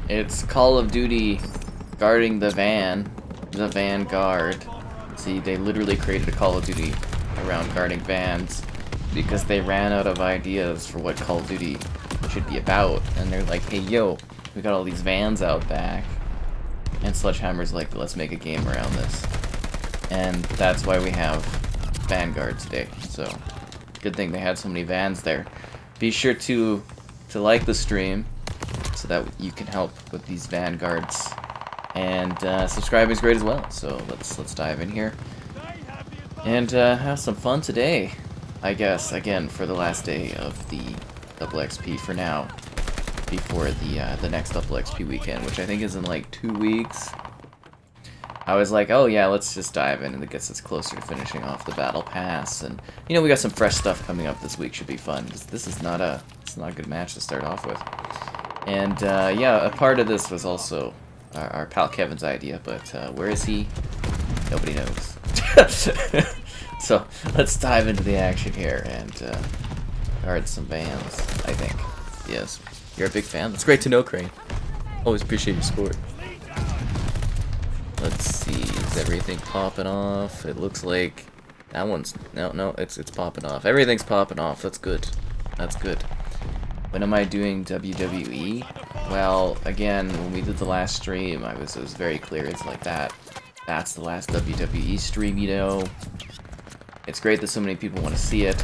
It's Call of Duty guarding the Vanguard. See, they literally created a Call of Duty around guarding vans because they ran out of ideas for what Call of Duty should be about. And they're like, hey, yo, we got all these vans out back. And Sledgehammer's like, let's make a game around this. And that's why we have Vanguard today. So, good thing they had so many vans there. Be sure to like the stream so that you can help with these Vanguards. And subscribing is great as well. So let's dive in here and have some fun today. I guess again for the last day of the double XP for now, before the next double XP weekend, which I think is in like 2 weeks. I was like, oh yeah, let's just dive in, and it gets us closer to finishing off the battle pass. And you know, we got some fresh stuff coming up this week. Should be fun. This is not a good match to start off with. And yeah, a part of this was also our pal Kevin's idea, but where is he? Nobody knows. So let's dive into the action here and guard some vans, I think. Yes, you're a big fan. That's great to know, Crane. Always appreciate your support. Let's see, is everything popping off? It looks like that one's no, it's popping off. Everything's popping off. That's good. That's good. When am I doing WWE? Well, again, when we did the last stream, it was very clear. It's like that. That's the last WWE stream, you know. It's great that so many people want to see it,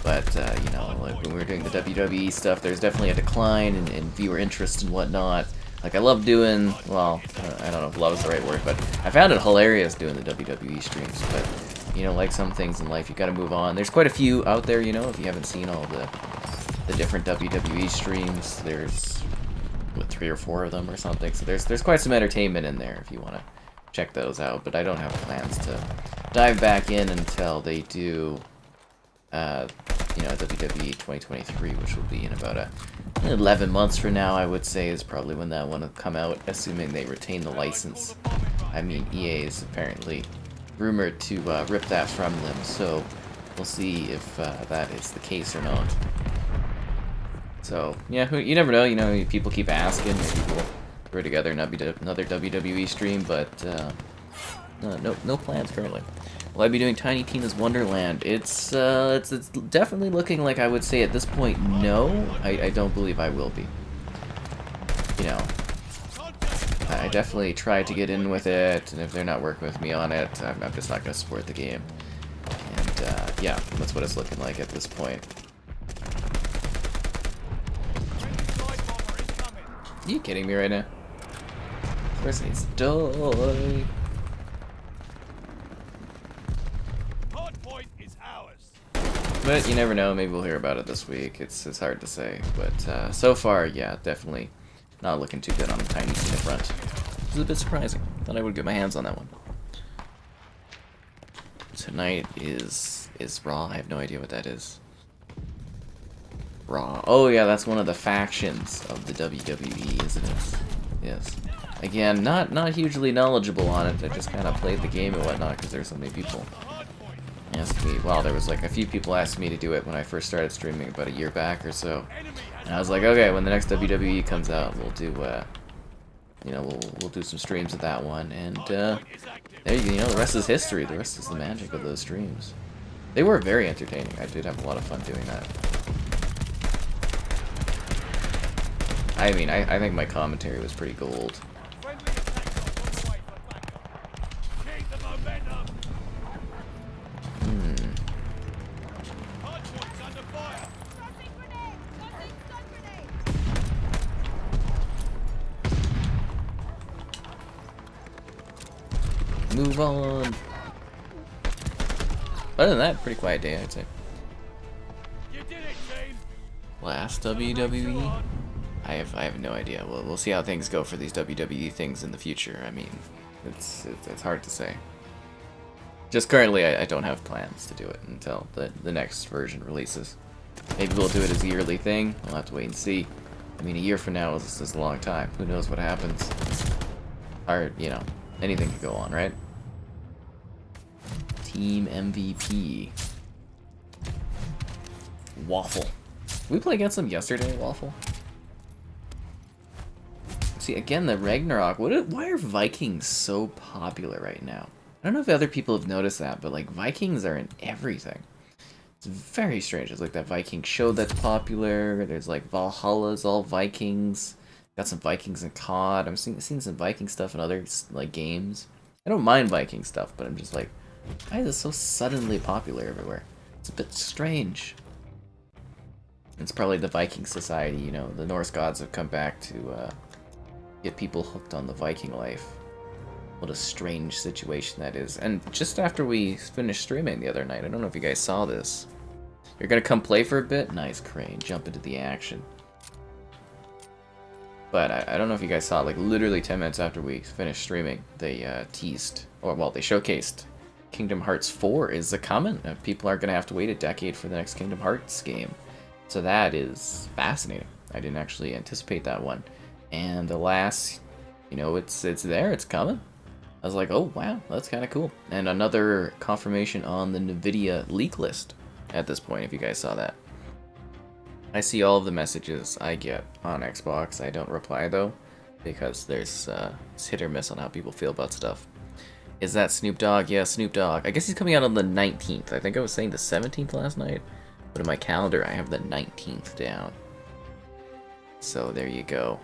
but you know, like when we were doing the WWE stuff, there's definitely a decline in viewer interest and whatnot. Like, I love doing, well, I don't know if love is the right word, but I found it hilarious doing the WWE streams. But you know, like some things in life, you got to move on. There's quite a few out there, you know, if you haven't seen all the different WWE streams. There's what, 3 or 4 of them or something. So there's quite some entertainment in there if you want to check those out. But I don't have plans to dive back in until they do, you know, WWE 2023, which will be in about 11 months from now, I would say, is probably when that one will come out, assuming they retain the license. I mean, EA is apparently rumored to rip that from them, so we'll see if that is the case or not. So, yeah, you never know, you know, people keep asking, maybe we'll throw together another WWE stream, but no plans currently. Will I be doing Tiny Tina's Wonderland? It's definitely looking like, I would say at this point, no. I don't believe I will be. You know, I definitely tried to get in with it, and if they're not working with me on it, I'm just not going to support the game. And yeah, that's what it's looking like at this point. Are you kidding me right now? This person needs to die. But you never know, maybe we'll hear about it this week. It's hard to say, but so far, yeah, definitely not looking too good on the Tiny Tina front. It was a bit surprising. Thought I would get my hands on that one. Tonight is Raw. I have no idea what that is. Raw. Oh yeah, that's one of the factions of the WWE, isn't it? Yes. Again, not hugely knowledgeable on it. I just kind of played the game and whatnot because there's so many people asked me. Well, there was like a few people asked me to do it when I first started streaming about a year back or so. And I was like, okay, when the next WWE comes out, we'll do, you know, we'll do some streams of that one. And there you know, the rest is history. The rest is the magic of those streams. They were very entertaining. I did have a lot of fun doing that. I mean, I think my commentary was pretty gold. Move on. Other than that, pretty quiet day, I'd say. Last WWE? I have no idea. We'll see how things go for these WWE things in the future. I mean, it's hard to say. Just currently, I don't have plans to do it until the next version releases. Maybe we'll do it as a yearly thing. We'll have to wait and see. I mean, a year from now is a long time. Who knows what happens? Or, you know, anything could go on, right? Team MVP. Waffle. Did we play against them yesterday, Waffle? See, again, the Ragnarok. Why are Vikings so popular right now? I don't know if other people have noticed that, but like Vikings are in everything. It's very strange. There's like that Viking show that's popular. There's like Valhalla's all Vikings. Got some Vikings in COD. I'm seeing some Viking stuff in other like games. I don't mind Viking stuff, but I'm just like, why is it so suddenly popular everywhere? It's a bit strange. It's probably the Viking society, you know, the Norse gods have come back to get people hooked on the Viking life. What a strange situation that is. And just after we finished streaming the other night, I don't know if you guys saw this. You're gonna come play for a bit? Nice, Crane. Jump into the action. But I don't know if you guys saw, like literally 10 minutes after we finished streaming, they teased, or well, they showcased Kingdom Hearts 4 is coming. People aren't gonna have to wait a decade for the next Kingdom Hearts game. So that is fascinating. I didn't actually anticipate that one. And alas, you know, it's there, it's coming. I was like, oh wow, that's kind of cool. And another confirmation on the NVIDIA leak list at this point, if you guys saw that. I see all of the messages I get on Xbox. I don't reply though, because there's it's hit or miss on how people feel about stuff. Is that Snoop Dogg? Yeah, Snoop Dogg. I guess he's coming out on the 19th. I think I was saying the 17th last night, but in my calendar I have the 19th down. So there you go.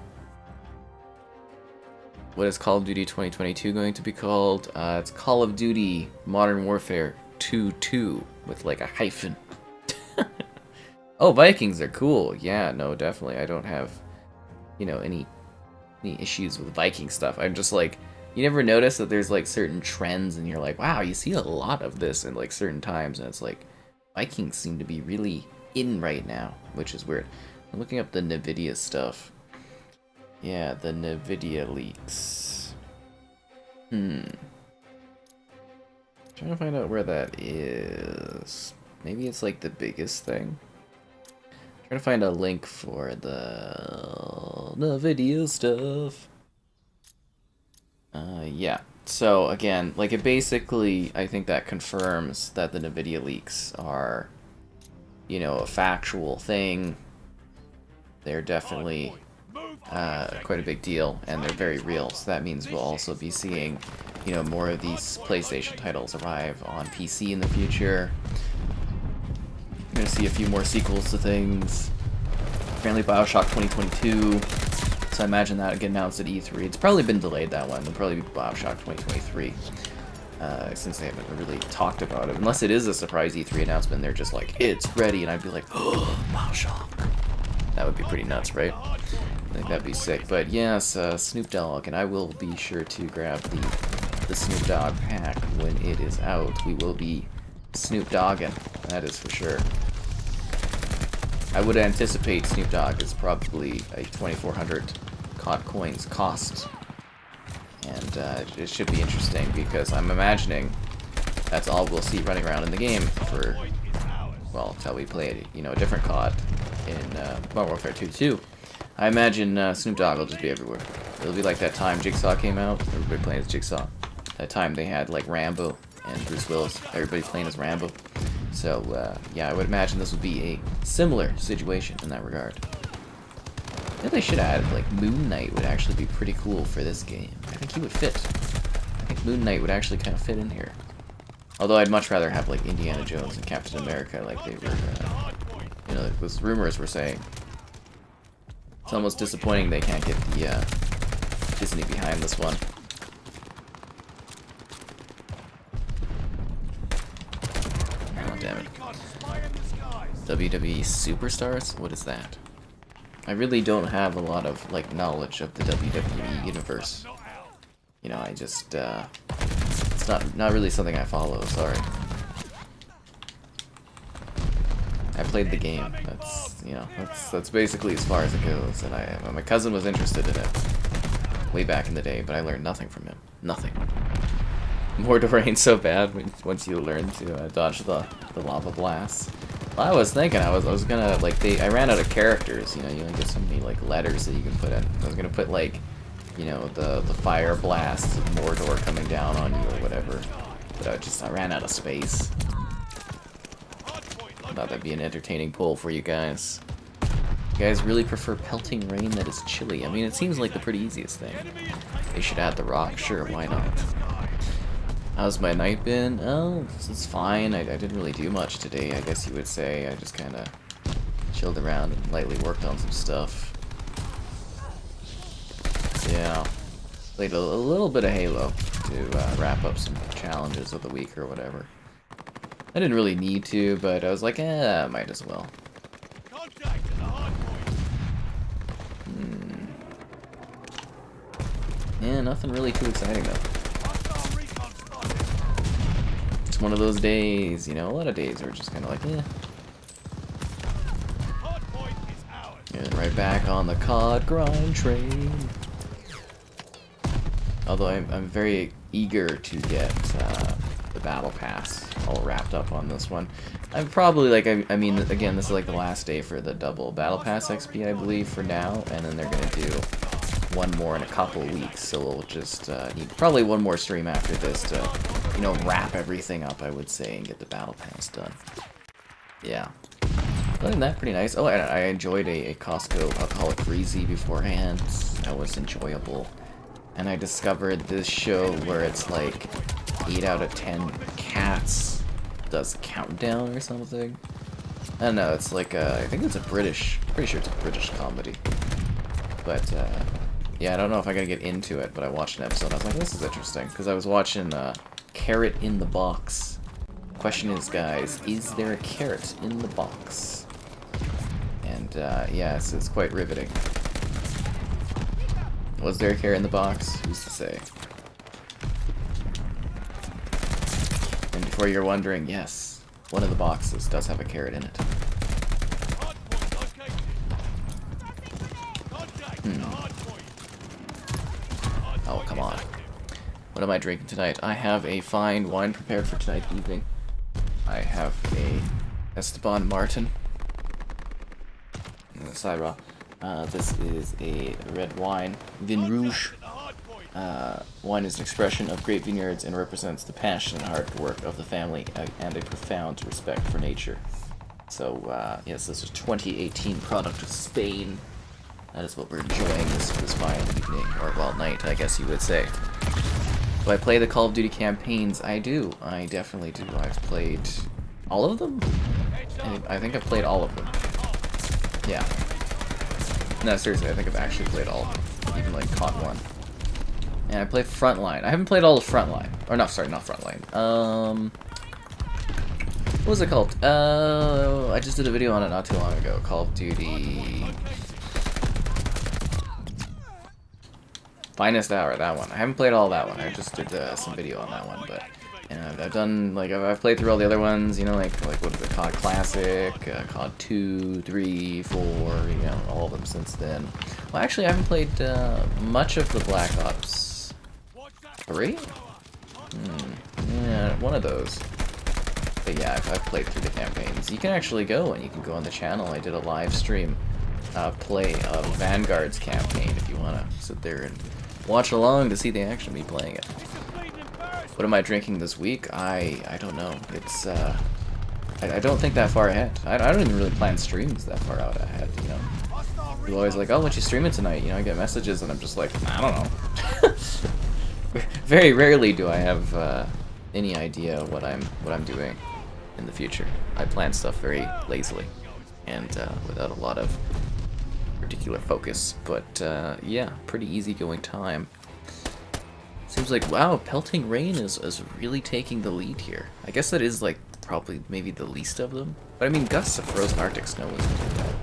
What is Call of Duty 2022 going to be called? It's Call of Duty Modern Warfare 2 with like a hyphen. Oh, Vikings are cool. Yeah, no, definitely. I don't have, you know, any issues with Viking stuff. I'm just like, you never notice that there's like certain trends and you're like, wow, you see a lot of this in like certain times, and it's like Vikings seem to be really in right now, which is weird. I'm looking up the NVIDIA stuff. Yeah, the NVIDIA leaks. Trying to find out where that is. Maybe it's like the biggest thing. Trying to find a link for the video stuff. Yeah. So again, like it basically, I think that confirms that the NVIDIA leaks are, you know, a factual thing. They're definitely quite a big deal, and they're very real. So that means we'll also be seeing, you know, more of these PlayStation titles arrive on PC in the future. We're gonna see a few more sequels to things. Apparently BioShock 2022, so I imagine that will get announced at E3. It's probably been delayed, that one. It'll probably be BioShock 2023, since they haven't really talked about it. Unless it is a surprise E3 announcement, they're just like, it's ready, and I'd be like, oh, BioShock. That would be pretty nuts, right? I think that'd be sick. But yes, Snoop Dogg, and I will be sure to grab the Snoop Dogg pack when it is out. We will be Snoop Dogging, that is for sure. I would anticipate Snoop Dogg is probably a 2,400 COD coins cost, and it should be interesting because I'm imagining that's all we'll see running around in the game for, well, until we play, you know, a different COD in Modern Warfare 2 too. I imagine Snoop Dogg will just be everywhere. It'll be like that time Jigsaw came out, everybody playing as Jigsaw. That time they had like Rambo and Bruce Willis, everybody playing as Rambo. So, yeah, I would imagine this would be a similar situation in that regard. I think they should add, like, Moon Knight would actually be pretty cool for this game. I think he would fit. I think Moon Knight would actually kind of fit in here. Although I'd much rather have, like, Indiana Jones and Captain America, like they were, you know, those rumors were saying. It's almost disappointing they can't get the, Disney behind this one. Damn it. WWE Superstars? What is that? I really don't have a lot of, like, knowledge of the WWE universe. You know, I just, it's not really something I follow, sorry. I played the game. That's, you know, that's basically as far as it goes. And my cousin was interested in it way back in the day, but I learned nothing from him. Nothing. Mordor ain't so bad once you learn to dodge the lava blasts. Well, I was thinking I was gonna, like, I ran out of characters, you know, you only get so many, like, letters that you can put in. I was gonna put, like, you know, the fire blasts of Mordor coming down on you or whatever. But I ran out of space. I thought that'd be an entertaining poll for you guys. You guys really prefer pelting rain that is chilly? I mean, it seems like the pretty easiest thing. They should add the rock. Sure, why not? How's my night been? Oh, it's fine. I didn't really do much today, I guess you would say. I just kind of chilled around and lightly worked on some stuff. Yeah. Played a little bit of Halo to wrap up some challenges of the week or whatever. I didn't really need to, but I was like, might as well. Yeah, nothing really too exciting though. It's one of those days, you know, a lot of days are just kind of like, And right back on the COD grind train. Although I'm very eager to get the battle pass all wrapped up on this one. I'm probably like, I mean, again, this is like the last day for the double battle pass XP, I believe, for now, and then they're gonna do one more in a couple weeks, so we'll just need probably one more stream after this to, you know, wrap everything up, I would say, and get the battle pass done. Yeah. Other than that, pretty nice. Oh, and I enjoyed a Costco alcoholic breezy beforehand. That was enjoyable. And I discovered this show where it's like 8 out of 10 cats does a countdown or something. I don't know, it's like I think it's a British, pretty sure it's a British comedy. But yeah, I don't know if I gotta get into it, but I watched an episode and I was like, this is interesting, because I was watching Carrot in the Box. Question is, guys, is there a carrot in the box? And yeah, it's quite riveting. Was there a carrot in the box? Who's to say? And before you're wondering, yes, one of the boxes does have a carrot in it. Oh, come on. What am I drinking tonight? I have a fine wine prepared for tonight's evening. I have a Esteban Martin. Syrah. This is a red wine, Vin Rouge. Wine is an expression of great vineyards and represents the passion and hard work of the family and a profound respect for nature. So, yes, this is a 2018 product of Spain. That is what we're enjoying this fine evening, or, well, night, I guess you would say. Do I play the Call of Duty campaigns? I do. I definitely do. I've played all of them? I think I've played all of them. Yeah. No, seriously, I think I've actually played all of them. Even, like, COD 1. And I played Frontline. I haven't played all of Frontline. Or, no, sorry, not Frontline. What was it called? I just did a video on it not too long ago. Call of Duty... Finest Hour, that one. I haven't played all that one. I just did some video on that one, but you know, I've done, like, I've played through all the other ones, you know, like what is it, COD Classic, COD 2, 3, 4, you know, all of them since then. Well, actually, I haven't played much of the Black Ops 3? Yeah, one of those. But yeah, I've played through the campaigns. You can actually go, and you can go on the channel. I did a live stream play of Vanguard's campaign if you want to sit there and watch along to see the action of me playing it. What am I drinking this week? I don't know. It's I don't think that far ahead. I don't even really plan streams that far out ahead, you know. People always like, oh, what you streaming tonight? You know, I get messages and I'm just like, I don't know. Very rarely do I have any idea what I'm doing in the future. I plan stuff very lazily and without a lot of particular focus, but yeah, pretty easygoing time. Seems like, wow, pelting rain is really taking the lead here. I guess that is like probably maybe the least of them, but I mean gusts of frozen Arctic snow isn't too bad.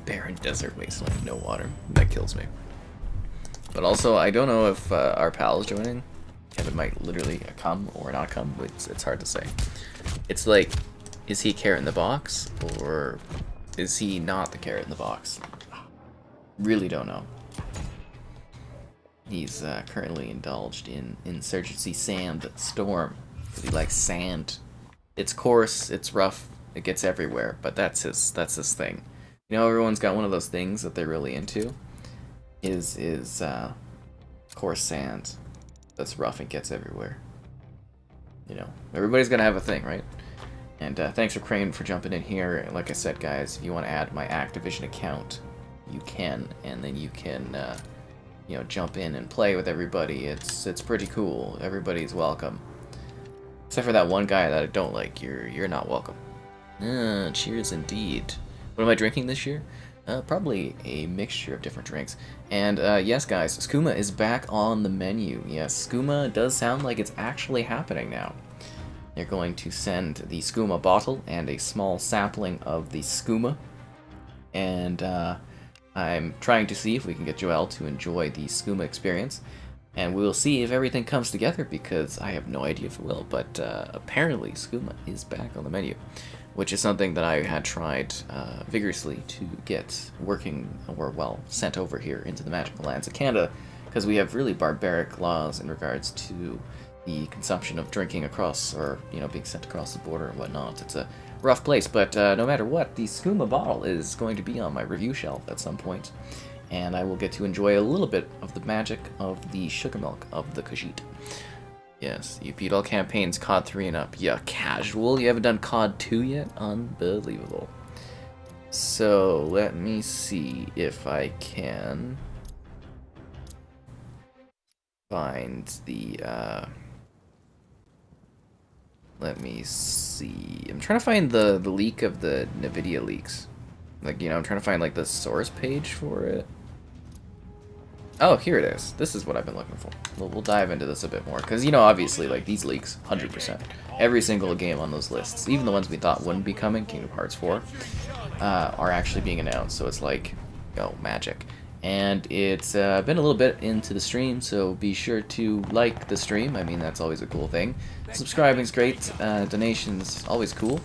Barren desert wasteland, no water. That kills me. But also, I don't know if our pal is joining. Kevin might literally come or not come. It's hard to say. It's like, is he a carrot in the box, or is he not the carrot in the box? Really don't know. He's currently indulged in Insurgency Sand Storm. He likes sand. It's coarse, it's rough, it gets everywhere, but that's his thing. You know, everyone's got one of those things that they're really into. Is coarse sand that's rough and gets everywhere. You know, everybody's gonna have a thing, right? And thanks for Crane for jumping in here. Like I said, guys, if you want to add my Activision account, you can, and then you can, you know, jump in and play with everybody. It's pretty cool. Everybody's welcome, except for that one guy that I don't like. You're not welcome. Cheers indeed. What am I drinking this year? Probably a mixture of different drinks. And yes, guys, skooma is back on the menu. Yes, skooma does sound like it's actually happening now. They're going to send the skooma bottle and a small sapling of the skooma. And I'm trying to see if we can get Joel to enjoy the skooma experience. And we'll see if everything comes together, because I have no idea if it will. But apparently skooma is back on the menu, which is something that I had tried vigorously to get working, or well, sent over here into the magical lands of Canada, because we have really barbaric laws in regards to the consumption of drinking across, or, you know, being sent across the border and whatnot. It's a rough place, but no matter what, the skooma bottle is going to be on my review shelf at some point, and I will get to enjoy a little bit of the magic of the sugar milk of the Khajiit. Yes, you beat all campaigns, COD 3 and up. Yeah, casual? You haven't done COD 2 yet? Unbelievable. So, let me see if I can find the, let me see. I'm trying to find the leak of the NVIDIA leaks. Like, you know, I'm trying to find, like, the source page for it. Oh, here it is. This is what I've been looking for. We'll dive into this a bit more, because, you know, obviously, like, these leaks, 100%. Every single game on those lists, even the ones we thought wouldn't be coming, Kingdom Hearts 4, are actually being announced, so it's like, oh, magic. And it's been a little bit into the stream, so be sure to like the stream. I mean, that's always a cool thing. Subscribing's great. Donations, always cool.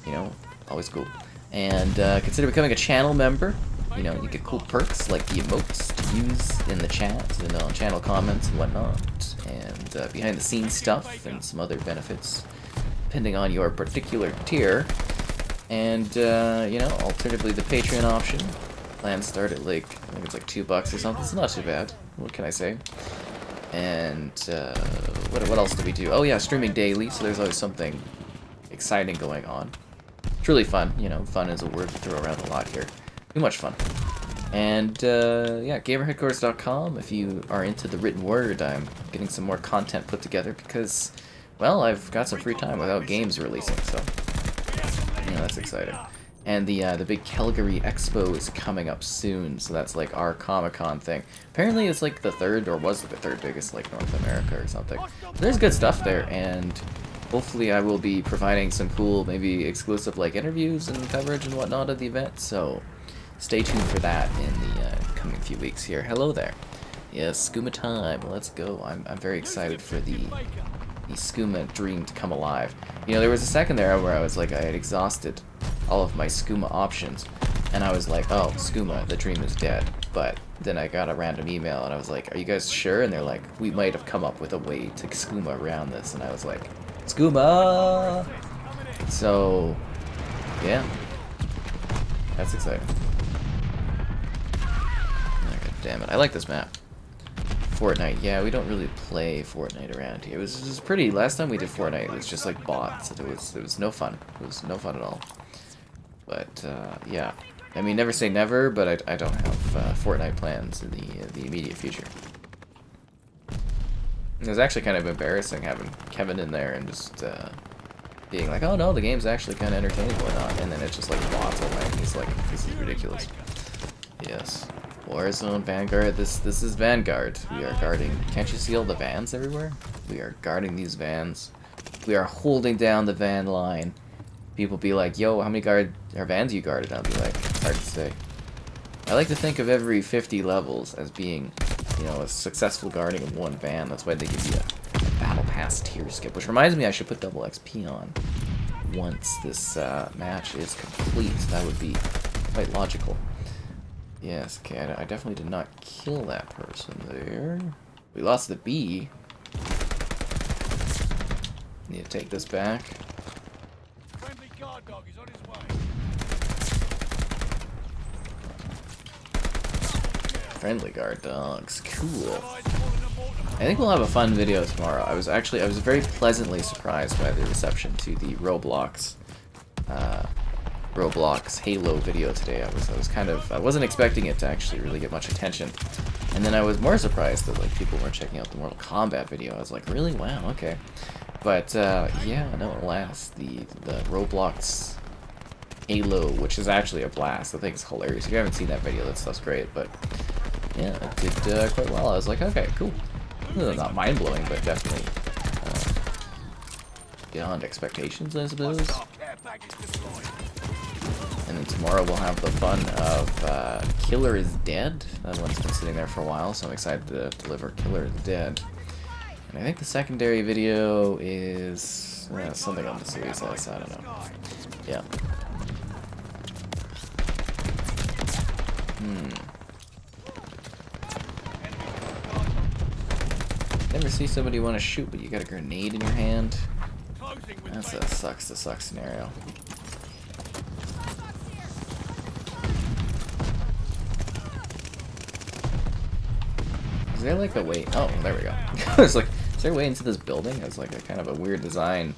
You know, always cool. And consider becoming a channel member. You know, you get cool perks like the emotes to use in the chat and on channel comments and whatnot, and behind the scenes stuff and some other benefits depending on your particular tier. And you know, alternatively, the Patreon option. Plans start at, like, I think it's like $2 or something. It's not too bad. What can I say? And what else do we do? Oh yeah, streaming daily, so there's always something exciting going on. It's really fun. You know, fun is a word we throw around a lot here. Too much fun. And yeah, gamerheadquarters.com. If you are into the written word, I'm getting some more content put together because, well, I've got some free time without games releasing, so you know, that's exciting. And the big Calgary Expo is coming up soon, so that's like our Comic-Con thing. Apparently it's like the third, or was the third biggest, like, North America or something. There's good stuff there, and hopefully I will be providing some cool, maybe exclusive, like, interviews and coverage and whatnot of the event, so stay tuned for that in the coming few weeks here. Hello there. Yes, skooma time. Let's go. I'm very excited for the skooma dream to come alive. You know, there was a second there where I was like, I had exhausted all of my skooma options, and I was like, oh, skooma, the dream is dead. But then I got a random email, and I was like, are you guys sure? And they're like, we might have come up with a way to skooma around this. And I was like, skooma! So, yeah. That's exciting. Oh, God damn it. I like this map. Fortnite, yeah, we don't really play Fortnite around here. It was just pretty. Last time we did Fortnite, it was just like bots. It was no fun. It was no fun at all. But yeah, I mean, never say never. But I don't have Fortnite plans in the immediate future. It was actually kind of embarrassing having Kevin in there and just being like, oh no, the game's actually kind of entertaining or not, and then it's just like bots all night. And he's like, this is ridiculous. Yes. Warzone, Vanguard, this is Vanguard. We are guarding, can't you see all the vans everywhere? We are guarding these vans. We are holding down the van line. People be like, yo, how many vans you guarded? I'll be like, hard to say. I like to think of every 50 levels as being, you know, a successful guarding of one van. That's why they give you a battle pass tier skip, which reminds me I should put double XP on once this match is complete. That would be quite logical. Yes, okay, I definitely did not kill that person there. We lost the bee. Need to take this back. Friendly guard dog is on his way. Friendly guard dogs, cool. I think we'll have a fun video tomorrow. I was very pleasantly surprised by the reception to the Roblox Roblox Halo video today. I wasn't expecting it to actually really get much attention. And then I was more surprised that like people weren't checking out the Mortal Kombat video. I was like, really? Wow, okay. But yeah, no, alas, the Roblox Halo, which is actually a blast. I think it's hilarious. If you haven't seen that video, that stuff's great. But yeah, it did quite well. I was like, okay, cool. Not mind-blowing, but definitely beyond expectations, I suppose. And then tomorrow we'll have the fun of Killer is Dead. That one's been sitting there for a while, so I'm excited to deliver Killer is Dead. And I think the secondary video is something on the Series S, I don't know. Yeah. Never see somebody want to shoot, but you got a grenade in your hand. That's a sucks to suck scenario. Is there like a way? Oh, there we go. It's like, is there a way into this building? It's like a kind of a weird design.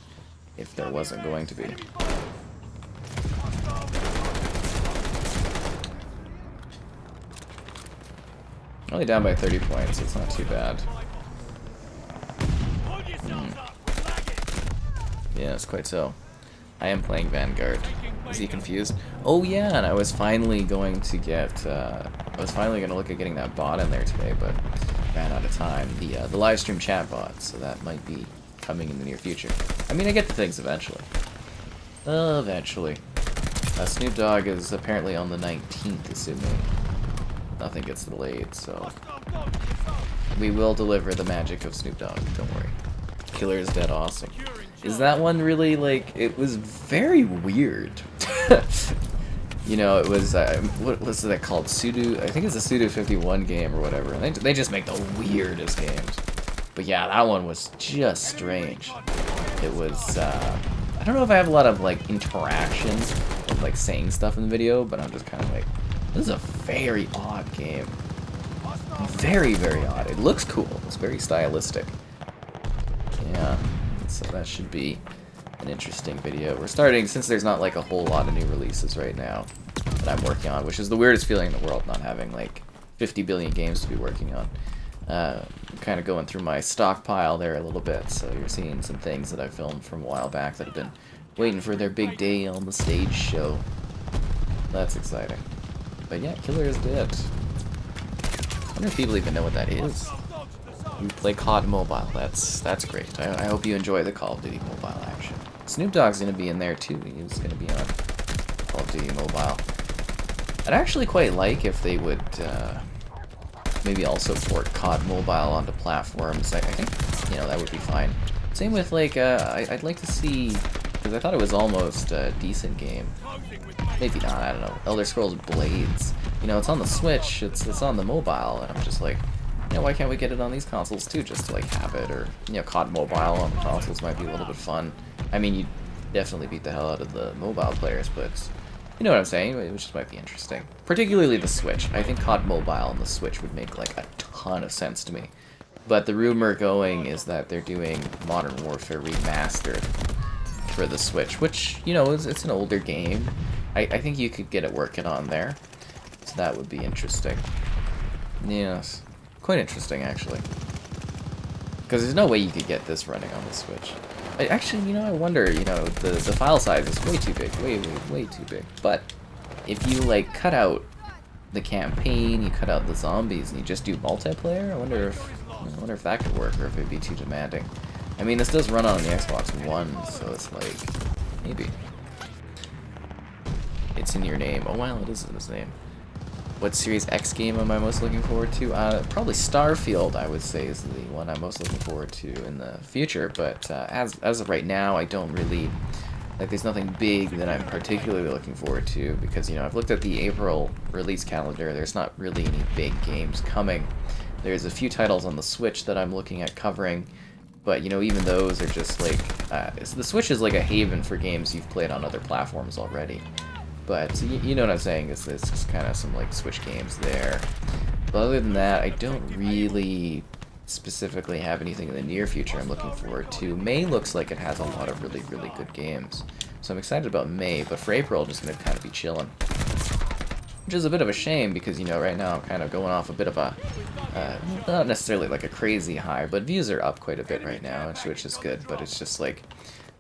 If there wasn't going to be. Only down by 30 points. It's not too bad. Yes, quite so. I am playing Vanguard. Is he confused? Oh yeah, and I was finally going to get, I was finally going to look at getting that bot in there today, but ran out of time. The Livestream chat bot, so that might be coming in the near future. I mean, I get to things eventually. Eventually. Snoop Dogg is apparently on the 19th, assuming nothing gets delayed, so we will deliver the magic of Snoop Dogg, don't worry. Killer is Dead, awesome. Is that one really, like, it was very weird. You know, it was, what was that called? Sudo, I think it's a Sudo 51 game or whatever. And they just make the weirdest games. But yeah, that one was just strange. It was, I don't know if I have a lot of, like, interaction of, like, saying stuff in the video, but I'm just kind of like, this is a very odd game. Very, very odd. It looks cool. It's very stylistic. Yeah, so that should be an interesting video. We're starting, since there's not like a whole lot of new releases right now that I'm working on, which is the weirdest feeling in the world, not having like 50 billion games to be working on. Kind of going through my stockpile there a little bit, so you're seeing some things that I filmed from a while back that have been waiting for their big day on the stage show. That's exciting. But yeah, Killer is Dead. I wonder if people even know what that is. You play COD Mobile, that's great. I hope you enjoy the Call of Duty Mobile action. Snoop Dogg's gonna be in there too. He's gonna be on Call of Duty Mobile. I'd actually quite like if they would maybe also port COD Mobile onto platforms. I think, you know, that would be fine. Same with like, I'd like to see, because I thought it was almost a decent game. Maybe not, I don't know. Elder Scrolls Blades. You know, it's on the Switch, it's on the mobile, and I'm just like, you know, why can't we get it on these consoles too, just to like have it, or, you know, COD Mobile on the consoles might be a little bit fun. I mean, you definitely beat the hell out of the mobile players, but you know what I'm saying, it just might be interesting. Particularly the Switch. I think COD Mobile on the Switch would make like a ton of sense to me. But the rumor going is that they're doing Modern Warfare Remastered for the Switch, which, you know, it's an older game. I think you could get it working on there, so that would be interesting. Yes, quite interesting actually. Because there's no way you could get this running on the Switch. Actually, you know, I wonder, you know, the file size is way too big, way too big. But if you like cut out the campaign, you cut out the zombies, and you just do multiplayer, I wonder if that could work, or if it'd be too demanding. I mean, this does run on the Xbox One, so it's like, maybe. It's in your name. Oh wow, it is in his name. What Series X game am I most looking forward to? Probably Starfield, I would say, is the one I'm most looking forward to in the future. But as of right now, I don't really, like, there's nothing big that I'm particularly looking forward to, because, you know, I've looked at the April release calendar. There's not really any big games coming. There's a few titles on the Switch that I'm looking at covering, but, you know, even those are just like, the Switch is like a haven for games you've played on other platforms already. But you know what I'm saying, is there's just kind of some like Switch games there. But other than that, I don't really specifically have anything in the near future I'm looking forward to. May looks like it has a lot of really, really good games. So I'm excited about May, but for April, I'm just going to kind of be chilling. Which is a bit of a shame because, you know, right now I'm kind of going off a bit of a, not necessarily like a crazy high, but views are up quite a bit right now, which is good, but it's just like,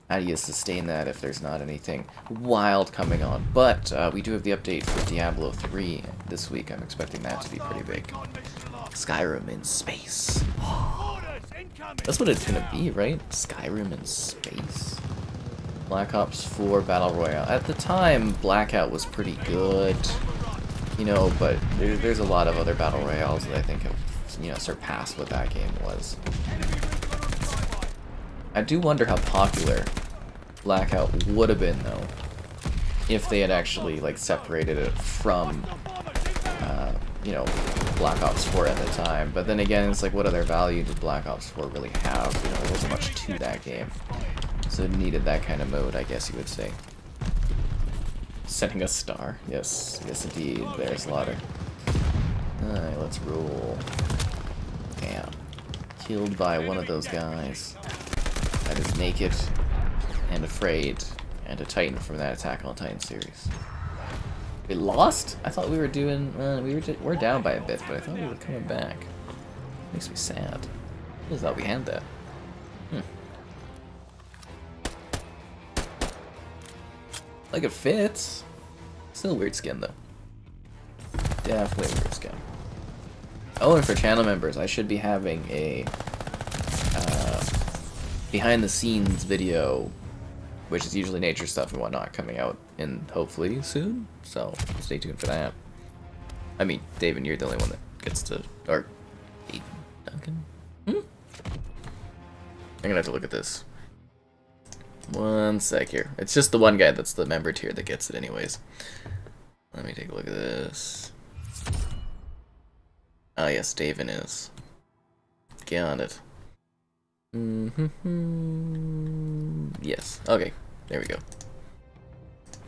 how do you sustain that if there's not anything wild coming on? But we do have the update for Diablo 3 this week. I'm expecting that to be pretty big. Skyrim in space. That's what it's gonna be, right? Skyrim in space. Black Ops 4 Battle Royale. At the time, Blackout was pretty good, you know, but there's a lot of other Battle Royales that I think have, you know, surpassed what that game was. I do wonder how popular Blackout would have been, though, if they had actually, like, separated it from, you know, Black Ops 4 at the time. But then again, it's like, what other value did Black Ops 4 really have? You know, there wasn't much to that game. So it needed that kind of mode, I guess you would say. Setting a star. Yes, yes indeed. There's Slaughter. Alright, let's roll. Damn. Killed by one of those guys that is naked and afraid, and a Titan from that Attack on Titan series. We lost? I thought we were doing, we're down by a bit, but I thought we were coming back. Makes me sad. I just thought we had that. Like it fits. Still a weird skin though. Definitely a weird skin. Oh, and for channel members, I should be having a behind the scenes video, which is usually nature stuff and whatnot, coming out in hopefully soon. So stay tuned for that. I mean, David, you're the only one that gets to, or Duncan? I'm gonna have to look at this. One sec here. It's just the one guy that's the member tier that gets it anyways. Let me take a look at this. Ah, yes, Daven is. Got it. Yes. Okay. There we go.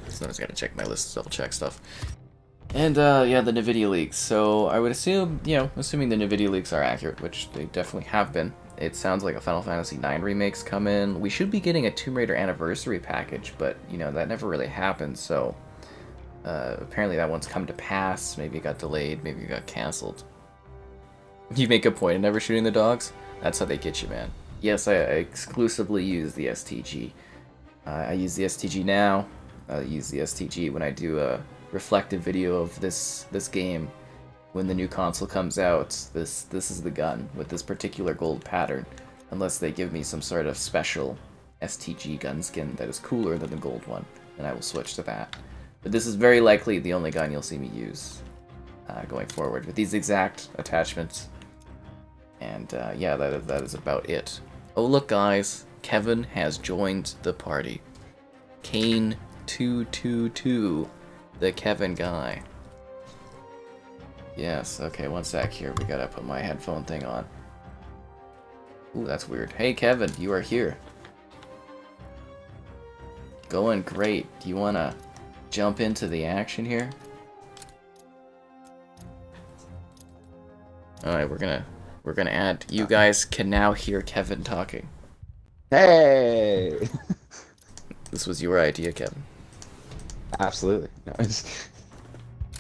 So I just gotta check my list, double check stuff. And, yeah, the NVIDIA leaks. So I would assume, you know, assuming the NVIDIA leaks are accurate, which they definitely have been, it sounds like a Final Fantasy IX remake's come in. We should be getting a Tomb Raider anniversary package, but, you know, that never really happened, so apparently that one's come to pass. Maybe it got delayed, maybe it got cancelled. You make a point of never shooting the dogs? That's how they get you, man. Yes, I exclusively use the STG. I use the STG now. I use the STG when I do a reflective video of this game. When the new console comes out, this is the gun with this particular gold pattern, unless they give me some sort of special STG gun skin that is cooler than the gold one, and I will switch to that. But this is very likely the only gun you'll see me use going forward with these exact attachments. And yeah, that is about it. Oh look guys, Kevin has joined the party. Kane222, the Kevin guy. Yes, okay, one sec here. We gotta put my headphone thing on. Ooh, that's weird. Hey, Kevin, you are here. Going great. Do you wanna jump into the action here? Alright, we're gonna add. You guys can now hear Kevin talking. Hey! This was your idea, Kevin. Absolutely. No,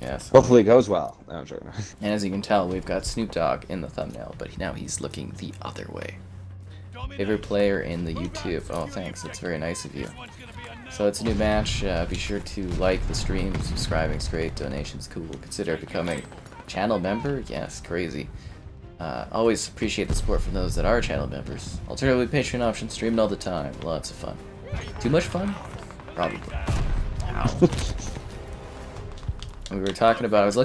Yes. hopefully it goes well. No, I'm joking. And as you can tell, we've got Snoop Dogg in the thumbnail, but now he's looking the other way. Favorite player in the YouTube. Oh, thanks. That's very nice of you. So it's a new match. Be sure to like the stream. Subscribing's great. Donations cool. Consider becoming channel member. Yes, crazy. Always appreciate the support from those that are channel members. Alternatively, Patreon option, streaming all the time. Lots of fun. Too much fun? Probably. Ow. We were talking about, I was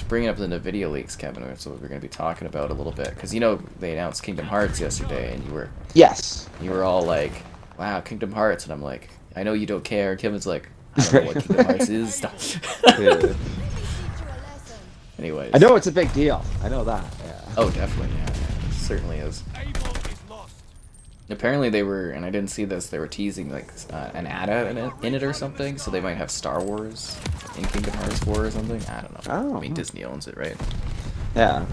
bringing up the NVIDIA leaks, Kevin, so we were going to be talking about a little bit, because, you know, they announced Kingdom Hearts yesterday, and you were all like, wow, Kingdom Hearts, and I'm like, I know you don't care, Kevin's like, I don't know what Kingdom Hearts is. Yeah. Anyways. I know it's a big deal. I know that, yeah. Oh, definitely, yeah, it certainly is. Apparently they were, and I didn't see this, they were teasing like an ad in it or something, so they might have Star Wars in Kingdom Hearts 4 or something. I don't know. Oh. I mean, Disney owns it, right? Yeah.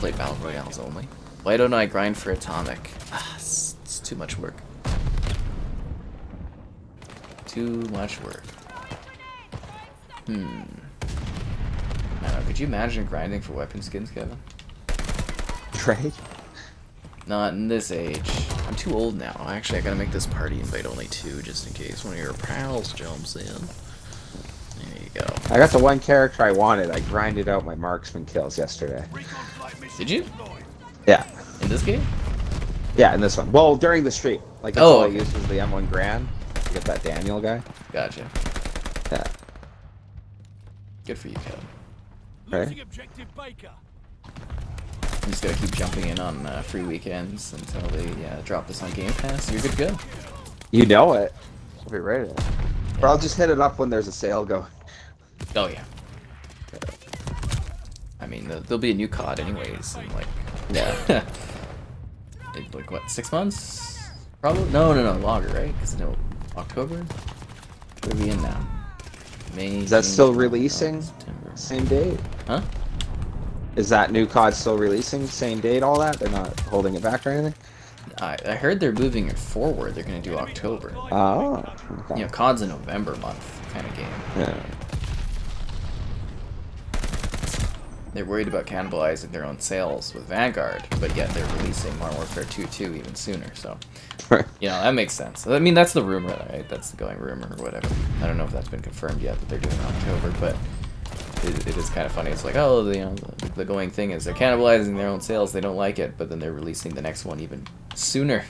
Play Battle Royales only. Why don't I grind for Atomic? It's too much work. Too much work. I don't know, could you imagine grinding for weapon skins, Kevin? Right? Not in this age. I'm too old now. Actually, I gotta make this party invite only 2, just in case one of your pals jumps in. There you go. I got the one character I wanted. I grinded out my marksman kills yesterday. Did you? Yeah. In this game? Yeah, in this one. Well, during the stream. Like, that's Oh, all okay. I used was the M1 Grand to get that Daniel guy. Gotcha. Yeah. Good for you, Kevin. Right. Losing objective Baker. You just gotta keep jumping in on free weekends until they drop this on Game Pass. You're good to go. You know it. I'll be ready. Or I'll just hit it up when there's a sale going. Oh, yeah. I mean, there'll be a new COD anyways. And like, Yeah. in like, what, 6 months? Probably? No, longer, right? Because, October? What are we in now? May, Is that June, still July, releasing? August, September. Same date? Huh? Is that new COD still releasing? Same date, all that? They're not holding it back or anything? I heard they're moving it forward. They're going to do October. Oh. Okay. COD's a November month kind of game. Yeah. They're worried about cannibalizing their own sales with Vanguard, but yet they're releasing Modern Warfare 2 even sooner, so... that makes sense. I mean, that's the rumor, right? That's the going rumor or whatever. I don't know if that's been confirmed yet that they're doing October, but it is kind of funny. It's like, oh, the going thing is they're cannibalizing their own sales, they don't like it, but then they're releasing the next one even sooner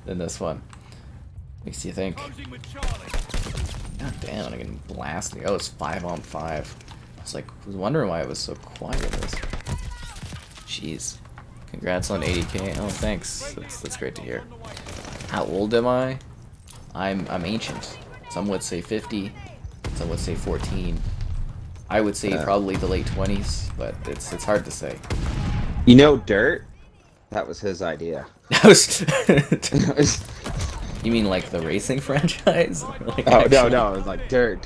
than this one. Makes you think. Closing with Charlie. God damn, I'm getting blasted. Oh, it's 5-on-5. I was like, was wondering why it was so quiet. Jeez. Congrats on 80k. Oh, thanks. That's great to hear. How old am I? I'm ancient. Some would say 50. Some would say 14. I would say probably the late 20s, but it's hard to say. You know Dirt? That was his idea. That was. You mean like the racing franchise? Like Oh, actually? no, it's like Dirt.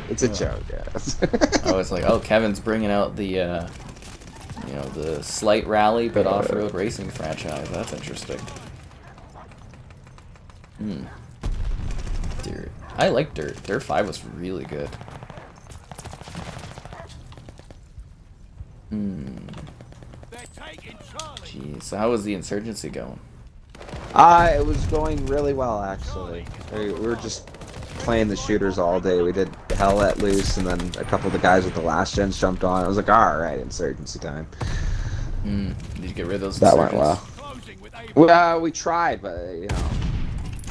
It's a joke, yeah. I was like, oh, Kevin's bringing out the, the slight rally but off-road racing franchise. That's interesting. Dirt. I like Dirt. Dirt 5 was really good. They're taking Charlie. Jeez, so how was the insurgency going? It was going really well, actually. We were just playing the shooters all day. We did Hell Let Loose, and then a couple of the guys with the last gens jumped on. I was like, alright, insurgency time. Did you get rid of those That went insurgents? well. Closing with A. Well, we tried, but, it's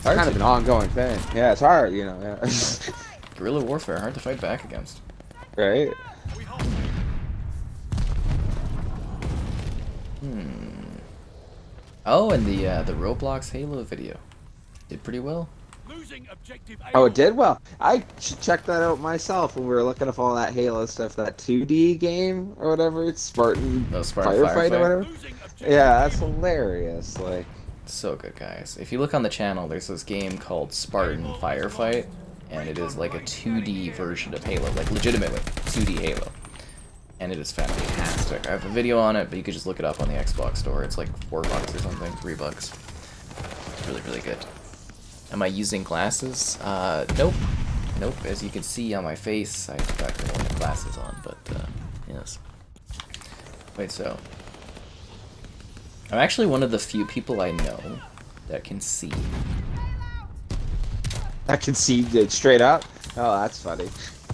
Hard kind to- of an ongoing thing. Yeah, it's hard, yeah. Guerrilla warfare, hard to fight back against. Right? We hold. Oh, and the Roblox Halo video did pretty well. Losing objective A. Oh, it did well. I should check that out myself when we were looking up all that Halo stuff, that 2D game or whatever, it's Spartan, No, Spartan Firefight or whatever. Losing objective Yeah, that's hilarious. Like, So good, guys. If you look on the channel, there's this game called Spartan Firefight, and it is like a 2D version of Halo, like legitimately 2D Halo. And it is fantastic. I have a video on it, but you could just look it up on the Xbox store. It's like $4 or something, $3. It's really, really good. Am I using glasses? Nope. Nope. As you can see on my face, I got the glasses on, but yes. Wait, so I'm actually one of the few people I know that can see. I can see it straight up. Oh, that's funny.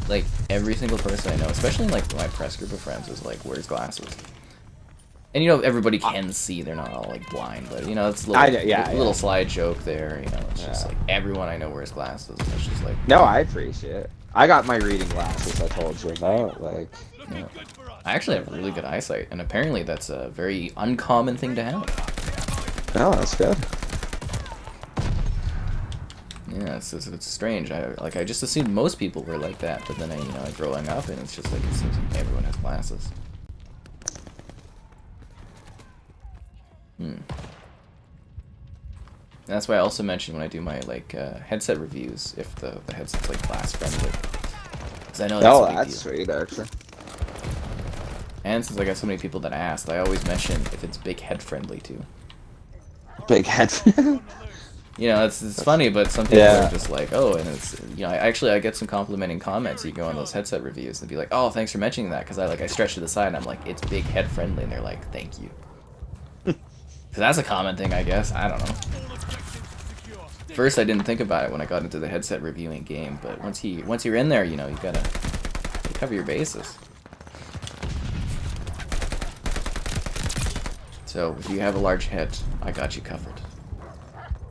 Like, every single person I know, especially in, like, my press group of friends, is like, wears glasses. And, everybody can see, they're not all, like, blind, but, it's a little slide joke there, it's just, like, everyone I know wears glasses, and it's just, like... No, I appreciate it. I got my reading glasses I told you about, like... looking good for us. I actually have really good eyesight, and apparently that's a very uncommon thing to have. No, that's good. Yeah, it's strange. I just assumed most people were like that, but then growing up, and it's just like, it seems like everyone has glasses. That's why I also mention when I do my headset reviews if the headset's like glass friendly, because I know that's a big that's deal. sweet, actually. And since I got so many people that asked, I always mention if it's big head friendly too. Big head. You know, it's funny, but some people Yeah. are just like, oh, and it's, you know, I get some complimenting comments. You go on those headset reviews and be like, oh, thanks for mentioning that, because I stretch to the side and I'm like, it's big head friendly, and they're like, thank you. So that's a common thing, I guess. I don't know. All objectives secure. First, I didn't think about it when I got into the headset reviewing game, but once you're in there, you know, you gotta cover your bases. So if you have a large head, I got you covered.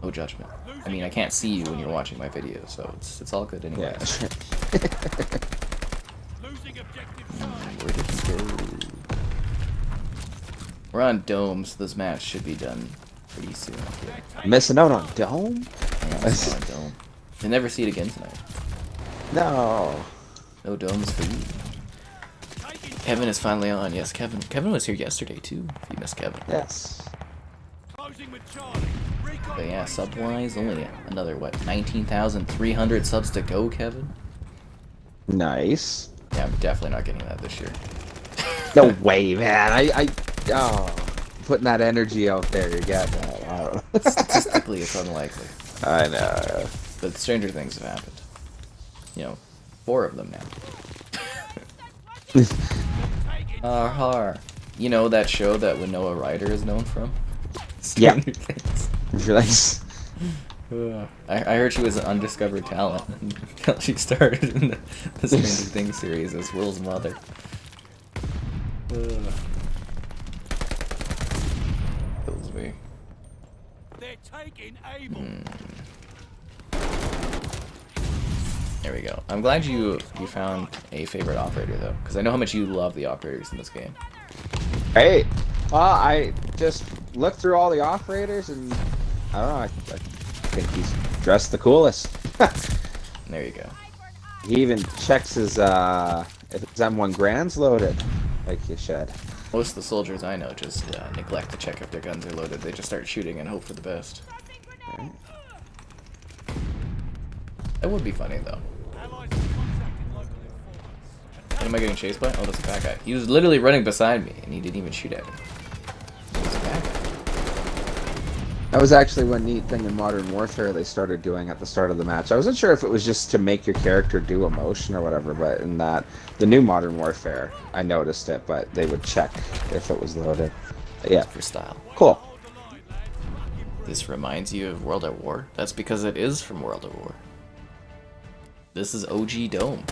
No judgment. I mean, I can't see you when you're watching my video, so it's all good anyway. Yeah. Losing objective Charlie. Where did he go? We're on Dome, so this match should be done pretty soon. Missing out on Dome? Yeah, it's on Dome. You'll never see it again tonight. No. No Domes for you. Kevin is finally on. Yes, Kevin. Kevin was here yesterday too. If you missed Kevin. Yes. Closing with Charlie. Recon But yeah, range sub-wise, only another, what, 19,300 subs to go, Kevin? Nice. Yeah, I'm definitely not getting that this year. No way, man. Oh, putting that energy out there, you're getting that. I don't know. Statistically, it's unlikely. I know. But stranger things have happened. You know, 4 of them now. Har. You know that show that Winona Ryder is known from? Yeah. Stranger Things. Nice. I heard she was an undiscovered talent until she started in the Stranger Things series as Will's mother. Kills me. They're taking Able. There we go. I'm glad you found a favorite operator though, because I know how much you love the operators in this game. Hey, I just looked through all the operators and I don't know. I think he's dressed the coolest. There you go. He even checks his if his M1 Grand's loaded, like you should. Most of the soldiers I know just neglect to check if their guns are loaded. They just start shooting and hope for the best. That would be funny though. Allies have contacted local informants. What am I getting chased by? Oh, that's a bad guy. He was literally running beside me, and he didn't even shoot at me. He's a bad guy. That was actually one neat thing in Modern Warfare they started doing at the start of the match. I wasn't sure if it was just to make your character do a motion or whatever, but in that, the new Modern Warfare, I noticed it, but they would check if it was loaded. But yeah, For style. cool. This reminds you of World at War? That's because it is from World at War. This is OG Dome.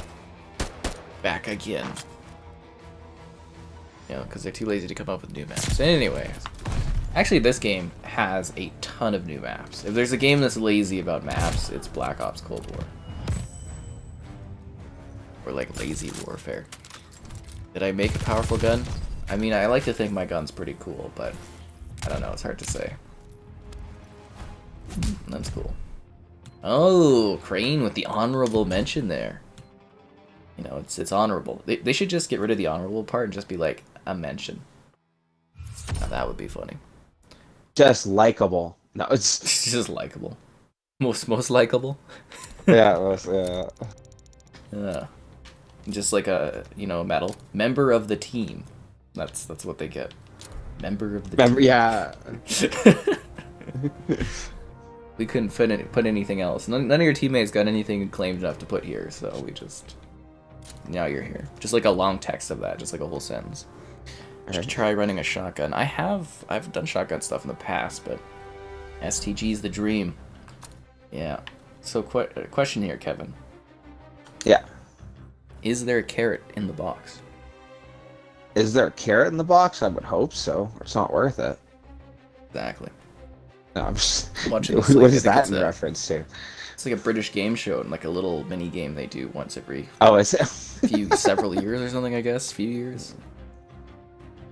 Back again. You know, because they're too lazy to come up with new maps. Anyways. Actually, this game has a ton of new maps. If there's a game that's lazy about maps, it's Black Ops Cold War. Or like lazy warfare. Did I make a powerful gun? I mean, I like to think my gun's pretty cool, but I don't know, it's hard to say. That's cool. Oh, Crane with the honorable mention there. You know, it's honorable. They should just get rid of the honorable part and just be like, a mention. Now that would be funny. Just likable. No, it's It's just likable. Most likable. yeah, it was, yeah. Yeah. Just like a, you know, medal. Member of the team. That's what they get. Member of the Remember, team. yeah. We couldn't put anything else. None of your teammates got anything claimed enough to put here, so we just... Now you're here. Just like a long text of that, just like a whole sentence. Should try running a shotgun. I've done shotgun stuff in the past, but STG's the dream. Yeah. So question here, Kevin. Yeah. Is there a carrot in the box? Is there a carrot in the box? I would hope so. Or it's not worth it. Exactly. No, I'm just... Watching What this, like, I is think that it's in a- reference to? It's like a British game show and like a little mini game they do once every Oh, is it? several years or something, I guess. Few years.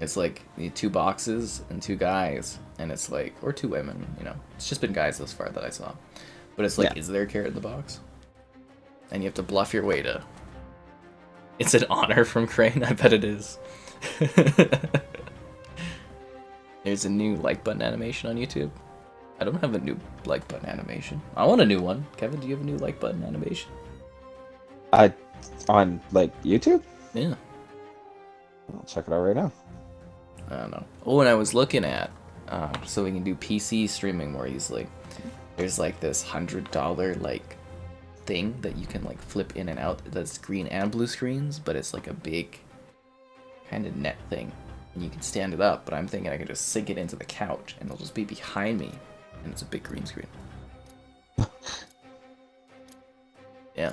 It's like the 2 boxes and 2 guys, and it's like, or 2 women, you know. It's just been guys thus far that I saw. But it's like, Yeah. is there a carrot in the box? And you have to bluff your way to... It's an honor from Crane, I bet it is. There's a new like button animation on YouTube. I don't have a new like button animation. I want a new one. Kevin, do you have a new like button animation? On, like, YouTube? Yeah. I'll check it out right now. I don't know. Oh, and I was looking at, so we can do PC streaming more easily. there's like this $100 like thing that you can like flip in and out. That's green and blue screens, but it's like a big kind of net thing, and you can stand it up. But I'm thinking I can just sink it into the couch, and it'll just be behind me, and it's a big green screen. Yeah,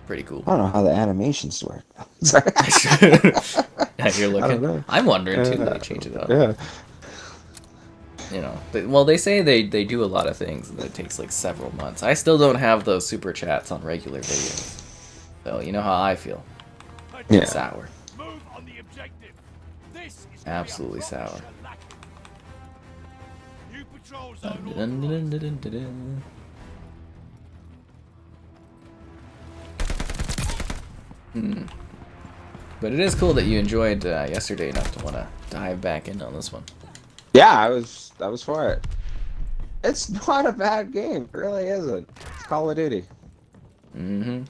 pretty cool. I don't know how the animations work. Sorry. You're looking. I'm wondering too. They change it up. Yeah. You know, well, they say they do a lot of things, and that it takes like several months. I still don't have those super chats on regular videos, so you know how I feel. Yeah. Sour. Move on the objective. This is Absolutely sour. New patrol Dun, zone. dun, dun, dun, dun, dun, dun. But it is cool that you enjoyed yesterday enough to want to dive back in on this one. Yeah, I was for it. It's not a bad game. It really isn't. It's Call of Duty. Mm-hmm.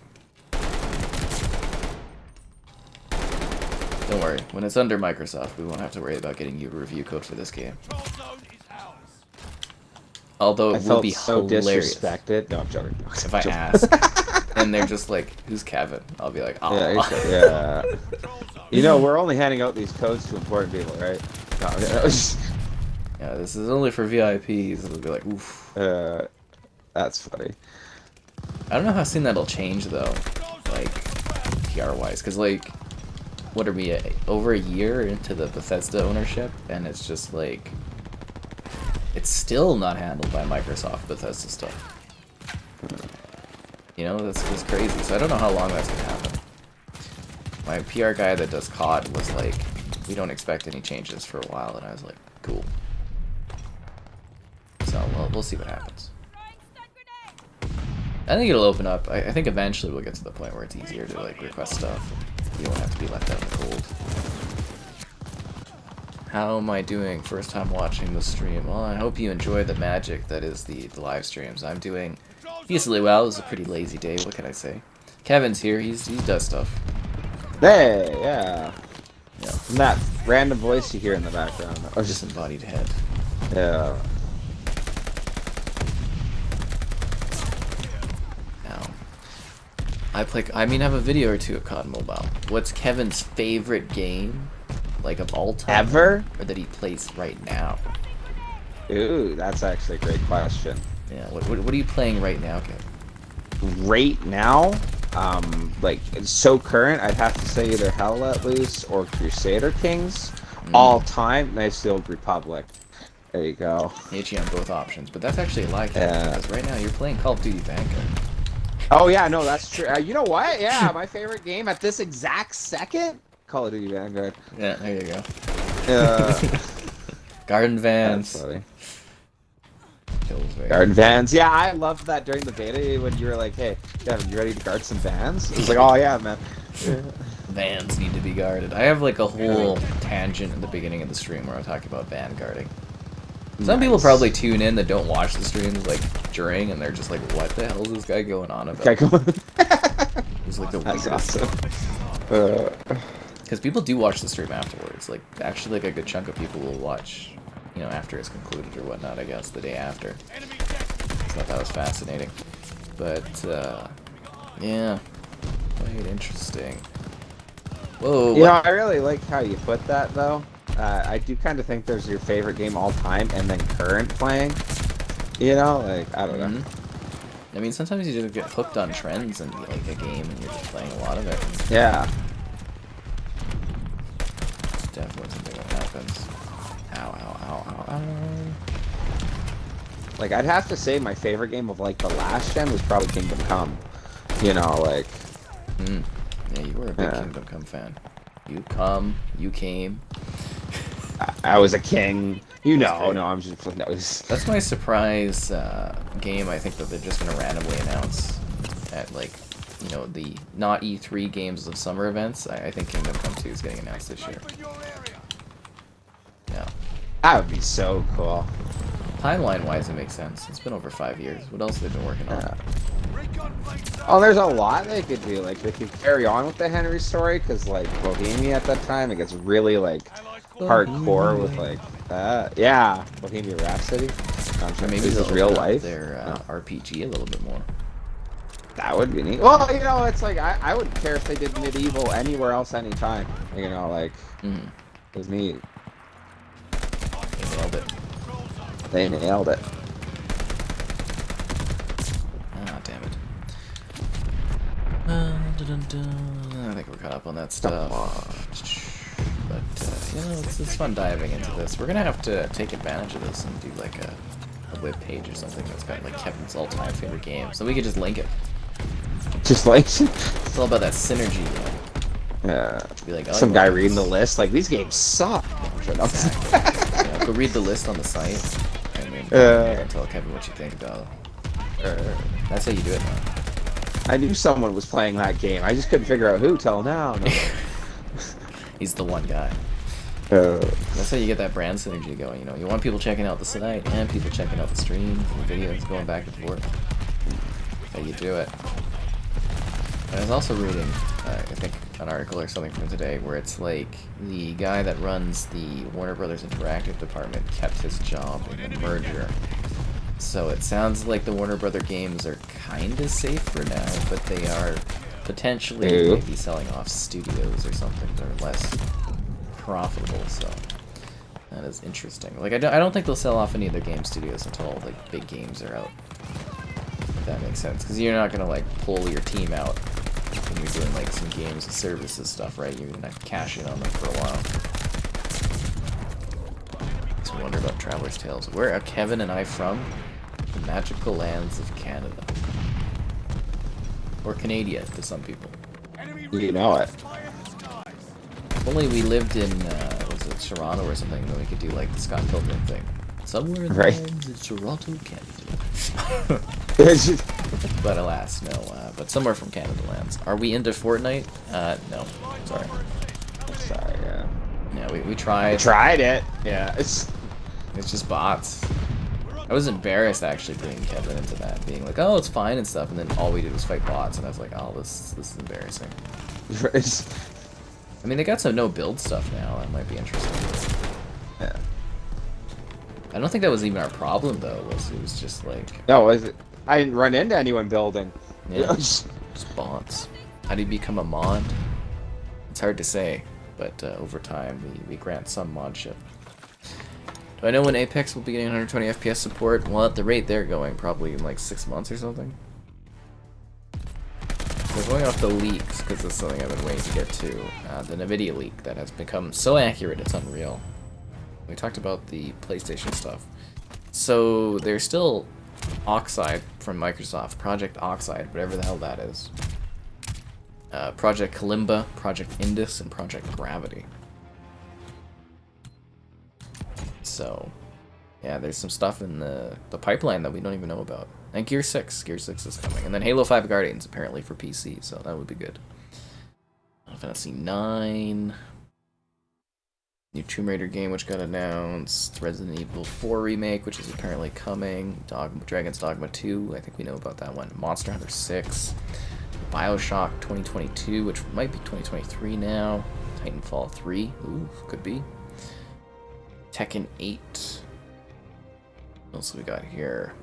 Don't worry. When it's under Microsoft, we won't have to worry about getting you a review code for this game. Patrol zone is ours. Although I it will felt be so hilarious disrespected. No, I'm joking. if I ask, and they're just like, "Who's Kevin?" I'll be like, "Oh, Yeah. Patrol zone. You know, we're only handing out these codes to important people, right? No, that was- yeah, this is only for VIPs." It'll be like, "Oof." that's funny. I don't know how soon that'll change though, like PR wise, because like, what are we over a year into the Bethesda ownership, and it's just like, it's still not handled by Microsoft Bethesda stuff. You know, that's just crazy. So I don't know how long that's gonna happen. My PR guy that does COD was like, we don't expect any changes for a while, and I was like, cool. So we'll see what happens. I think it'll open up. I think eventually we'll get to the point where it's easier to like request stuff. You don't have to be left out in the cold. How am I doing? First time watching the stream. Well, I hope you enjoy the magic that is the live streams. I'm doing decently well. It was a pretty lazy day. What can I say? Kevin's here. He does stuff. Hey, yeah. Yeah. And that random voice you hear in the background. Oh, just Disembodied head. yeah. Now, I have a video or two of COD Mobile. What's Kevin's favorite game, like of all time, Ever? or that he plays right now? Ooh, that's actually a great question. Yeah. What are you playing right now, Kevin? Right now, like it's so current, I'd have to say either Hell Let Loose or Crusader Kings. All time, Nice Old Republic. There you go. Hit you on both options, but that's actually a lie, Kevin, because right now you're playing Call of Duty Vanguard. Oh yeah, no, that's true. You know what? Yeah, my favorite game at this exact second, Call of Duty Vanguard. Yeah, there you go. Uh, Garden that's Vans. funny. Pillsbury. Garden Vans. Yeah, I loved that during the beta when you were like, "Hey, Kevin, you ready to guard some Vans?" It was like, "Oh yeah, man." Vans need to be guarded. I have like a whole tangent in the beginning of the stream where I'm talking about van guarding. Some people probably tune in that don't watch the streams like during, and they're just like, "What the hell is this guy going on about?" Okay, come on. He's like the That's weirdest. awesome. Because people do watch the stream afterwards. Like, actually, like a good chunk of people will watch, you know, after it's concluded or whatnot. I guess the day after. Enemy deck. I thought that was fascinating. But yeah, quite interesting. Whoa. You know, what? I really like how you put that, though. I do kind of think there's your favorite game all time and then current playing. You know, like, I don't know. I mean, sometimes you just get hooked on trends and like a game, and you're just playing a lot of it. Yeah. It's definitely something that happens. Ow, ow, ow, ow, ow. Like, I'd have to say my favorite game of, like, the last gen was probably Kingdom Come. You know, like... Yeah, you were a big Yeah. Kingdom Come fan. You came. I was a king. You know, great. no, I'm just... That was... That's my surprise game, I think, that they're just going to randomly announce at, like, you know, the not E3 games of summer events. I think Kingdom Come 2 is getting announced this year. Open your area. Yeah. That would be so cool. Timeline-wise, it makes sense. It's been over 5 years. What else have they been working on? Yeah. Recon plates up. Oh, there's a lot they could do. Like, they could carry on with the Henry story, because, like, Bohemia at that time, it gets really, like, Allies hardcore with, like, that. Yeah, Bohemia Rhapsody. Or maybe Is they'll this real open up life? their No. RPG a litlittle bit more. That would be neat. Well, you know, it's like I wouldn't care if they did medieval anywhere else, anytime. You know, like it was neat. They nailed it. They nailed it. Ah, damn it. I think we're caught up on that stuff. But, you know, it's fun diving into this. We're gonna have to take advantage of this and do like a web page or something that's got like Kevin's all-time favorite game. So we could just link it. Just like It's all about that synergy. Be like, oh, some you guy want reading the this? list, like these games suck. Yeah, go read the list on the site and then tell Kevin what you think about it. That's how you do it now. I knew someone was playing that game. I just couldn't figure out who till now. No. He's the one guy. That's how you get that brand synergy going. You know, you want people checking out the site and people checking out the streams and the videos going back and forth. That's how you do it. I was also reading, I think, an article or something from today where it's like the guy that runs the Warner Brothers Interactive department kept his job in the merger. So it sounds like the Warner Brother games are kind of safe for now, but they are potentially maybe selling off studios or something that are less profitable. So that is interesting. Like I don't think they'll sell off any of their game studios until like big games are out. If that makes sense, because you're not gonna like pull your team out when you're doing like some games and services stuff, right? You're gonna cash in on them for a while. Makes me wonder about Traveler's Tales. Where are Kevin and I from? The magical lands of Canada. Or Canada to some people. You know it. If only we lived in, was it Toronto or something, then we could do like the Scott Pilgrim thing. Somewhere in the lands of Toronto, Canada. But alas, no. But somewhere from Canada lands. Are we into Fortnite? No. Sorry. Sorry, yeah. Yeah, we tried. I tried it. Yeah, it's just bots. I was embarrassed actually bringing Kevin into that, being like, oh, it's fine and stuff, and then all we did was fight bots, and I was like, oh, this is embarrassing. I mean, they got some no-build stuff now. That might be interesting. Yeah. I don't think that was even our problem, though. It was just like... No, I didn't run into anyone building. Yeah, just bots. How do you become a mod? It's hard to say, but over time, we grant some modship. Do I know when Apex will be getting 120 FPS support? Well, at the rate they're going, probably in like 6 months or something. We're going off the leaks, because it's something I've been waiting to get to. The NVIDIA leak that has become so accurate, it's unreal. We talked about the PlayStation stuff. So there's still Oxide from Microsoft, Project Oxide, whatever the hell that is. Project Kalimba, Project Indus, and Project Gravity. So, yeah, there's some stuff in the pipeline that we don't even know about. And Gear 6 is coming. And then Halo 5 Guardians, apparently, for PC, so that would be good. Final Fantasy 9. New Tomb Raider game, which got announced. Resident Evil 4 remake, which is apparently coming. Dragon's Dogma 2, I think we know about that one. Monster Hunter 6. Bioshock 2022, which might be 2023 now. Titanfall 3, ooh, could be. Tekken 8. What else we got here?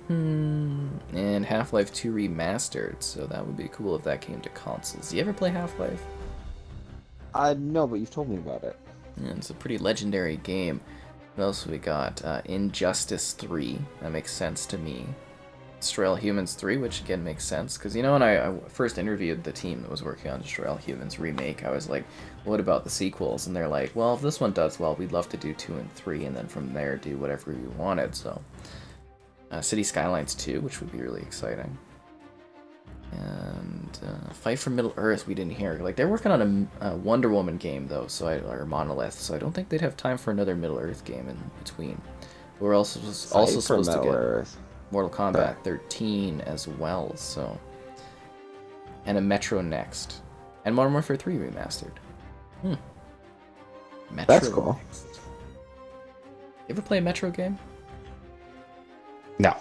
And Half-Life 2 Remastered, so that would be cool if that came to consoles. You ever play Half-Life? No, but you've told me about it. Yeah, it's a pretty legendary game. What else we got? Injustice 3. That makes sense to me. Destroy All Humans 3, which again makes sense, because you know when I first interviewed the team that was working on Destroy All Humans remake, I was like, what about the sequels? And they're like, well, if this one does well, we'd love to do 2 and 3, and then from there do whatever we wanted, so... City Skylines 2, which would be really exciting. And Fight for Middle-earth, we didn't hear. Like, they're working on a Wonder Woman game, though, or Monolith, so I don't think they'd have time for another Middle-earth game in between. We're also supposed to get Mortal Kombat 13 as well, so... And a Metro Next. And Modern Warfare 3 Remastered. Metro That's cool. Next. You ever play a Metro game? No.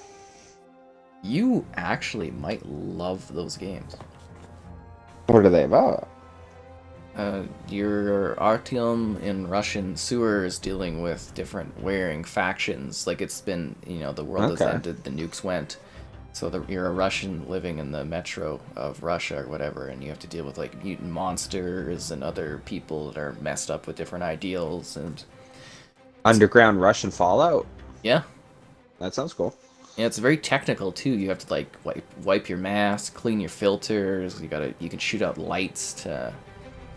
You actually might love those games. What are they about? your Artyom in Russian sewer is dealing with different wearing factions. Like it's been, the world has Okay. ended, the nukes went. So you're a Russian living in the metro of Russia or whatever, and you have to deal with like mutant monsters and other people that are messed up with different ideals and Underground Russian Fallout. yeah. That sounds cool. Yeah, it's very technical too. You have to like wipe your mask, clean your filters. You can shoot out lights to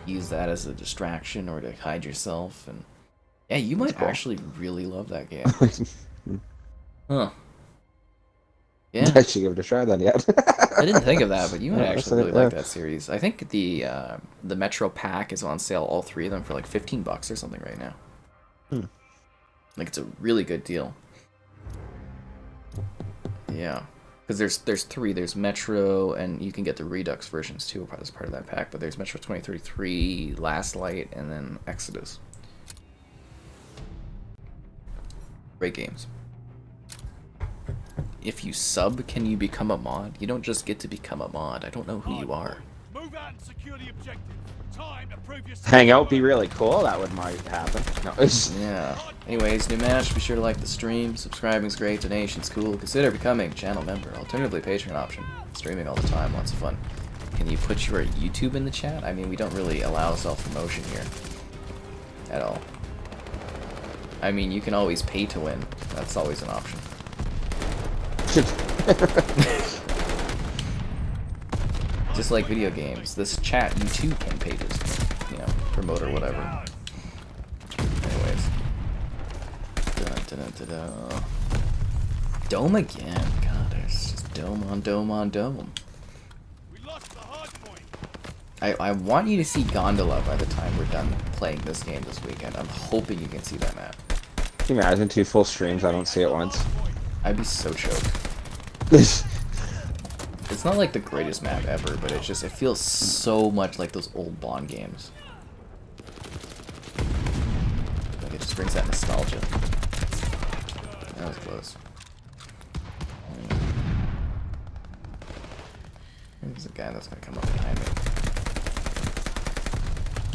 use that as a distraction or to hide yourself. And yeah, you might cool. actually really love that game. Huh? Yeah, I should give it a try then. Yet. I didn't think of that, but you might Yeah, actually really yeah. like that series. I think the Metro pack is on sale, all three of them for like $15 or something right now. Like it's a really good deal. Yeah, because there's three. There's Metro, and you can get the Redux versions too as part of that pack. But there's Metro 2033, Last Light, and then Exodus. Great games. If you sub, can you become a mod? You don't just get to become a mod. I don't know who you are. Move out and secure the objective. Time to prove yourself. Hang out be really cool. That would might happen. No, it's Yeah. Anyways, new match. Be sure to like the stream. Subscribing's great. Donation's cool. Consider becoming a channel member. Alternatively, Patreon option. Streaming all the time. Lots of fun. Can you put your YouTube in the chat? I mean, we don't really allow self-promotion here. At all. I mean, you can always pay to win. That's always an option. Just like video games, this chat you too can pay to, promote or whatever. Anyways. Dun. Dome again. God, there's just dome on dome on dome. We lost the hard point. I want you to see Gondola by the time we're done playing this game this weekend. I'm hoping you can see that map. Can you imagine 2 full streams? I don't see it once. I'd be so choked. It's not like the greatest map ever, but it feels so much like those old Bond games. Like it just brings that nostalgia. That was close. There's a guy that's gonna come up behind me.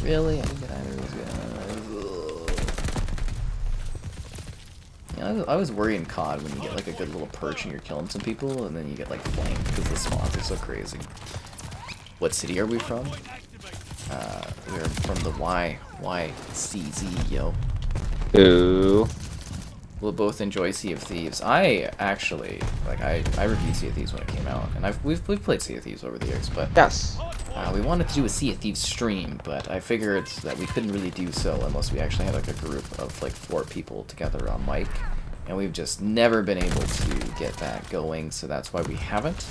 Really? I didn't get either of those guys. I was worrying COD when you get like a good little perch and you're killing some people, and then you get like flamed because the spawns are so crazy. What city are we from? We're from the YCZ, yo. Ooh. We'll both enjoy Sea of Thieves. I actually I reviewed Sea of Thieves when it came out, and we've played Sea of Thieves over the years, but Yes. we wanted to do a Sea of Thieves stream, but I figured that we couldn't really do so unless we actually had like a group of like 4 people together on mic, and we've just never been able to get that going, so that's why we haven't.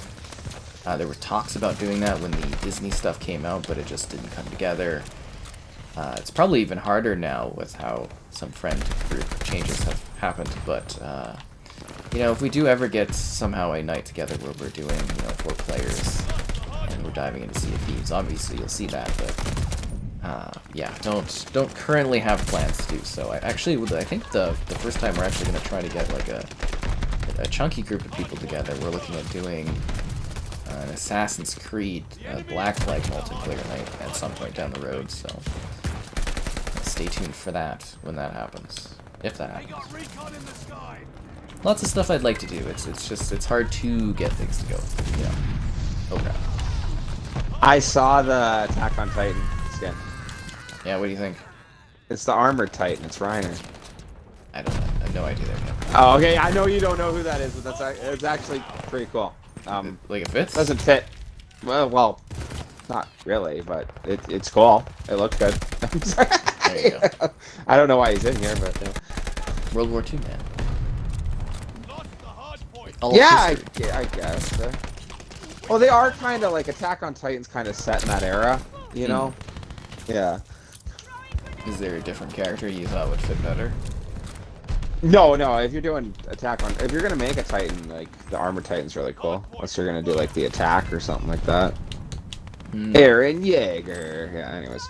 There were talks about doing that when the Disney stuff came out, but it just didn't come together. It's probably even harder now with how some friend group changes have happened, but if we do ever get somehow a night together where we're doing 4 players and we're diving into Sea of Thieves, obviously you'll see that, but yeah, don't currently have plans to do so. I think the first time we're actually going to try to get like a chunky group of people together. We're looking at doing an Assassin's Creed Black Flag multiplayer night at some point down the road, so stay tuned for that when that happens, if that We happens. got recon in the sky. Lots of stuff I'd like to do. It's hard to get things to go. Okay. I saw the Attack on Titan skin. Yeah, what do you think? It's the Armored Titan. It's Reiner. I don't know. I have no idea there yet. Oh, okay. I know you don't know who that is, but it's actually pretty cool. Like it fits? Doesn't fit. Well, not really, but it's cool. It looks good. There you go. I don't know why he's in here, but World War II, man. Lost the hard point. All yeah, history. I guess. Well, they are kind of like Attack on Titan's kind of set in that era, you know? Yeah. Is there a different character you thought would fit better? No. If you're doing if you're gonna make a Titan, like the Armored Titan's really cool. Unless you're gonna do like the Attack or something like that. Eren Yeager. Yeah. Anyways.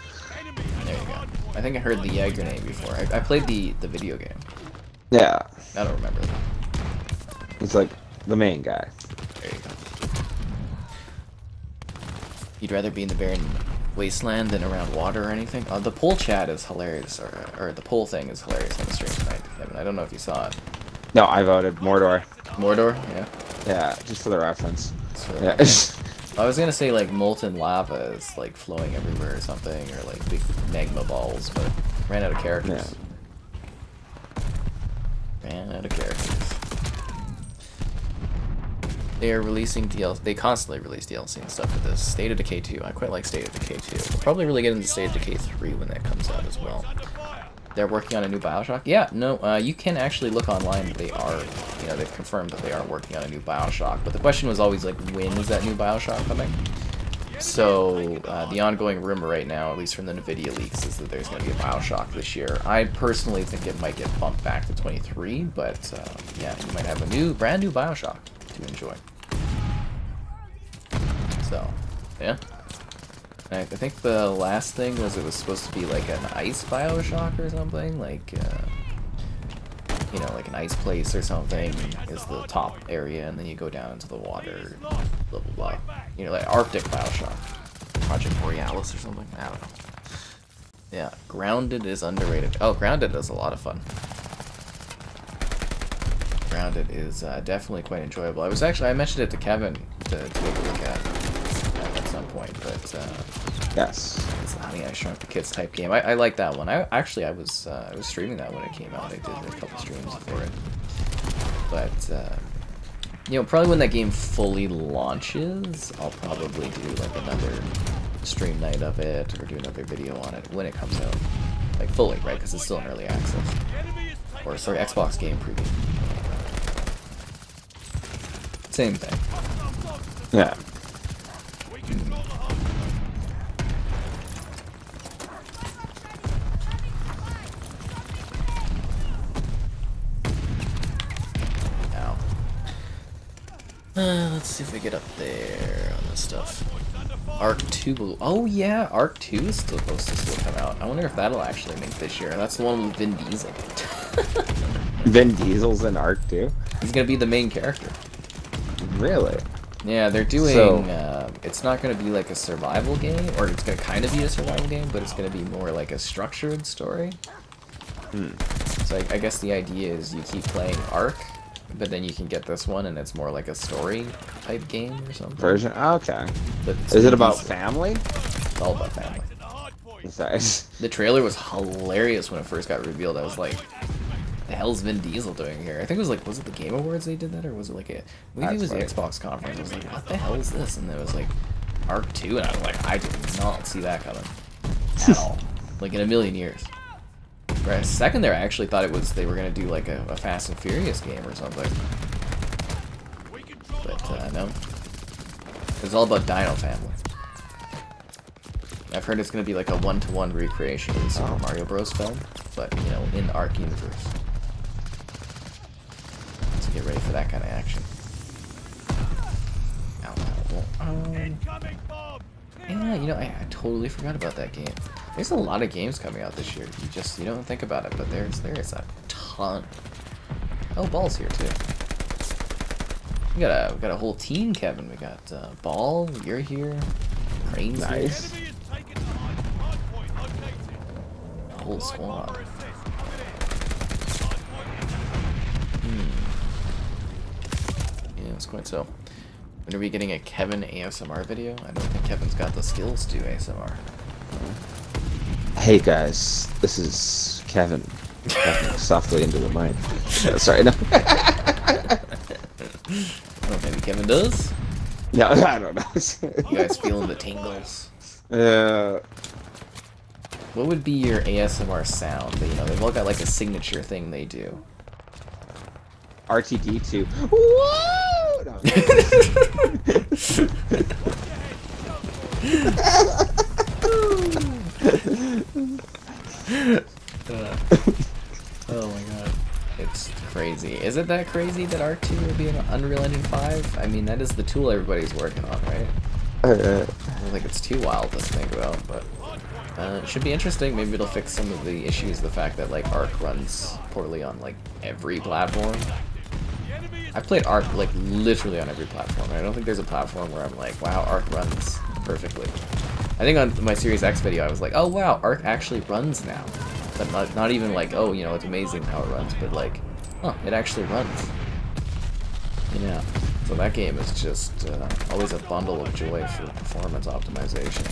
There you go. I think I heard the Jaeger name before. I played the video game. Yeah. I don't remember that. He's like the main guy. There you go. You'd rather be in the Baron wasteland than around water or anything. The poll chat is hilarious, or the poll thing is hilarious on the stream tonight, Kevin. I don't know if you saw it. No, I voted Mordor. Mordor? Yeah. Yeah, just for the reference. So, Yeah. I was gonna say like molten lava is like flowing everywhere or something, or like big magma balls, but ran out of characters. Yeah. Ran out of characters. They are releasing DLC. They constantly release DLC and stuff for this. State of Decay 2. I quite like State of Decay 2. We'll probably really get into State of Decay 3 when that comes out as well. They're working on a new Bioshock? Yeah, no, you can actually look online. They are, you know, they've confirmed that they are working on a new Bioshock. But the question was always, like, when is that new Bioshock coming? So, the ongoing rumor right now, at least from the NVIDIA leaks, is that there's going to be a Bioshock this year. I personally think it might get bumped back to 23, but, yeah, you might have a brand new Bioshock to enjoy. So, yeah. I think the last thing was it was supposed to be like an ice Bioshock or something, like, you know, like an ice place or something is the top area, and then you go down into the water, blah, blah, blah. You know, like Arctic Bioshock. Project Borealis or something? I don't know. Yeah, Grounded is underrated. Oh, Grounded is a lot of fun. Grounded is definitely quite enjoyable. I mentioned it to Kevin to take a look at some point, but Yes. it's a Honey I Shrunk the Kids type game. I like that one. I was streaming that when it came out. I did a couple streams for it, but you know, probably when that game fully launches, I'll probably do like another stream night of it or do another video on it when it comes out, like fully, right? Because it's still in early access, or sorry, Xbox game preview. Same thing. Yeah. Let's see if we get up there on this stuff. Arc 2. Oh yeah, Arc 2 is still supposed to still come out. I wonder if that'll actually make this year. That's the one with Vin Diesel. Vin Diesel's in Arc 2? He's gonna be the main character. Really? Yeah, they're doing, So, it's not gonna be like a survival game, or it's gonna kind of be a survival game, but it's gonna be more like a structured story. So I guess the idea is you keep playing Arc, but then you can get this one, and it's more like a story type game or something. version? Okay. But Is it about family? It's all about family. Sorry. The trailer was hilarious when it first got revealed. I was like, the hell's Vin Diesel doing here? I think it was like, was it the Game Awards they did that, or was it like maybe it was the Xbox conference. I was like, what the hell is this? And it was like Arc 2, and I was like, I did not see that coming at all. Like in a million years. For a second there, I actually thought they were gonna do like a Fast and Furious game or something. But no. It's all about Dino Family. I've heard it's gonna be like a one-to-one recreation of the Super Mario Bros. Film, but you know, in the Arc universe. Let's get ready for that kind of action. Yeah, you know, I totally forgot about that game. There's a lot of games coming out this year. You don't think about it, but there is a ton. Oh, Ball's here too. We got a whole team, Kevin. We got Ball. You're here. Crane's Nice. here. A whole squad. Yeah, it's quite so. When are we getting a Kevin ASMR video? I don't think Kevin's got the skills to ASMR. Hey guys, this is Kevin. Talking softly into the mic. Sorry, no. Oh, maybe Kevin does? No, I don't know. You guys feeling the tingles? What would be your ASMR sound? You know, they've all got like a signature thing they do. RTD2. Whoa! No. Oh my god. It's crazy. Is it that crazy that Arc 2 will be an Unreal Engine 5? I mean, that is the tool everybody's working on, right? I don't think it's too wild to think about, but it should be interesting. Maybe it'll fix some of the issues, the fact that like Arc runs poorly on like every platform. I've played Arc like literally on every platform. I don't think there's a platform where I'm like, wow, Arc runs perfectly. I think on my Series X video, I was like, oh wow, Arc actually runs now. But not even like, oh, you know, it's amazing how it runs, but like, oh, it actually runs. Yeah. So that game is just always a bundle of joy for performance optimization.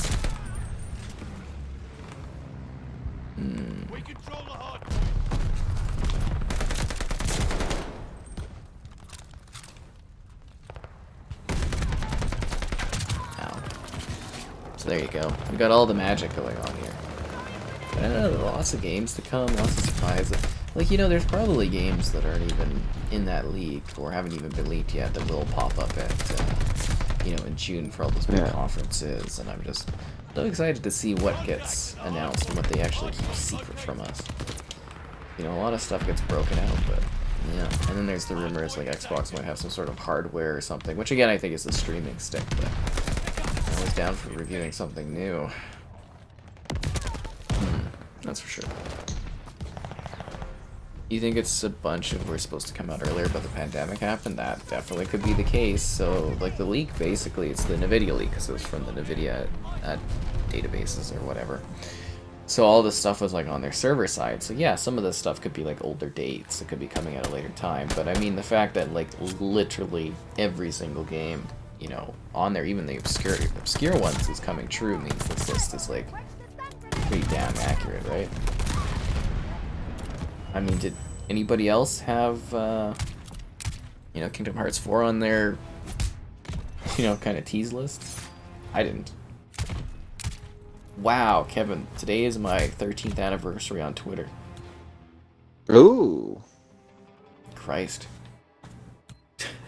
We control the hard. Ow. So there you go. We got all the magic going on here. I don't know, lots of games to come, lots of surprises. Like, you know, there's probably games that aren't even in that leak or haven't even been leaked yet that will pop up at, you know, in June for all those big conferences. And I'm just so excited to see what gets announced and what they actually keep secret from us. You know, a lot of stuff gets broken out, but yeah. And then there's the rumors like Xbox might have some sort of hardware or something, which again I think is the streaming stick, but I'm always down for reviewing something new. That's for sure. You think it's a bunch of we're supposed to come out earlier, but the pandemic happened? That definitely could be the case. So, like, the leak, basically, it's the NVIDIA leak, because it was from the NVIDIA databases or whatever. So all this stuff was, like, on their server side. So, yeah, some of this stuff could be, like, older dates. It could be coming at a later time. But, I mean, the fact that, like, literally every single game, you know, on there, even the obscure ones, is coming true means this list is, like, pretty damn accurate, right? I mean, did anybody else have, you know, Kingdom Hearts 4 on their, you know, kind of tease list? I didn't. Wow, Kevin, today is my 13th anniversary on Twitter. Ooh. Christ.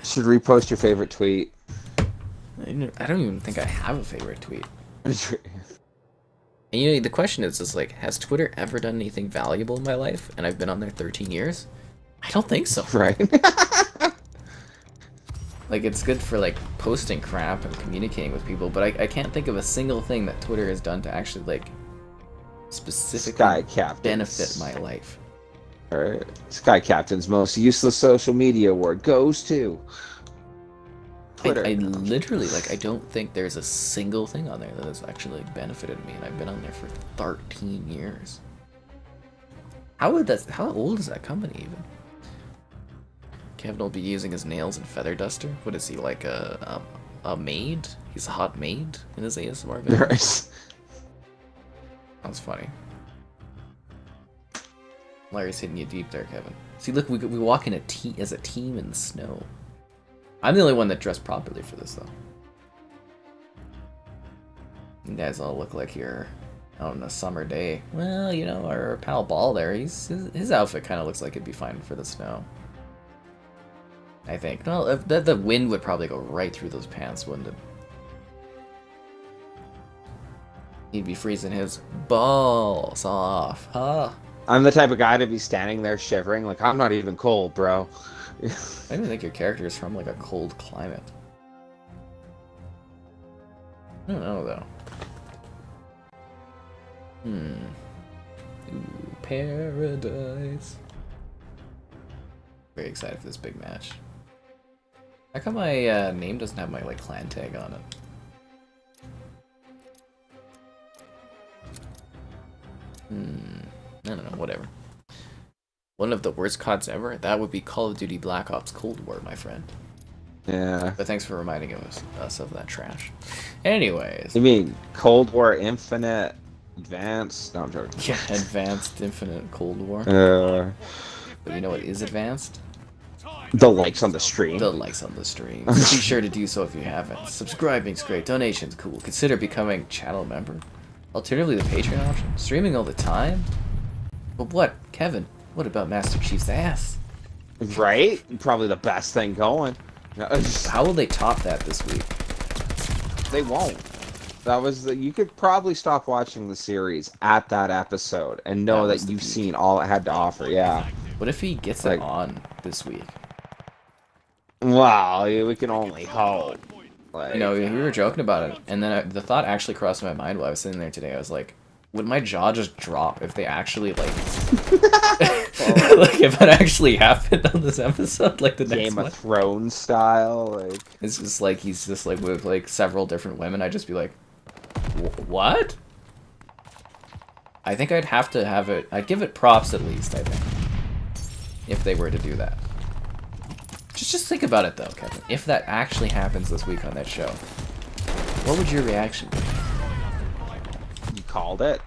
Should repost your favorite tweet. I don't even think I have a favorite tweet. And you know, the question is like, has Twitter ever done anything valuable in my life? And I've been on there 13 years? I don't think so. Right. Like, it's good for, like, posting crap and communicating with people, but I can't think of a single thing that Twitter has done to actually, like, specifically benefit my life. Alright. Sky Captain's most useless social media award goes to Twitter. I literally, like, I don't think there's a single thing on there that has actually like, benefited me, and I've been on there for 13 years. How old is that company even? Kevin will be using his nails and feather duster. What is he, like a maid? He's a hot maid in his ASMR video. Nice. That's funny. Larry's hitting you deep there, Kevin. See, look, we walk in as a team in the snow. I'm the only one that dressed properly for this, though. You guys all look like you're out on a summer day. Well, you know, our pal Ball there, his outfit kind of looks like it'd be fine for the snow. I think. Well, the wind would probably go right through those pants, wouldn't it? He'd be freezing his balls off, huh? I'm the type of guy to be standing there shivering, like, I'm not even cold, bro. I don't even think your character is from, like, a cold climate. I don't know, though. Ooh, paradise. Very excited for this big match. How come my name doesn't have my, like, clan tag on it? I don't know, whatever. One of the worst CODs ever? That would be Call of Duty Black Ops Cold War, my friend. Yeah. But thanks for reminding us of that trash. Anyways. You mean Cold War Infinite Advanced? No, I'm joking. Yeah, Advanced Infinite Cold War. But you know what is advanced? The likes on the stream. The likes on the stream. Be sure to do so if you haven't. Subscribing's great. Donation's cool. Consider becoming channel member. Alternatively, the Patreon option. Streaming all the time? But what? Kevin, what about Master Chief's ass? Right? Probably the best thing going. How will they top that this week? They won't. That was you could probably stop watching the series at that episode and know that you've seen all it had to offer. Yeah. What if he gets it on this week? Wow, we can only hope. Like, you know, we were joking about it, and then the thought actually crossed my mind while I was sitting there today. I was like, would my jaw just drop if they actually, like... like, if it actually happened on this episode, like the next Game one? of Thrones style, like... It's just like, he's just, like, with, like, several different women, I'd just be like... What? I think I'd have to have it. I'd give it props at least, I think. If they were to do that. Just think about it though, Kevin. If that actually happens this week on that show, what would your reaction be? You called it.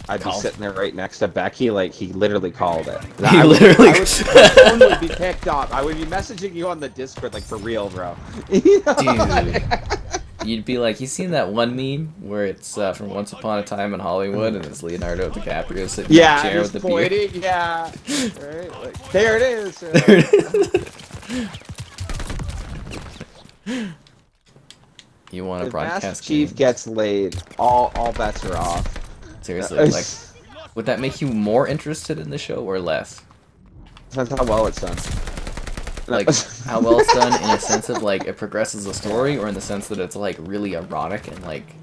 I'd Called? be sitting there right next to Becky, like he literally called it. He literally. My phone would be picked up. I would be messaging you on the Discord, like for real, bro. You know? Dude. You'd be like, you seen that one meme where it's from Once Upon a Time in Hollywood and it's Leonardo DiCaprio sitting in a chair he's with the pointing, beer? yeah. Right? Like, there it is. There it is. You want to If broadcast Master Chief games? gets laid, all bets are off. Seriously, like, would that make you more interested in the show or less? Depends how well it's done. Like, how well it's done in a sense of, like, it progresses the story, or in the sense that it's, like, really erotic and, like,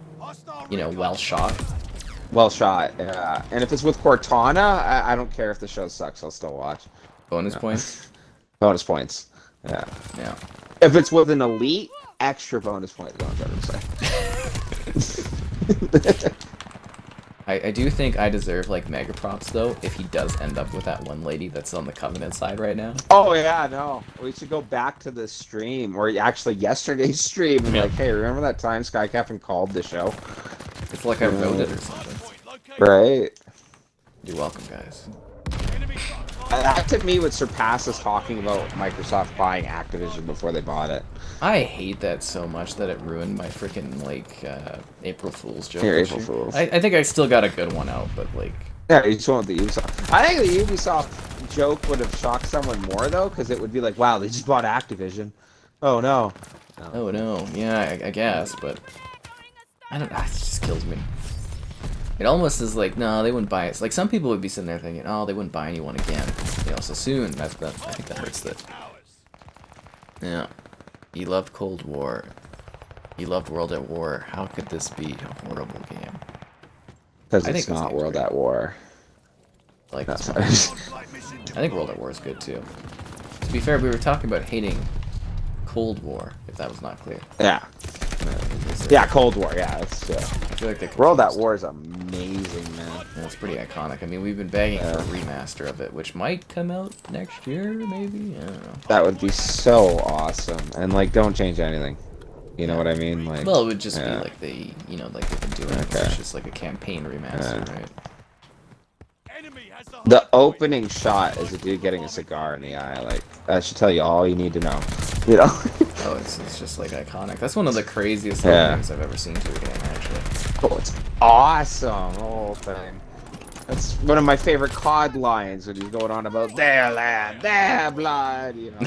you know, well shot? Well shot, yeah. And if it's with Cortana, I don't care if the show sucks, I'll still watch. Bonus points? Bonus points. Yeah. Yeah. If it's with an elite, extra bonus points, don't ever say. I do think I deserve, like, mega props, though, if he does end up with that one lady that's on the Covenant side right now. Oh, yeah, no. We should go back to the stream, or actually yesterday's stream, and like, hey, remember that time Sky Captain called the show? It's like I wrote it or something. Right. You're welcome, guys. That to me would surpass us talking about Microsoft buying Activision before they bought it. I hate that so much that it ruined my freaking, like, April Fool's joke. Here, April Fool's. I think I still got a good one out, but, like... Yeah, you just want the Ubisoft. I think the Ubisoft joke would have shocked someone more, though, because it would be like, wow, they just bought Activision. Oh, no. Oh, no. Yeah, I guess, but... I don't know, it just kills me. It almost is like, no, they wouldn't buy it. Like, some people would be sitting there thinking, oh, they wouldn't buy anyone again, you know, so soon. I think that hurts it. Yeah. You loved Cold War. You loved World at War. How could this be a horrible game? Because I it's think not game's World great. at War. Like, That's I think World at War is good, too. To be fair, we were talking about hating Cold War, if that was not clear. Yeah. Yeah, Cold War, yeah. It's, I feel like they World at War is amazing, man. Yeah, it's pretty iconic. I mean, we've been begging for a remaster of it, which might come out next year, maybe? I don't know. That would be so awesome. And, like, don't change anything. You know what I mean? Like, Well, it would just be like they, you know, like they've been doing. Okay. It's just like a campaign remaster, right? the opening shot is a dude getting a cigar in the eye. Like, that should tell you all you need to know. You know? Oh, it's just like iconic. That's one of the craziest Yeah. openings I've ever seen to a game, actually. Oh, it's awesome, the whole thing. That's one of my favorite COD lines when he's going on about their land, their blood, you know.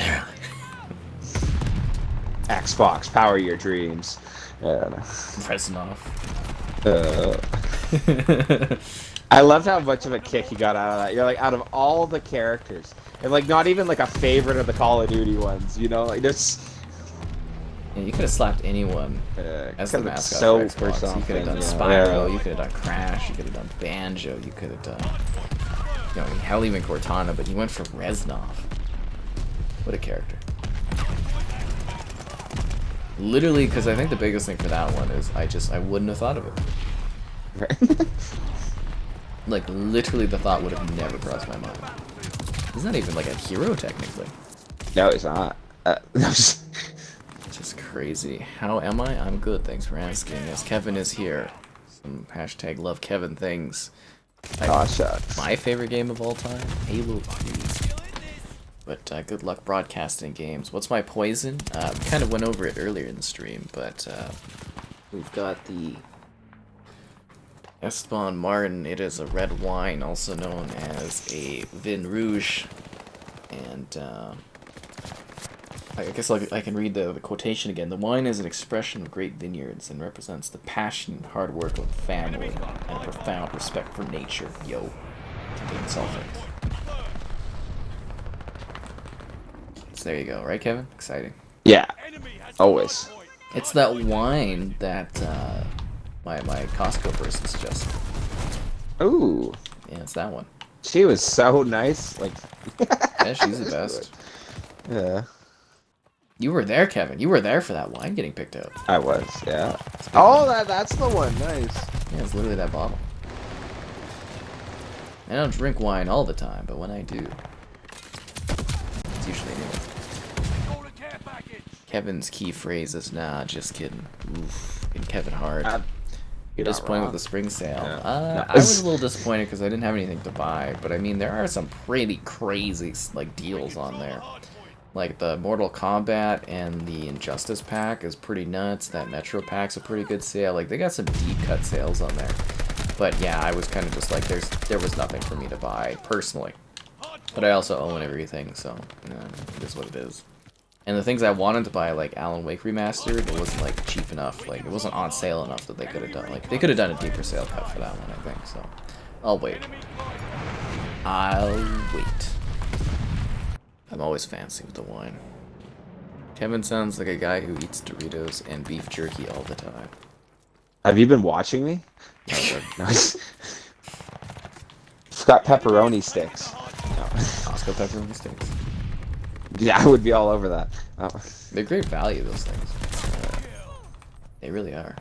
Xbox, power your dreams. Yeah. Reznov. I loved how much of a kick he got out of that. You're like, out of all the characters, and like not even like a favorite of the Call of Duty ones, you know, like there's. Yeah, you could have slapped anyone as the could've mascot so for Xbox. You could have done yeah. Spyro, you could have done Crash, you could have done Banjo, you could have done, you know, hell, even Cortana, but you went for Reznov. What a character. Literally, because I think the biggest thing for that one is I wouldn't have thought of it. Like, literally the thought would have never crossed my mind. He's not even like a hero, technically. No, he's not. Just crazy. How am I? I'm good, thanks for asking. Yes, Kevin is here. Some hashtag love Kevin things. Aw, shucks. My favorite game of all time? Halo 3. But good luck broadcasting games. What's my poison? We kind of went over it earlier in the stream, but we've got the Esteban Martin. It is a red wine, also known as a Vin Rouge. And I guess I can read the quotation again. The wine is an expression of great vineyards and represents the passion and hard work of family and a profound respect for nature. Yo. Being sulfate. So there you go, right, Kevin? Exciting. Yeah, always. It's that wine that my Costco person suggested. Ooh, Yeah, it's that one. she was so nice. Like, Yeah, she's the best. yeah. You were there, Kevin. You were there for that wine getting picked up. I was, yeah. Oh, that's the one. Nice. Yeah, it's literally that bottle. I don't drink wine all the time, but when I do, it's usually new. Kevin's key phrase is, nah, just kidding. Oof. And Kevin hard. You're disappointed with the spring sale. Yeah. I was a little disappointed because I didn't have anything to buy, but I mean, there are some pretty crazy like deals on there. Like the Mortal Kombat and the Injustice pack is pretty nuts. That Metro pack's a pretty good sale. Like they got some deep cut sales on there. But yeah, I was kind of just like, there was nothing for me to buy personally. But I also own everything, so it is what it is. And the things I wanted to buy, like Alan Wake Remastered, it wasn't like cheap enough. Like it wasn't on sale enough that they could have done. Like they could have done a deeper sale cut for that one, I think. So I'll wait. I'll wait. I'm always fancy with the wine. Kevin sounds like a guy who eats Doritos and beef jerky all the time. Have you been watching me? Nice. It's got pepperoni sticks. No. Costco pepperoni sticks. Yeah, I would be all over that. Oh. They're great value, those things. They really are.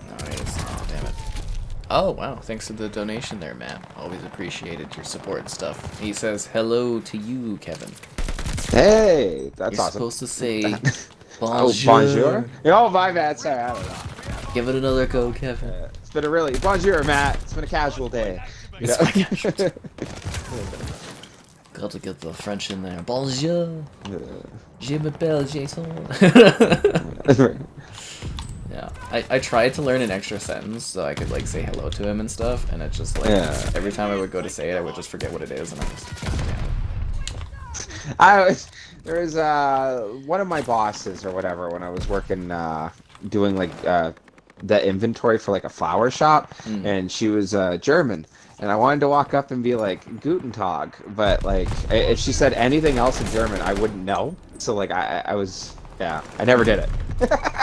Nice. Oh, damn it. Oh, wow. Thanks for the donation there, Matt. Always appreciated your support and stuff. He says, hello to you, Kevin. Hey, that's You're awesome. supposed to say, bonjour. Oh, bonjour. Oh, my bad. Sorry, I don't know. Give it another go, Kevin. It's been a really bonjour, Matt. It's been a casual day. It's been a casual day. Got to get the French in there. Bonjour. Je m'appelle Jason. Yeah, I tried to learn an extra sentence so I could like say hello to him and stuff, and it just like every time I would go to say it, I would just forget what it is, and I'm just God damn it. There was one of my bosses or whatever when I was working doing like the inventory for like a flower shop, and she was German, and I wanted to walk up and be like Guten Tag, but like if she said anything else in German, I wouldn't know. So like I was I never did it.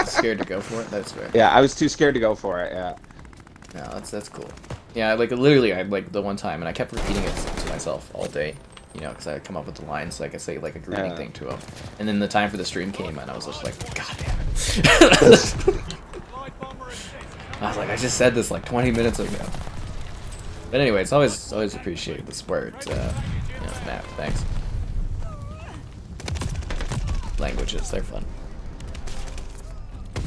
Scared to go for it. That's fair. Yeah, I was too scared to go for it. Yeah. No, that's cool. Yeah, like literally, I like the one time, and I kept repeating it to myself all day. You know, because I would come up with the lines so I could say like a greeting thing to him. And then the time for the stream came, and I was just like, God damn it. I was like, I just said this like 20 minutes ago. But anyway, it's always appreciated the support. Matt, thanks. Languages, they're fun.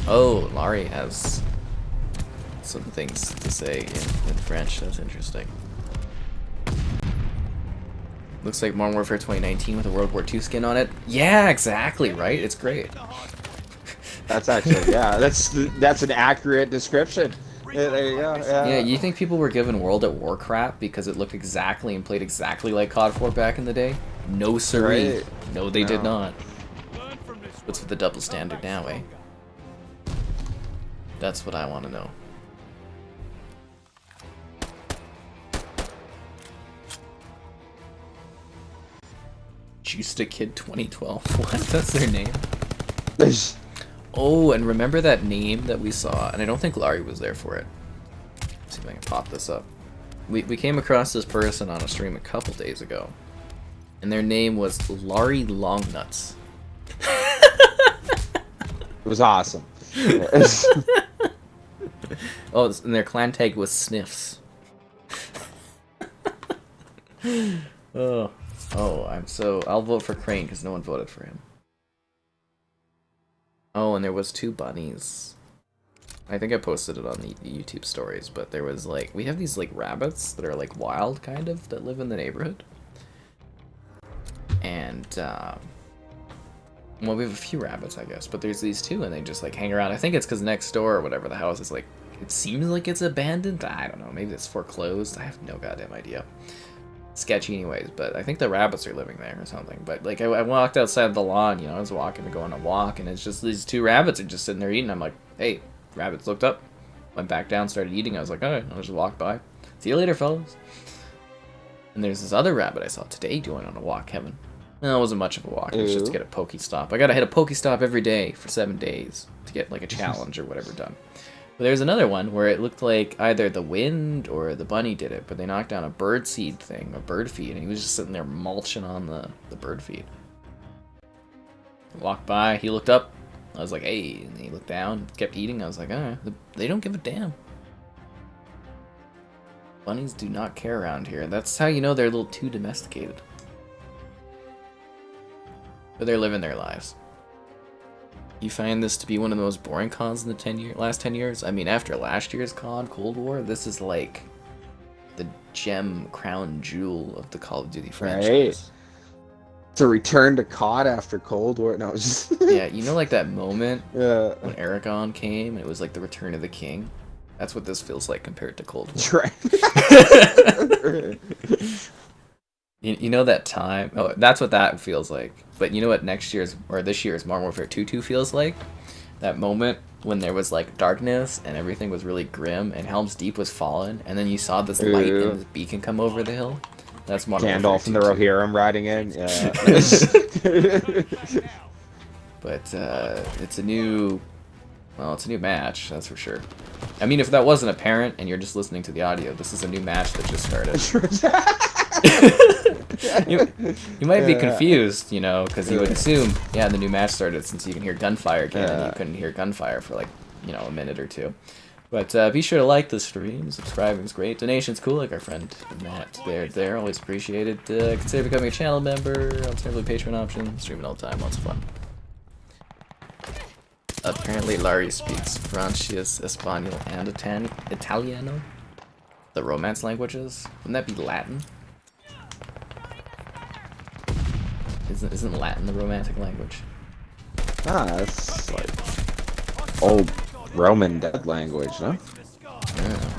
Oh, Laurie has some things to say in French. That's interesting. Looks like Modern Warfare 2019 with a World War II skin on it. Yeah, exactly, right? It's great. That's actually, that's an accurate description. Yeah, there you go. Yeah, you think people were given World at War crap because it looked exactly and played exactly like COD 4 back in the day? No siree. Right. No, they did not. What's with the double standard now, eh? That's what I want to know. Juiced a Kid 2012. What? That's their name? Oh, and remember that name that we saw? And I don't think Laurie was there for it. Let's see if I can pop this up. We came across this person on a stream a couple days ago. And their name was Laurie Longnuts. It was awesome. Oh, and their clan tag was Sniffs. Oh, I'll vote for Crane because no one voted for him. Oh, and there was 2 bunnies. I think I posted it on the YouTube stories, but there was like, we have these like rabbits that are like wild kind of that live in the neighborhood. And, well, we have a few rabbits, I guess, but there's these 2 and they just like hang around. I think it's because next door or whatever, the house is like, it seems like it's abandoned. I don't know, maybe it's foreclosed. I have no goddamn idea. Sketchy anyways, but I think the rabbits are living there or something. But like I walked outside the lawn, you know, I was walking to go on a walk, and it's just these 2 rabbits are just sitting there eating. I'm like, hey, rabbits looked up, went back down, started eating. I was like, alright, I'll just walk by. See you later, fellas. And there's this other rabbit I saw today going on a walk, Kevin. No, it wasn't much of a walk. It was just to get a Pokestop. I gotta hit a Pokestop every day for 7 days to get like a challenge or whatever done. But there's another one where it looked like either the wind or the bunny did it, but they knocked down a bird seed thing, a bird feed, and he was just sitting there mulching on the bird feed. I walked by, he looked up, I was like, hey, and he looked down, kept eating, I was like, oh, they don't give a damn. Bunnies do not care around here. That's how you know they're a little too domesticated. But they're living their lives. You find this to be one of the most boring CODs in the last 10 years? I mean, after last year's COD, Cold War, this is like the gem, crown jewel of the Call of Duty franchise. Right. It's a return to COD after Cold War. No, it's just... Yeah, you know, like that moment Yeah. when Aragon came and it was like the return of the king? That's what this feels like compared to Cold War. Right. You know that time? Oh, that's what that feels like. But you know what this year's Modern Warfare 2 feels like? That moment when there was like darkness and everything was really grim and Helm's Deep was fallen, and then you saw this light and this beacon come over the hill. That's Modern Warfare 2. Gandalf and the Rohirrim riding in. Yeah. But it's a new match, that's for sure. I mean, if that wasn't apparent and you're just listening to the audio, this is a new match that just started. You might be confused, you know, because you would assume, yeah, the new match started since you can hear gunfire again, and you couldn't hear gunfire for like, you know, a minute or two. But be sure to like the stream, subscribing's great, donation's cool, like our friend Matt there, always appreciated. Consider becoming a channel member, alternatively Patreon option, streaming all the time, lots of fun. Apparently Larry speaks Francese, Espanol, and Italiano, the Romance languages. Wouldn't that be Latin? Isn't Latin the Romantic language? That's like old Roman dead language, no? Yeah.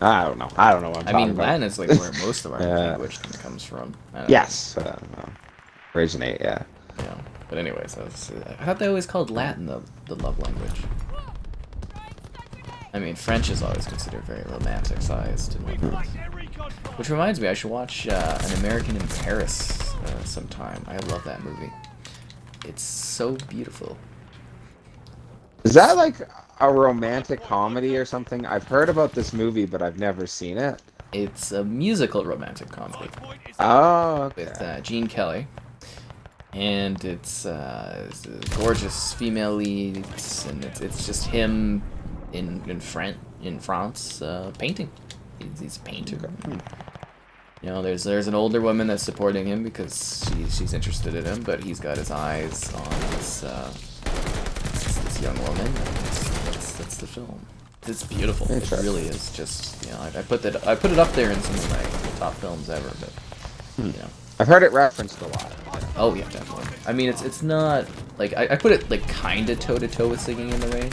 I don't know. I don't know what I'm talking about. Latin is like where most of our language comes from. Yes. Originate, yeah. Yeah. But anyways, I thought they always called Latin the love language. I mean, French is always considered very romantic-sized and whatnot. Which reminds me, I should watch An American in Paris sometime. I love that movie. It's so beautiful. Is that like a romantic comedy or something? I've heard about this movie, but I've never seen it. It's a musical romantic comedy. Oh, okay. With Gene Kelly. And it's a gorgeous female leads, and it's just him in France painting. He's a painter. You know, there's an older woman that's supporting him because she's interested in him, but he's got his eyes on this young woman. That's the film. It's beautiful. It really is. Just, you know, I put it up there in some of my top films ever, but you know. I've heard it referenced a lot. Oh yeah, definitely. I mean, it's not like I put it like kind of toe to toe with Singing in the Rain.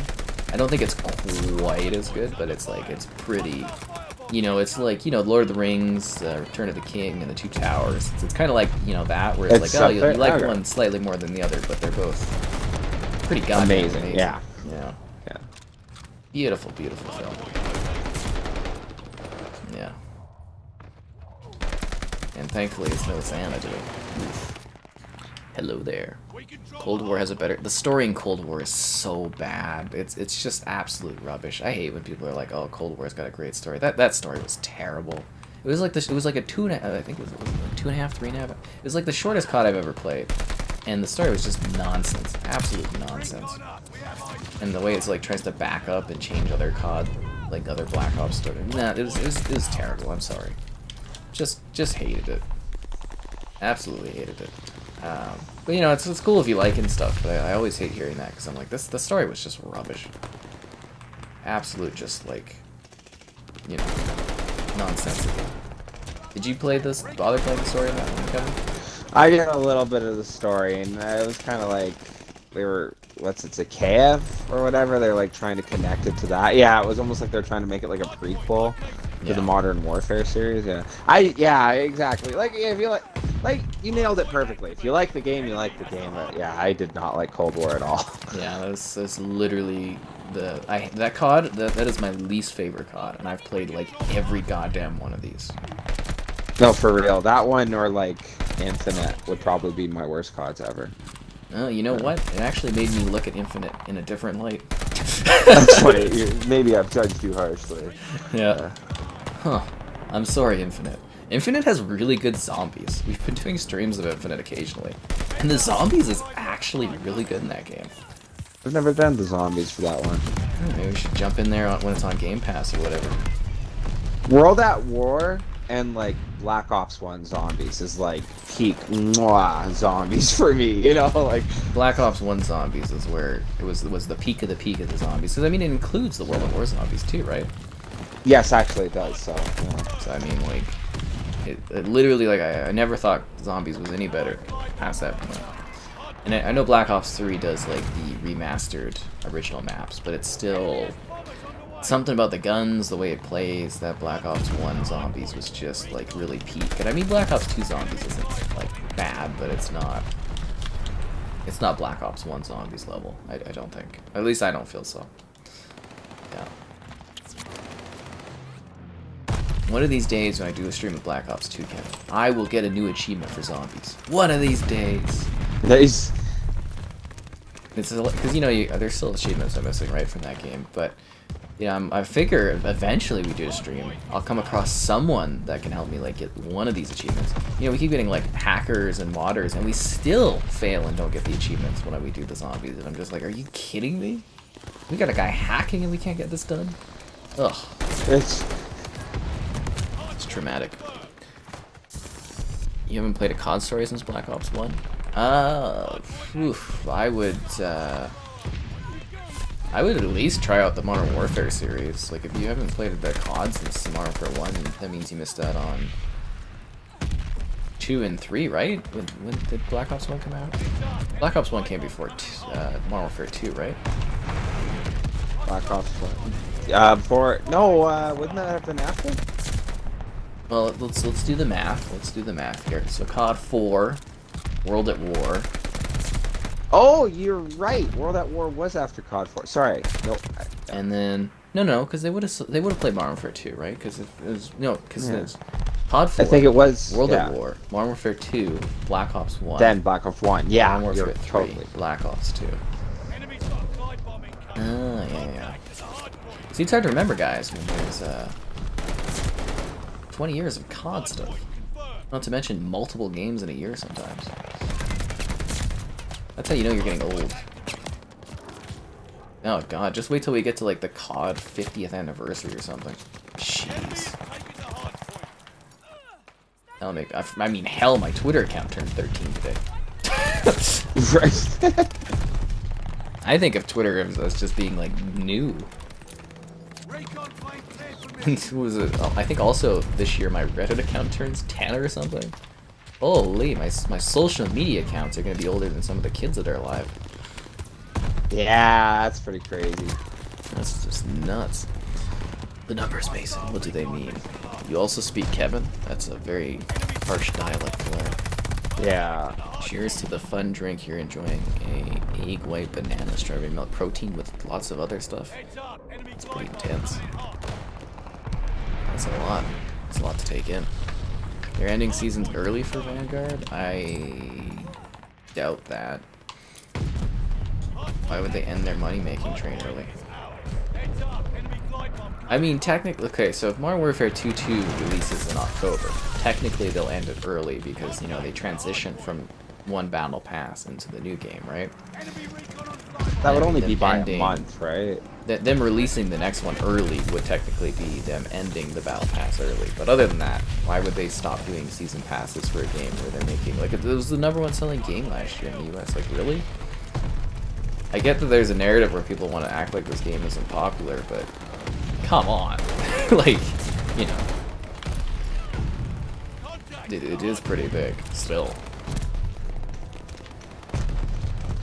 I don't think it's quite as good, but it's like it's pretty. You know, it's like, you know, Lord of the Rings, Return of the King, and the Two Towers. It's kind of like, you know, that where it's like, oh, you like one slightly more than the other, but they're both pretty goddamn amazing. Yeah. Yeah. Yeah. Beautiful, beautiful film. Yeah. And thankfully, it's no Xanadu. Hello there. Cold War has a better... The story in Cold War is so bad. It's just absolute rubbish. I hate when people are like, oh, Cold War's got a great story. That story was terrible. It was like this. It was like a 2.5... I think it was like 2.5, 3.5. It was like the shortest COD I've ever played. And the story was just nonsense. Absolute nonsense. And the way it's like tries to back up and change other COD, like other Black Ops story. Nah, it was terrible. I'm sorry. Just hated it. Absolutely hated it. But you know, it's cool if you like it and stuff, but I always hate hearing that because I'm like, the story was just rubbish. Absolute, just like, you know, nonsensical. Did you bother playing the story in that one, Kevin? I did a little bit of the story, and it was kind of like they were, it's a cave or whatever. They're like trying to connect it to that. Yeah, it was almost like they're trying to make it like a prequel to the Modern Warfare series. Yeah, exactly. Like, if you like, you nailed it perfectly. If you like the game, you like the game. But yeah, I did not like Cold War at all. Yeah, that's literally that COD. That is my least favorite COD, and I've played like every goddamn one of these. No, for real. That one or like Infinite would probably be my worst CODs ever. Oh, you know what? It actually made me look at Infinite in a different light. That's funny. Maybe I've judged you harshly. Yeah. Huh. I'm sorry, Infinite. Infinite has really good zombies. We've been doing streams of Infinite occasionally. And the zombies is actually really good in that game. I've never done the zombies for that one. Maybe we should jump in there when it's on Game Pass or whatever. World at War and like Black Ops 1 zombies is like peak zombies for me, you know, like Black Ops 1 zombies is where it was the peak of the zombies. Because I mean, it includes the World at War zombies too, right? yes, actually it does. So, yeah. So I mean, like, it literally, like, I never thought zombies was any better past that point. And I know Black Ops 3 does like the remastered original maps, but it's still something about the guns, the way it plays. That Black Ops 1 zombies was just like really peak. And I mean, Black Ops 2 zombies isn't like bad, but it's not Black Ops 1 zombies level. I don't think. At least I don't feel so. Yeah. One of these days when I do a stream of Black Ops 2, Kevin, I will get a new achievement for zombies. One of these days. Nice. It's because, you know, there's still achievements I'm missing, right, from that game. But, you know, I figure eventually we do a stream, I'll come across someone that can help me, like, get one of these achievements. You know, we keep getting, like, hackers and modders, and we still fail and don't get the achievements when we do the zombies. And I'm just like, are you kidding me? We got a guy hacking and we can't get this done? Ugh. It's traumatic. You haven't played a COD story since Black Ops 1? I would at least try out the Modern Warfare series. Like, if you haven't played the COD since Modern Warfare 1, that means you missed out on 2 and 3, right? When did Black Ops 1 come out? Black Ops 1 came before Modern Warfare 2, right? Black Ops 1. Wouldn't that have been after? Well, let's do the math. Let's do the math here. So COD 4, World at War. Oh, you're right. World at War was after COD 4. Sorry. Nope. And then no, because they would have played Modern Warfare 2, right? Because it was it was COD 4. I think it was World at War, Modern Warfare 2, Black Ops 1. Then Black Ops 1. Yeah, Modern Warfare 3, totally. Black Ops 2. Yeah. See, it's hard to remember, guys, when there's 20 years of COD stuff. Not to mention multiple games in a year sometimes. That's how you know you're getting old. Oh god, just wait till we get to like the COD 50th anniversary or something. Jeez. That'll make, I mean, hell, my Twitter account turned 13 today. Right. I think of Twitter as just being like new. Was it? Oh, I think also this year my Reddit account turns 10 or something. Holy, my social media accounts are gonna be older than some of the kids that are alive. Yeah, that's pretty crazy. That's just nuts. The numbers, Mason, what do they mean? You also speak Kevin? That's a very harsh dialect to learn. Yeah. Cheers to the fun drink you're enjoying. A egg white banana strawberry milk protein with lots of other stuff. It's pretty intense. That's a lot. It's a lot to take in. They're ending seasons early for Vanguard? I doubt that. Why would they end their money-making train early? I mean, technically, okay, so if Modern Warfare 2.2 releases in October, technically they'll end it early because, you know, they transition from one battle pass into the new game, right? That would only be by ending, a month, right? Them releasing the next one early would technically be them ending the battle pass early. But other than that, why would they stop doing season passes for a game where they're making, like, it was the #1 selling game last year in the US, like, really? I get that there's a narrative where people want to act like this game isn't popular, but come on. Like, you know. It is pretty big, still.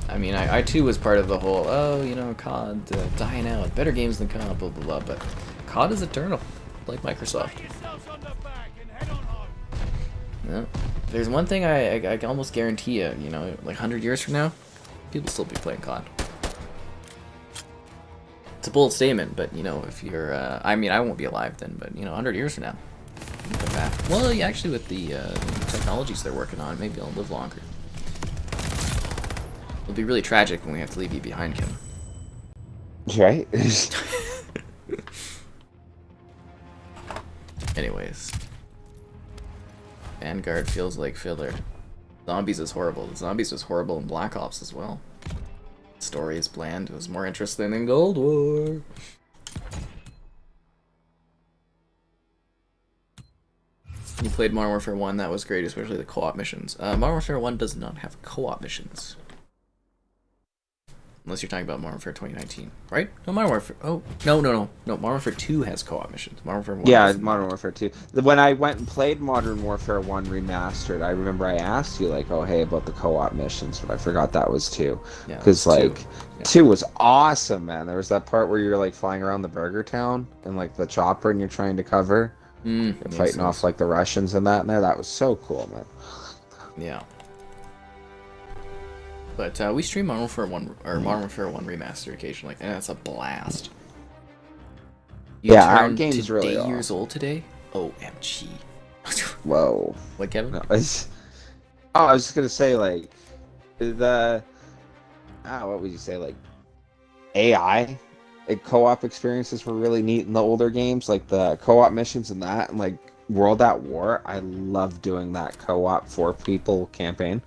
I mean, I too was part of the whole, oh, you know, COD dying out, better games than COD, blah, blah, blah, but COD is eternal, like Microsoft. Yeah. There's one thing I can almost guarantee you know, like 100 years from now, people will still be playing COD. It's a bold statement, but, you know, if you're, I mean, I won't be alive then, but, you know, 100 years from now, you can come back. Well, yeah, actually, with the technologies they're working on, maybe I'll live longer. It'll be really tragic when we have to leave you behind, Kevin. Right? Anyways. Vanguard feels like filler. Zombies is horrible. The Zombies was horrible in Black Ops as well. Story is bland. It was more interesting than Cold War. You played Modern Warfare 1, that was great, especially the co-op missions. Modern Warfare 1 does not have co-op missions. Unless you're talking about Modern Warfare 2019, right? No, Modern Warfare... Oh, no. Modern Warfare 2 has co-op missions. Modern Warfare 1 Yeah, doesn't. Modern Warfare 2. When I went and played Modern Warfare 1 Remastered, I remember I asked you, like, oh, hey, about the co-op missions, but I forgot that was 2. Yeah, Because, like, 2. Yeah. 2 was awesome, man. There was that part where you're, like, flying around the burger town in, like, the chopper and you're trying to cover. You're fighting off, like, the Russians and that in there. That was so cool, man. Yeah. But we stream Modern Warfare 1 or Modern Warfare 1 Remastered occasionally, and that's a blast. You Yeah, our turned game's today really years old today? OMG. Whoa. What, Kevin? No, I was just gonna say, like, what would you say, like, AI co-op experiences were really neat in the older games, like the co-op missions and that, and like World at War. I love doing that co-op 4-people campaign.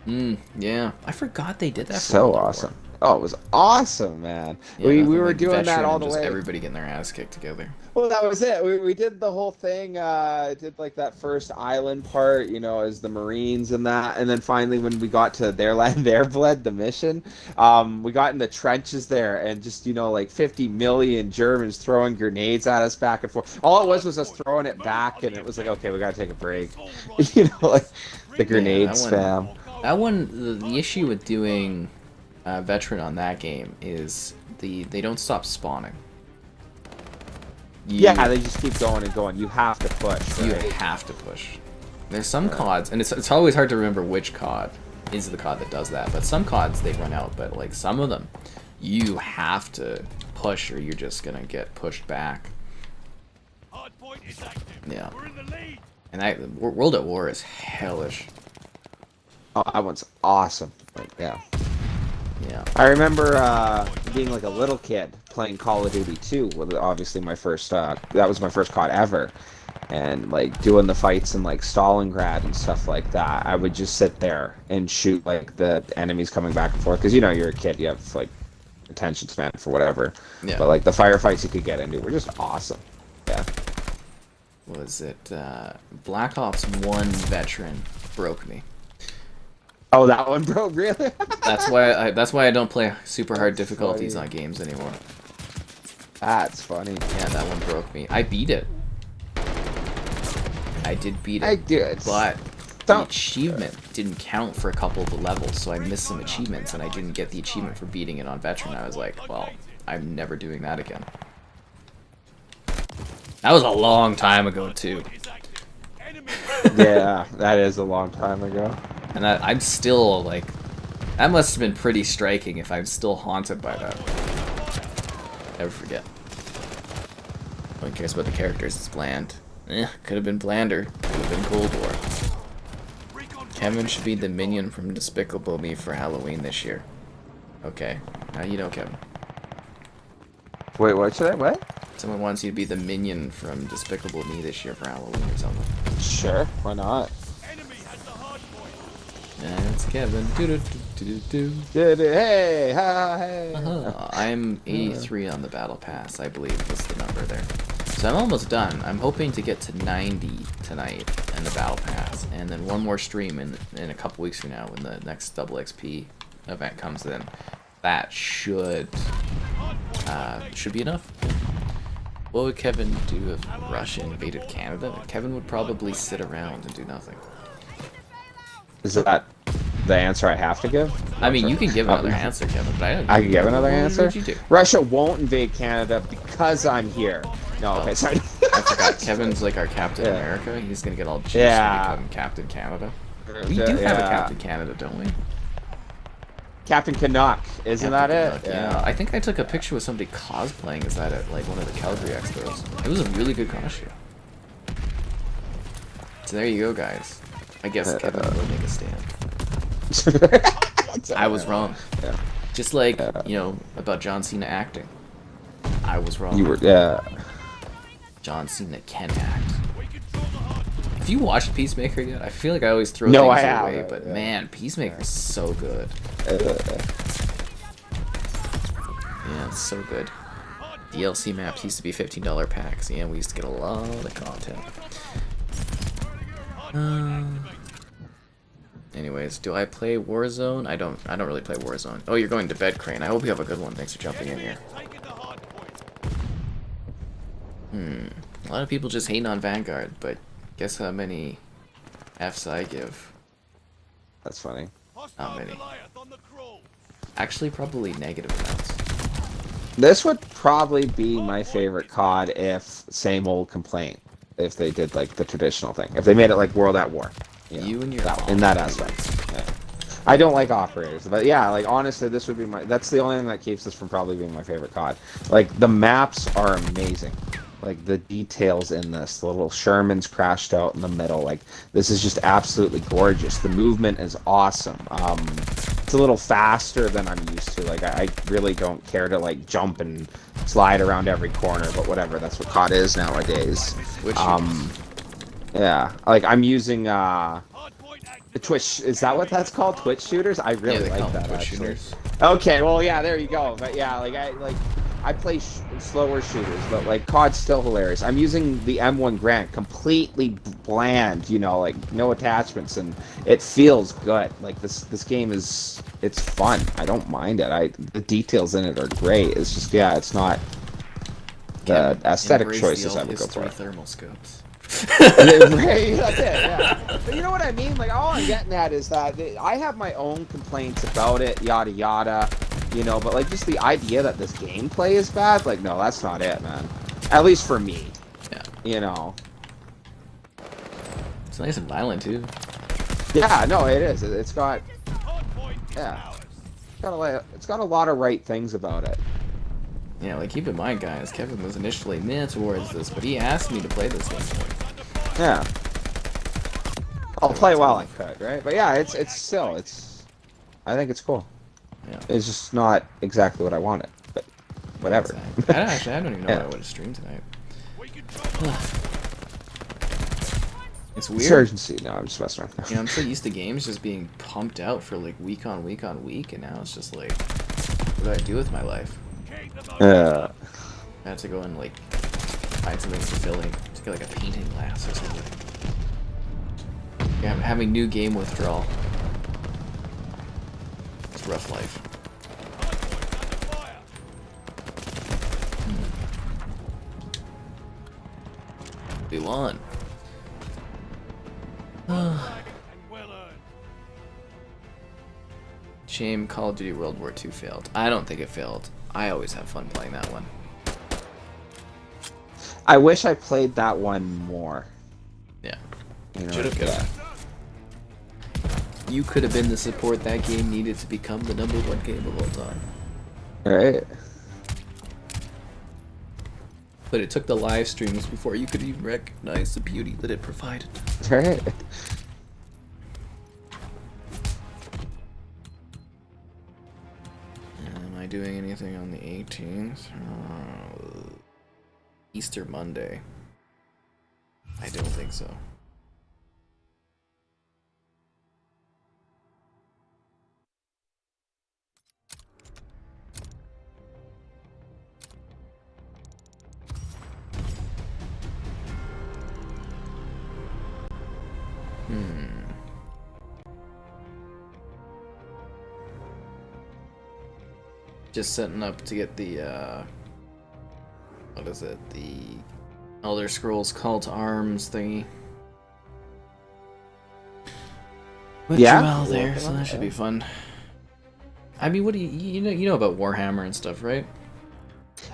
Yeah. I forgot they did that for So World at War. awesome. Oh, it was awesome, man. Yeah, we nothing were like doing that veteran all and the just way. everybody getting their ass kicked together. Well, that was it. We did the whole thing. Did like that first island part, you know, as the Marines and that, and then finally when we got to their land, their blood, the mission, we got in the trenches there, and just, you know, like 50 million Germans throwing grenades at us back and forth. All it was us throwing it back, and it was like, okay, we gotta take a break. You know, like the grenade spam. That one, the issue with doing veteran on that game is they don't stop spawning. Yeah, they just keep going and going. You have to push. You Right? have to push. There's some CODs, and it's always hard to remember which COD is the COD that does that, but some CODs they run out, but like some of them, you have to push or you're just gonna get pushed back. Hardpoint is active. Yeah. We're in the lead. And World at War is hellish. Oh, that one's awesome. Like, yeah. Yeah. I remember being like a little kid playing Call of Duty 2. Well, obviously my first, that was my first COD ever. And like doing the fights in like Stalingrad and stuff like that. I would just sit there and shoot like the enemies coming back and forth. Because, you know, you're a kid, you have like attention span for whatever. Yeah. But like the firefights you could get into were just awesome. Yeah. Was it Black Ops 1 veteran broke me. Oh, that one, bro, really? That's why I don't play super hard difficulties on games anymore. That's funny. Yeah, that one broke me. I beat it. I did beat it. I did. But the achievement didn't count for a couple of the levels, so I missed some achievements, and I didn't get the achievement for beating it on veteran. I was like, well, I'm never doing that again. That was a long time ago, too. Yeah, that is a long time ago. And I'm still, like... That must have been pretty striking if I'm still haunted by that. Never forget. No one cares about the characters, it's bland. Could have been blander. Could have been Cold War. Kevin should be the minion from Despicable Me for Halloween this year. Okay. How do you know, Kevin? Wait, what should I, what? Someone wants you to be the minion from Despicable Me this year for Halloween or something. Sure, why not? Enemy has the hardpoint. That's Kevin. Do-do-do-do-do-do. Hey, hey. I'm 83 on the battle pass, I believe was the number there. So I'm almost done. I'm hoping to get to 90 tonight in the battle pass, and then one more stream in a couple weeks from now when the next double XP event comes in. That should be enough. What would Kevin do if Russia invaded Canada? Kevin would probably sit around and do nothing. Is that the answer I have to give? I mean, you can give another answer, Kevin, but I can give another answer? What would you do? Russia won't invade Canada because I'm here. No, okay, sorry. I forgot. Kevin's like our Captain America. He's gonna get all juiced and become Captain Canada. We do have a Captain Canada, don't we? Captain Canuck, isn't that it? Yeah. I think I took a picture with somebody cosplaying as that at like one of the Calgary expos. It was a really good costume. So there you go, guys. I guess Kevin will make a stand. I was wrong. Yeah. Just like, you know, about John Cena acting. I was wrong. You were, yeah. John Cena can act. Have you watched Peacemaker yet? I feel like I always throw No, things I away, haven't, but yeah. man, Peacemaker's so good. Yeah, it's so good. DLC maps used to be $15 packs. Yeah, we used to get a lot of content. Anyways, do I play Warzone? I don't really play Warzone. Oh, you're going to bed, Crane. I hope you have a good one. Thanks for jumping in here. A lot of people just hating on Vanguard, but guess how many Fs I give? That's funny. Not many. Actually, probably negative amounts. This would probably be my favorite COD if same old complaint. If they did like the traditional thing. If they made it like World at War. You and your in that aspect. Yeah. I don't like operators, but yeah, like honestly, this would be that's the only thing that keeps this from probably being my favorite COD. Like the maps are amazing. Like the details in this, the little Shermans crashed out in the middle. Like this is just absolutely gorgeous. The movement is awesome. It's a little faster than I'm used to. Like I really don't care to like jump and slide around every corner, but whatever. That's what COD is nowadays. Yeah, like I'm using Twitch. Is that what that's called? Twitch shooters? I really like that actually. Shooters. Okay, well yeah, there you go. But yeah, I play slower shooters, but like COD's still hilarious. I'm using the M1 Grant, completely bland, you know, like no attachments, and it feels good. Like this game it's fun. I don't mind it. The details in it are great. It's just it's not the aesthetic choices I would go for. Thermal scopes. Right, that's it, yeah. But you know what I mean? Like, all I'm getting at is that I have my own complaints about it, yada yada, you know, but like just the idea that this gameplay is bad, like, no, that's not it, man. At least for me. Yeah. You know. It's nice and violent, too. Yeah, no, it is. It's got... Yeah. It's got a lot of right things about it. Yeah, like, keep in mind, guys, Kevin was initially meh towards this, but he asked me to play this game. Yeah. I'll play while I could, right? But yeah, it's still, I think it's cool. Yeah. It's just not exactly what I wanted, but whatever. I don't even know what I would have streamed tonight. It's weird. Insurgency. No, I'm just messing around. You know, I'm so used to games just being pumped out for like week on week on week, and now it's just like, what do I do with my life? Yeah. I have to go and like find something fulfilling, to get like a painting class or something. Yeah, I'm having new game withdrawal. It's rough life. We won. Shame Call of Duty World War II failed. I don't think it failed. I always have fun playing that one. I wish I played that one more. Yeah. You know, should have. You could have been the support that game needed to become the #1 game of all time. Right. But it took the live streams before you could even recognize the beauty that it provided. Right. Am I doing anything on the 18th? Easter Monday. I don't think so. Just setting up to get the, what is it? The Elder Scrolls Call to Arms thingy. With Joel there, so that should be fun. I mean, what do you know about Warhammer and stuff, right?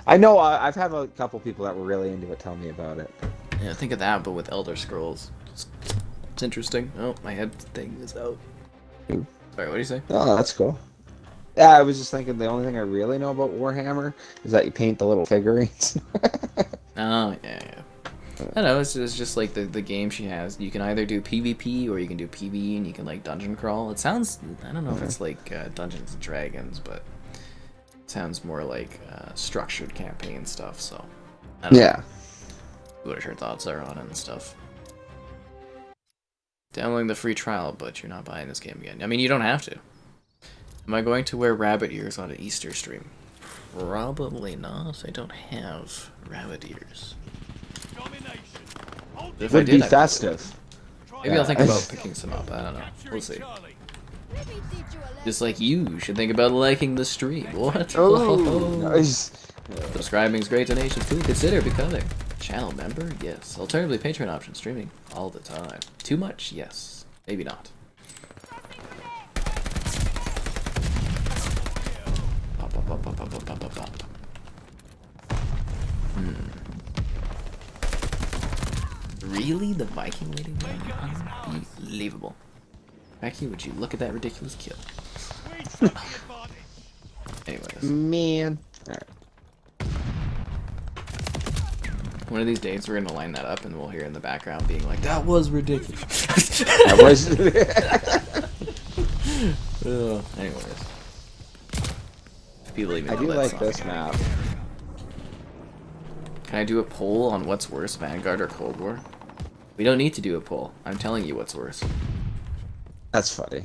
I know. I've had a couple people that were really into it tell me about it. Yeah, think of that, but with Elder Scrolls. It's interesting. Oh, my head thing is out. Sorry, what do you say? Oh, that's cool. Yeah, I was just thinking the only thing I really know about Warhammer is that you paint the little figurines. Oh, yeah. I don't know, it's just like the game she has. You can either do PvP or you can do PvE, and you can like dungeon crawl. It sounds, I don't know if it's like Dungeons and Dragons, but it sounds more like structured campaign stuff. So I don't know what your thoughts are on it and stuff. Downloading the free trial, but you're not buying this game again. I mean, you don't have to. Am I going to wear rabbit ears on an Easter stream? Probably not. I don't have rabbit ears. If Would be festive. Maybe I'll think about picking some up. I don't know. We'll see. Just like you should think about liking the stream. What? Oh, nice. Subscribing's great donation too. Consider becoming a channel member. Yes. Alternatively, Patreon option streaming all the time. Too much? Yes. Maybe not. Really? The Viking waiting room? Unbelievable. Becky, would you look at that ridiculous kill? Anyways. Man. Alright. One of these days we're gonna line that up and we'll hear in the background being like, that was ridiculous. That was... Anyways. People even I know do that like song. this map. Can I do a poll on what's worse, Vanguard or Cold War? We don't need to do a poll. I'm telling you what's worse. That's funny.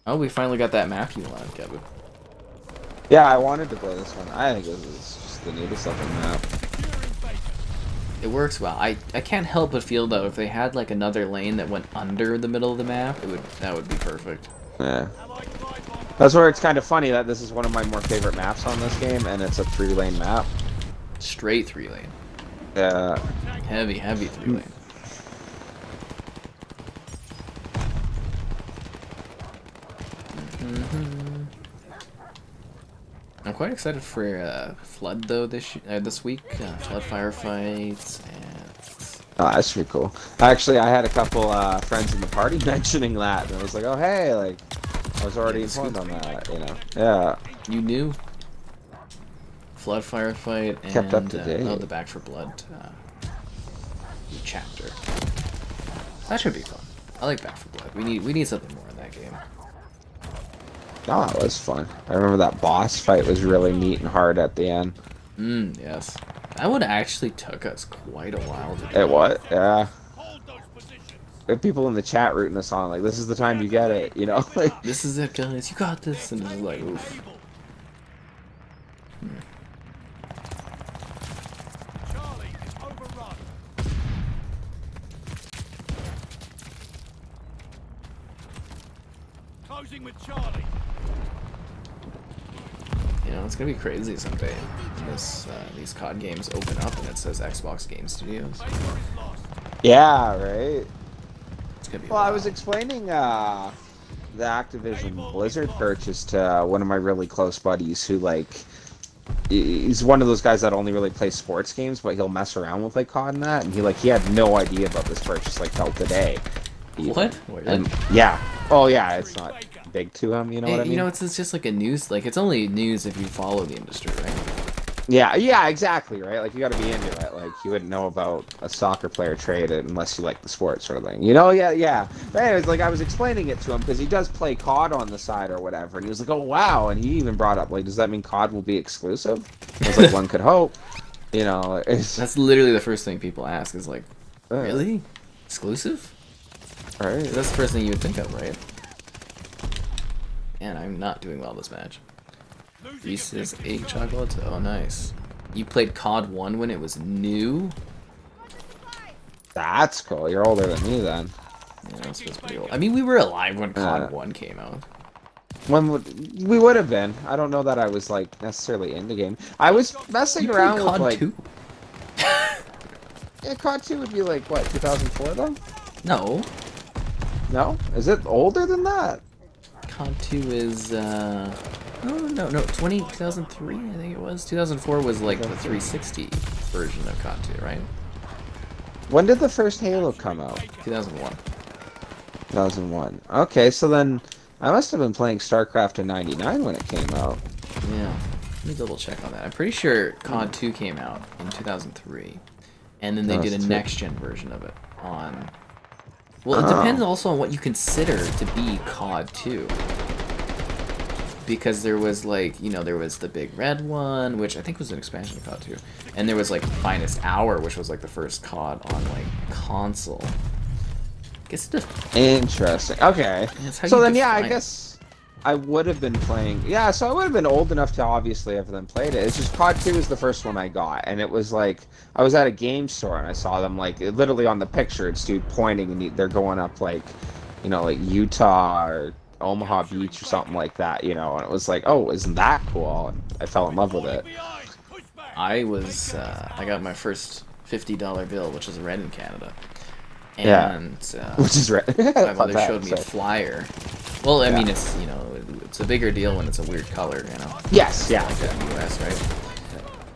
Oh, we finally got that map you wanted, Kebu. Yeah, I wanted to play this one. I think this is just the neatest looking map. It works well. I can't help but feel though if they had like another lane that went under the middle of the map, that would be perfect. Yeah. That's where it's kind of funny that this is one of my more favorite maps on this game, and it's a 3-lane map. Straight 3-lane. Yeah. Heavy 3-lane. I'm quite excited for Flood though this week. Flood firefights and... Oh, that's pretty cool. Actually, I had a couple friends in the party mentioning that, and I was like, oh hey, like, I was already informed on that, you know. Yeah. You knew? Flood firefight and Kept up to date. the Back for Blood chapter. That should be fun. I like Back for Blood. We need something more in that game. Oh, it was fun. I remember that boss fight was really neat and hard at the end. Yes. That one actually took us quite a while to do. It was, yeah. We have people in the chat rooting us on, like, this is the time you get it, you know? Like, this is it, guys. You got this. And it's like, oof. Charlie is overrun. Closing with Charlie. You know, it's gonna be crazy someday. These COD games open up and it says Xbox Game Studios. yeah, right? It's gonna be Well, I wild. was explaining the Activision Blizzard purchase to one of my really close buddies who, like, he's one of those guys that only really plays sports games, but he'll mess around with, like, COD and that, and he had no idea about this purchase, like, till today. What? And, yeah. Oh, yeah, it's not big to him, you know what I mean? You know, it's just like a news, like, it's only news if you follow the industry, right? Yeah, exactly, right? Like, you gotta be into it. Like, you wouldn't know about a soccer player trade unless you like the sport sort of thing. You know, yeah. But anyways, like, I was explaining it to him because he does play COD on the side or whatever, and he was like, oh, wow, and he even brought up, like, does that mean COD will be exclusive? I was like, one could hope. You know, That's literally the first thing people ask is like, really? Exclusive? Right. That's the first thing you would think of, right? Man, I'm not doing well this match. Reese's egg chocolate? Oh, nice. You played COD 1 when it was new? That's cool. You're older than me then. Yeah, that's pretty old. I mean, we were alive when COD 1 came out. We would have been. I don't know that I was, like, necessarily in the game. I was messing You around played with, COD like... 2? Yeah, COD 2 would be, like, what, 2004, though? No. No? Is it older than that? COD 2 is, no, 2003, I think it was. 2004 was, like, the 360 version of COD 2, right? When did the first Halo come out? 2001. 2001. Okay, so then I must have been playing StarCraft in '99 when it came out. Yeah. Let me double check on that. I'm pretty sure COD 2 came out in 2003. And then they did a next-gen version of it on... Well, it depends also on what you consider to be COD 2. Because there was, like, you know, there was the Big Red one, which I think was an expansion of COD 2. And there was, like, Finest Hour, which was, like, the first COD on, like, console. I guess it just... Interesting. Okay. So then, yeah, I guess I would have been playing... Yeah, so I would have been old enough to obviously have then played it. It's just COD 2 was the first one I got. And it was, like... I was at a game store and I saw them, like, literally on the picture, it's dude pointing and they're going up, like, you know, like, Utah or... Omaha Beach or something like that, you know, and it was like, oh, isn't that cool? And I fell in love with it. I got my first $50 bill, which is red in Canada. And, which is red. My mother showed me a flyer. Well, I mean, it's, you know, it's a bigger deal when it's a weird color, you know. Yes, yeah. Like that in the US, right?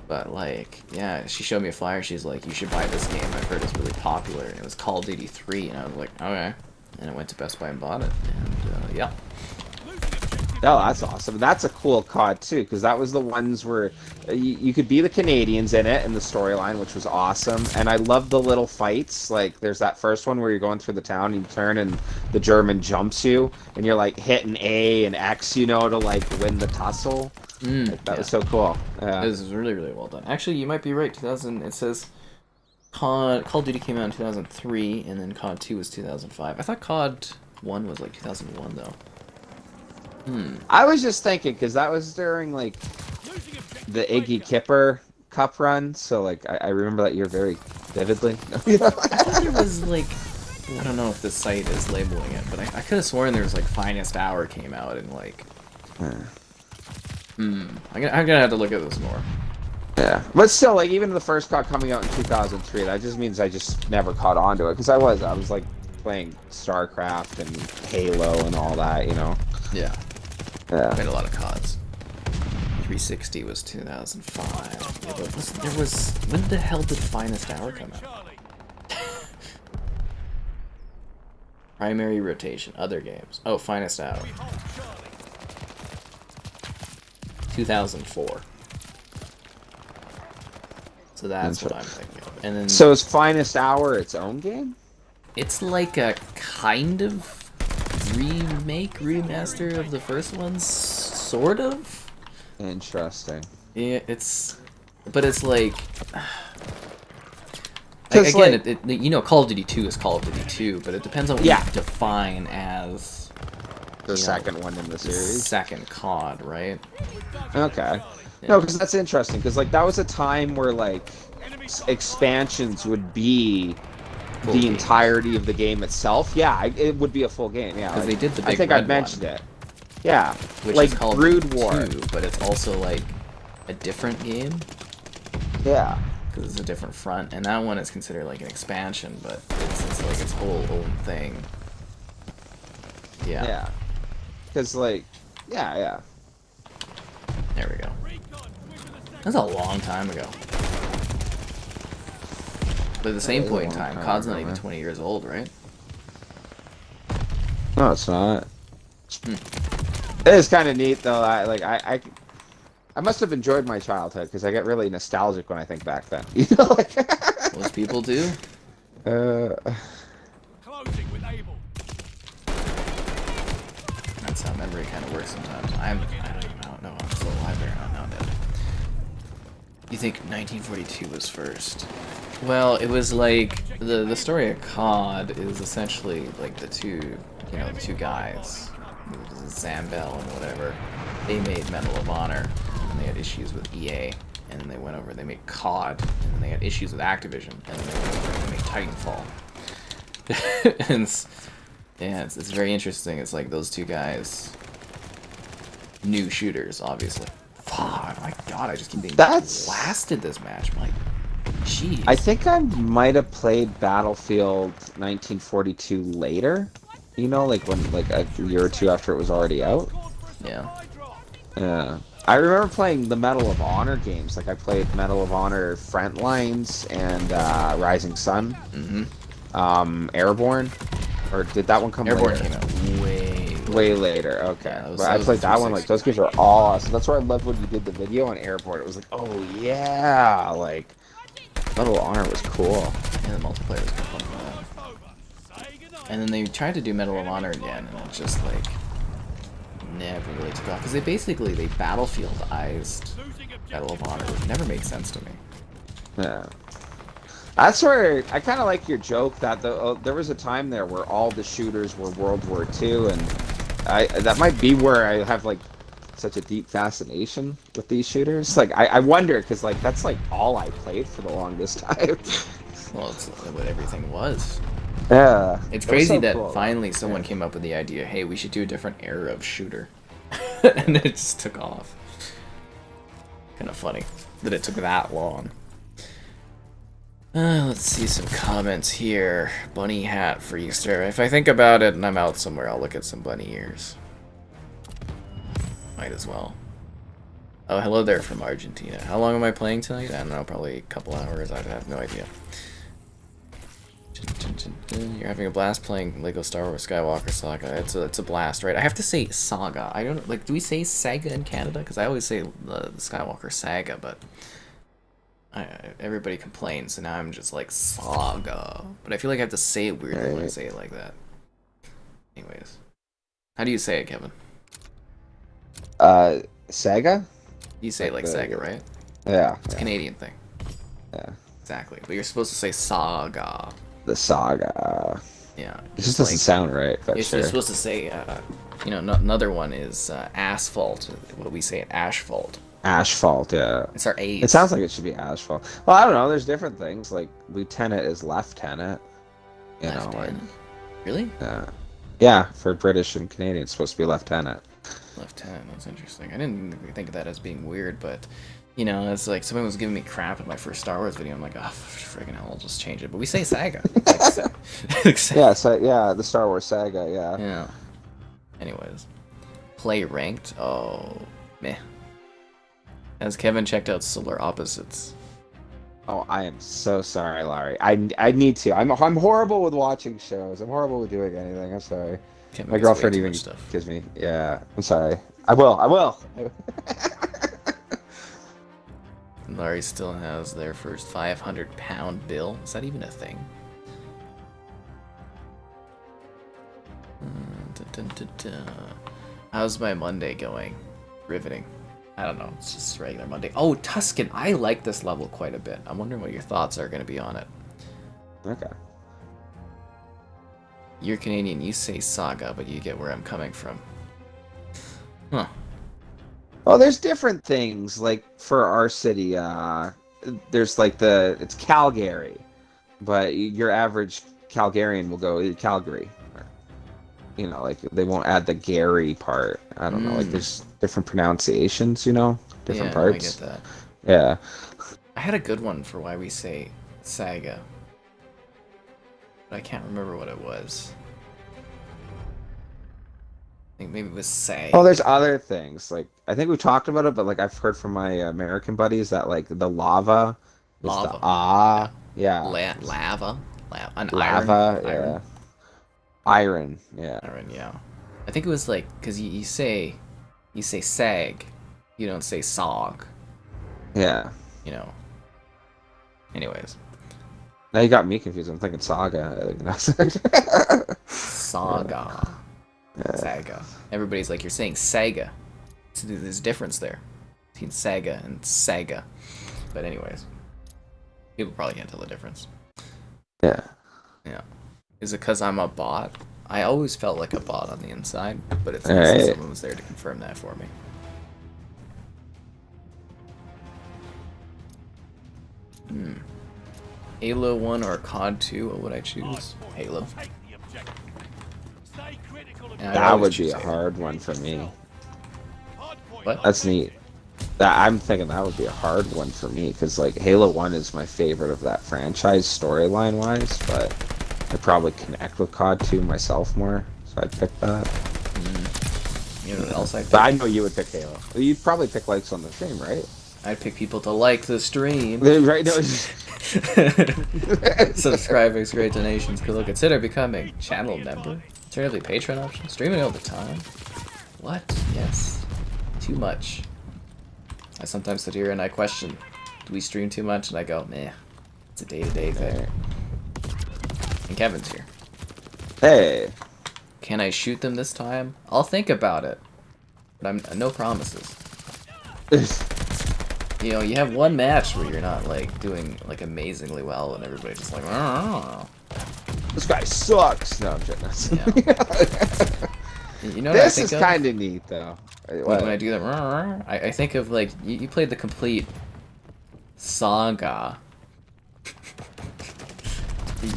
But, like, yeah, she showed me a flyer. She's like, you should buy this game. I've heard it's really popular. And it was Call of Duty 3, and I was like, okay. And I went to Best Buy and bought it, and yeah. Oh, that's awesome. That's a cool COD too, because that was the ones where you could be the Canadians in it in the storyline, which was awesome. And I love the little fights. Like, there's that first one where you're going through the town, and you turn, and the German jumps you, and you're like hitting A and X, you know, to like win the tussle. Like, that was so cool. Yeah. This is really, really well done. Actually, you might be right. 2000. It says Call of Duty came out in 2003, and then COD 2 was 2005. I thought COD 1 was like 2001 though. I was just thinking, because that was during, like, the Iggy Kipper Cup run, so, like, I remember that year very vividly. I thought there was, like, I don't know if the site is labeling it, but I could have sworn there was, like, Finest Hour came out and, like... I'm gonna have to look at this more. Yeah, but still, like, even the first COD coming out in 2003, that just means I just never caught on to it, because I was, like, playing StarCraft and Halo and all that, you know? Yeah. Yeah. Played a lot of CODs. 360 was 2005. Yeah, but there was... When the hell did Finest Hour come out? Primary rotation. Other games. Oh, Finest Hour. 2004. So that's what I'm thinking of. And then... So is Finest Hour its own game? It's like a kind of... remaster of the first one, sort of. Interesting. Yeah, but it's like, again, like, you know, Call of Duty 2 is Call of Duty 2, but it depends on what you define as the second one in the series. Second COD, right? Okay. Yeah. No, because that's interesting. Because like that was a time where like expansions would be the entirety of the game itself. Yeah, it would be a full game. Yeah, because like, they did the big I think I mentioned it. Yeah, which like is called Brood War, 2, but it's also like a different game. Yeah, because it's a different front, and that one is considered like an expansion, but it's like its whole own thing. Yeah. Yeah. Because like, yeah. There we go. That's a long time ago. But at the same point in time, COD's not even 20 years old, right? No, it's not. It is kind of neat though. I must have enjoyed my childhood because I get really nostalgic when I think back then. You know, like most people do. Closing with Able. That's how memory kind of works sometimes. I don't even know. I'm still alive there. I'm not dead. You think 1942 was first? Well, it was like the story of COD is essentially like the two guys, Zambell and whatever. They made Medal of Honor, and they had issues with EA, and then they went over. They made COD, and then they had issues with Activision, and then they went over and they made Titanfall. And it's very interesting. It's like those two guys, new shooters, obviously. Fuck, my God, I just keep being blasted this match. My jeez. I think I might have played Battlefield 1942 later. You know, like when a year or two after it was already out. Yeah. Yeah. I remember playing the Medal of Honor games. Like I played Medal of Honor Frontlines and Rising Sun. Mm-hmm. Airborne. Or did that one come Airborne later? came out way Way later, okay. Yeah, But I played that one, like, 360. those games are all awesome. That's where I loved when you did the video on Airport. It was like, oh yeah, like, Medal of Honor was cool. Yeah, the multiplayer was kind of fun for that. And then they tried to do Medal of Honor again, and it just, like, never really took off. Because they Battlefield-ized Medal of Honor, which never made sense to me. Yeah. That's where I kind of like your joke that there was a time there where all the shooters were World War II, and that might be where I have like such a deep fascination with these shooters. Like I wonder because like that's like all I played for the longest time. Well, it's what everything was. Yeah. It's crazy so that cool. finally someone came up with the idea, hey, we should do a different era of shooter. And it just took off. Kind of funny that it took that long. Let's see some comments here. Bunny hat for Easter. If I think about it and I'm out somewhere, I'll look at some bunny ears. Might as well. Oh, hello there from Argentina. How long am I playing tonight? I don't know, probably a couple hours. I have no idea. You're having a blast playing Lego Star Wars Skywalker Saga. It's a blast, right? I have to say Saga. I don't like. Do we say Saga in Canada? Because I always say the Skywalker Saga, but everybody complains, so now I'm just like Saga. But I feel like I have to say it weirdly when I say it like that. Anyways, how do you say it, Kevin? Saga? You say it like Saga, right? Yeah. It's a Canadian thing. Yeah. Exactly. But you're supposed to say Saga. The Saga. Yeah. It just doesn't sound right, but You're sure. supposed to say, you know, another one is asphalt. What do we say? Asphalt. Asphalt, yeah. It's our A's. It sounds like it should be asphalt. Well, I don't know. There's different things. Like lieutenant is lieutenant. You know, like really? yeah. For British and Canadian, it's supposed to be lieutenant. Lieutenant. That's interesting. I didn't think of that as being weird, but you know, it's like someone was giving me crap in my first Star Wars video. I'm like, oh, friggin' hell, I'll just change it. But we say Saga. Yeah, yeah, the Star Wars Saga, yeah. Yeah. Anyways, play ranked. Oh, meh. Has Kevin checked out Solar Opposites? Oh, I am so sorry, Larry. I need to. I'm horrible with watching shows. I'm horrible with doing anything. I'm sorry. Kevin My gets way girlfriend too even much stuff. gives me. Yeah, I'm sorry. I will. Larry still has their first 500-pound bill. Is that even a thing? How's my Monday going? Riveting. I don't know. It's just a regular Monday. Oh, Tuscan. I like this level quite a bit. I'm wondering what your thoughts are going to be on it. Okay. You're Canadian. You say Saga, but you get where I'm coming from. Huh. Well, there's different things. Like for our city, there's like it's Calgary, but your average Calgarian will go Calgary. You know, like they won't add the Gary part. I don't know. Like there's different pronunciations. You know, different parts. I get that. Yeah. I had a good one for why we say Saga, but I can't remember what it was. I think maybe it was Sag. Oh, there's other things. Like I think we talked about it, but like I've heard from my American buddies that like the lava. Is the yeah. Lava. Lava. Yeah. Iron. Yeah. Iron. Yeah. I think it was like because you say sag, you don't say sog. Yeah. You know. Anyways. Now you got me confused. I'm thinking saga. Saga. Yeah. Saga. Everybody's like, you're saying Saga. So there's a difference there between Saga and Saga. But anyways, people probably can't tell the difference. Yeah. Yeah. Is it because I'm a bot? I always felt like a bot on the inside, but it's nice that someone was there to confirm that for me. Halo 1 or COD 2? What would I choose? Halo. That would be a hard one for me. What? That's neat. I'm thinking that would be a hard one for me because like Halo 1 is my favorite of that franchise storyline wise, but I probably connect with COD 2 myself more, so I'd pick that. You know what else I'd pick? But I know you would pick Halo. You'd probably pick likes on the stream, right? I'd pick people to like the stream. Right now. Subscribers, great donations. Could consider becoming channel member. Alternatively, Patreon option. Streaming all the time. What? Yes. Too much. I sometimes sit here and I question, do we stream too much? And I go, meh. It's a day-to-day thing. And Kevin's here. Hey. Can I shoot them this time? I'll think about it. But I'm no promises. You know, you have one match where you're not like doing like amazingly well, and everybody's just like, oh. This guy sucks. No, I'm joking. Yeah. You know what this I think is of? kind of neat though. When I do that, I think of like you played the complete saga.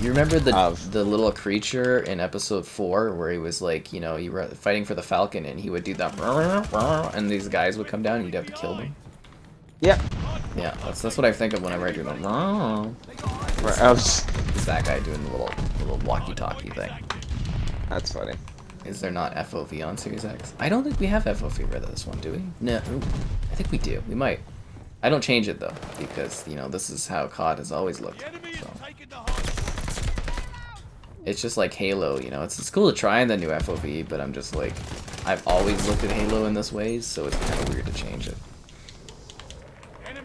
You remember the little creature in episode 4 where he was like, you know, you were fighting for the Falcon and he would do that, and these guys would come down and you'd have to kill them. Yep. Yeah, that's what I think of whenever I do that. It's that guy doing the little walkie-talkie thing. That's funny. Is there not FOV on Series X? I don't think we have FOV for this one, do we? No. Ooh, I think we do. We might. I don't change it though, because you know this is how COD has always looked. So. It's just like Halo, you know. It's cool to try in the new FOV, but I'm just like, I've always looked at Halo in this way, so it's kind of weird to change it.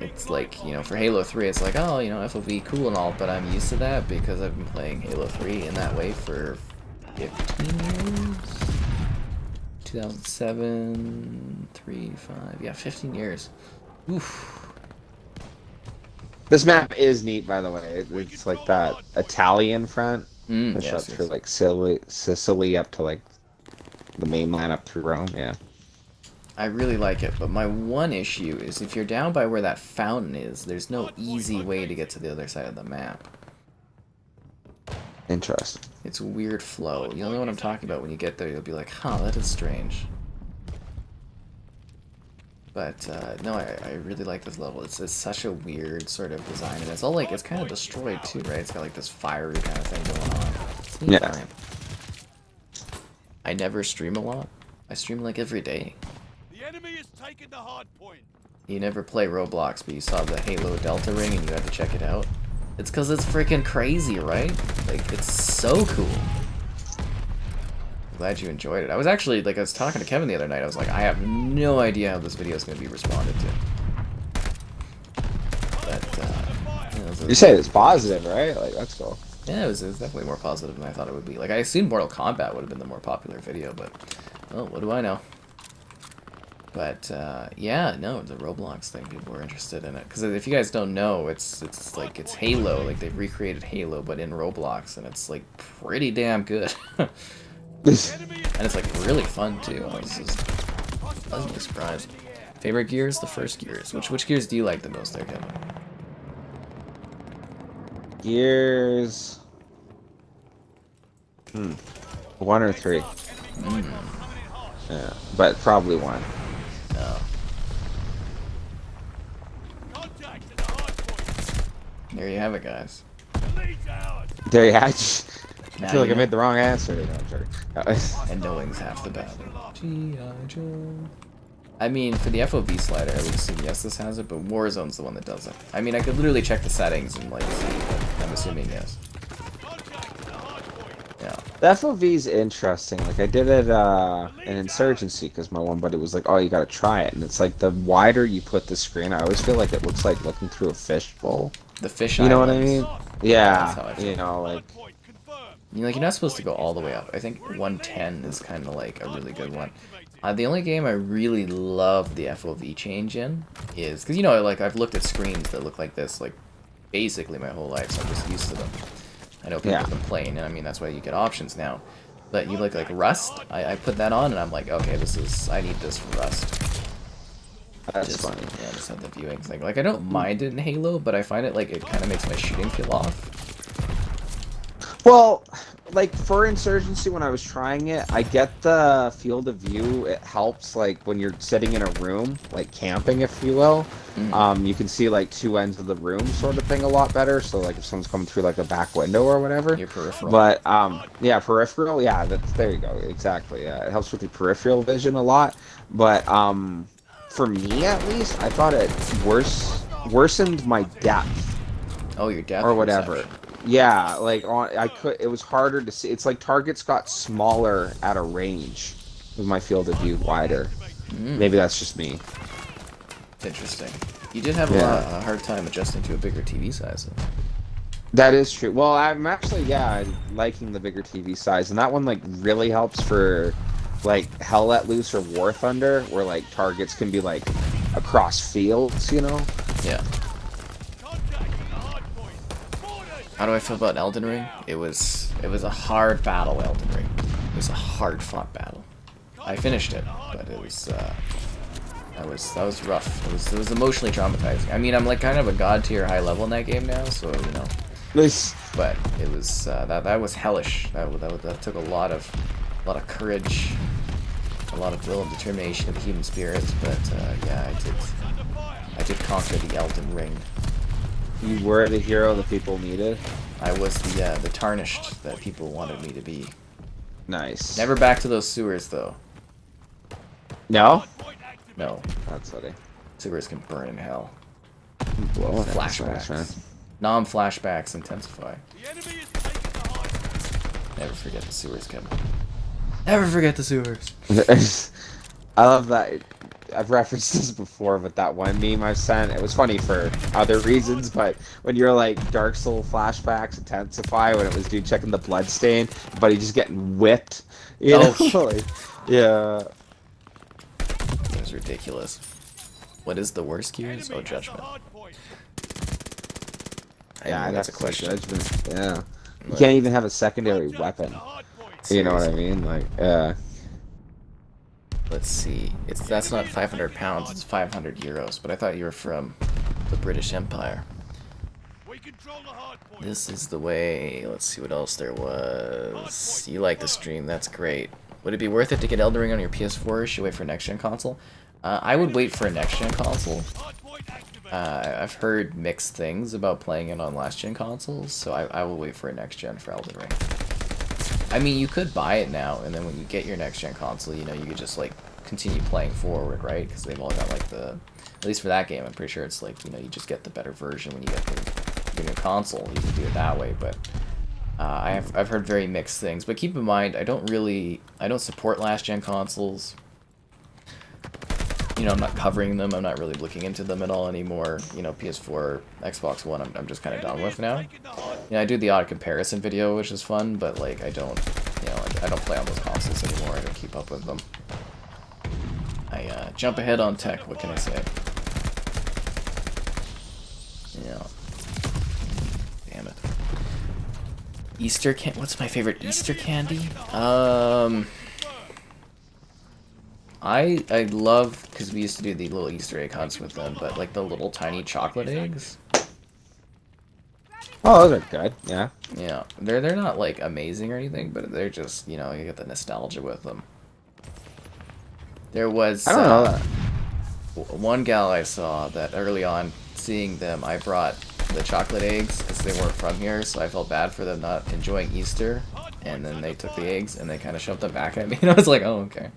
It's like, you know, for Halo 3, it's like, oh, you know, FOV cool and all, but I'm used to that because I've been playing Halo 3 in that way for 15 years. 2007, 3, 5, yeah, 15 years. Oof. This map is neat, by the way. It's like that Italian front. It's up through like Sicily up to like the mainland up through Rome. Yeah. I really like it, but my one issue is if you're down by where that fountain is, there's no easy way to get to the other side of the map. Interesting. It's a weird flow. You'll know what I'm talking about when you get there. You'll be like, huh, that is strange. But, no, I really like this level. It's such a weird sort of design, and it's all like, it's kind of destroyed too, right? It's got like this fiery kind of thing going on. It's neat. Yeah. I never stream a lot. I stream like every day. The enemy has taken the hard point. You never play Roblox, but you saw the Halo Delta ring and you had to check it out. It's because it's freaking crazy, right? Like, it's so cool. I'm glad you enjoyed it. I was actually, like, I was talking to Kevin the other night. I was like, I have no idea how this video is going to be responded to. But, you know, you say it's positive, right? Like, that's cool. Yeah, it was definitely more positive than I thought it would be. Like, I assumed Mortal Kombat would have been the more popular video, but, well, what do I know? But, yeah, no, the Roblox thing, people were interested in it. Because if you guys don't know, it's like, it's Halo. Like, they've recreated Halo, but in Roblox, and it's, like, pretty damn good. And it's, like, really fun, too. I was just pleasantly surprised. Favorite Gears? The first Gears. Which Gears do you like the most there, Kevin? Gears... 1 or 3. Yeah, but probably 1. No. There you have it, guys. There you have it. I Now feel like you I made the wrong answer. No, I'm joking. And knowing's half the battle. G.I. Joe. I mean, for the FOV slider, I would assume yes, this has it, but Warzone's the one that does it. I mean, I could literally check the settings and, like, see, but I'm assuming yes. Yeah. The FOV's interesting. Like, I did it in Insurgency because my one buddy was like, oh, you gotta try it. And it's like, the wider you put the screen, I always feel like it looks like looking through a fishbowl. The fish You know what I islands. mean? Yeah. That's how I feel. You know, like... You're not supposed to go all the way up. I think 110 is kind of like a really good one. The only game I really love the FOV change in is... Because, you know, like, I've looked at screens that look like this, like, basically my whole life, so I'm just used to them. I know people complain, and I mean, that's why you get options now. But you look like Rust, I put that on, and I'm like, okay, I need this for Rust. That's funny. Yeah, just have the viewing thing. Like, I don't mind it in Halo, but I find it, like, it kind of makes my shooting feel off. Well, like, for Insurgency, when I was trying it, I get the field of view. It helps, like, when you're sitting in a room, like, camping, if you will. You can see, like, 2 ends of the room sort of thing a lot better. So, like, if someone's coming through, like, a back window or whatever. Your peripheral. But, yeah, peripheral, yeah, there you go, exactly, yeah. It helps with your peripheral vision a lot. But, for me, at least, I thought it worsened my depth. Oh, your depth or whatever. perception. Yeah, like it was harder to see. It's like targets got smaller at a range with my field of view wider. Maybe that's just me. Interesting. You did have a hard time adjusting to a bigger TV size, though. That is true. Well, I'm actually, liking the bigger TV size, and that one like really helps for like Hell Let Loose or War Thunder, where like targets can be like across fields, you know? Yeah. How do I feel about Elden Ring? It was a hard battle, Elden Ring. It was a hard fought battle. I finished it, but it was that was rough. It was emotionally traumatizing. I mean, I'm like kind of a god tier high level in that game now, so you know. But it was that was hellish. That took a lot of courage, a lot of will and determination of the human spirit. But yeah, I did conquer the Elden Ring. You were the hero that people needed. I was the tarnished that people wanted me to be. Nice. Never back to those sewers though. No? No. That's funny. Sewers can burn in hell. Blowing Flashbacks. Non-flashbacks intensify. Never forget the sewers, Kevin. Never forget the sewers. I love that. I've referenced this before, but that one meme I sent, it was funny for other reasons, but when you're like Dark Soul flashbacks intensify, when it was dude checking the blood stain, but he just getting whipped. You know? Like, yeah. It was ridiculous. What is the worst Gears? Oh, Judgment. Yeah, that's a question. Judgment. Yeah. You Like, can't even have a secondary weapon. You know what I mean? Like, let's see. That's not 500 pounds, it's 500 euros, but I thought you were from the British Empire. This is the way. Let's see what else there was. You like the stream, that's great. Would it be worth it to get Elden Ring on your PS4 or should you wait for a next-gen console? I would wait for a next-gen console. I've heard mixed things about playing it on last-gen consoles, so I will wait for a next-gen for Elden Ring. I mean, you could buy it now, and then when you get your next-gen console, you know, you could just, like, continue playing forward, right? Because they've all got, like, at least for that game, I'm pretty sure it's, like, you know, you just get the better version when you get the new console. You can do it that way, but I've heard very mixed things. But keep in mind, I don't support last-gen consoles. You know, I'm not covering them. I'm not really looking into them at all anymore. You know, PS4, Xbox One, I'm just kind of done with now. You know, I do the odd comparison video, which is fun, but like I don't play on those consoles anymore. I don't keep up with them. I jump ahead on tech. What can I say? Yeah. Damn it. What's my favorite Easter candy? I love, because we used to do the little Easter egg hunts with them, but like the little tiny chocolate eggs. oh, those are good. Yeah. Yeah, they're not like amazing or anything, but they're just, you know, you get the nostalgia with them. There was I don't know that. one gal I saw that early on, seeing them, I brought the chocolate eggs because they weren't from here, so I felt bad for them not enjoying Easter, and then they took the eggs and they kind of shoved them back at me, and I was like, oh, okay.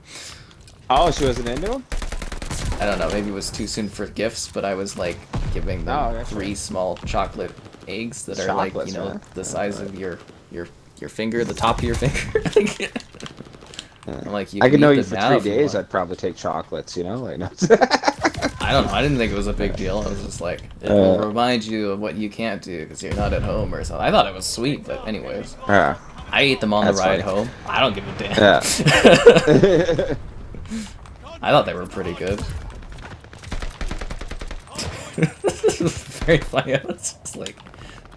Oh, she wasn't into them? I don't know, maybe it was too soon for gifts, but I was like giving them 3 small chocolate eggs that are like, you know, the size of your finger, the top of your finger. I'm like, I could know you for 3 days, I'd probably take chocolates, you know? Like, no. I don't know, I didn't think it was a big deal. I was just like, it will remind you of what you can't do because you're not at home or something. I thought it was sweet, but anyways. I ate them on the ride home. I don't give a damn. Yeah. I thought they were pretty good. Very funny. I was just like,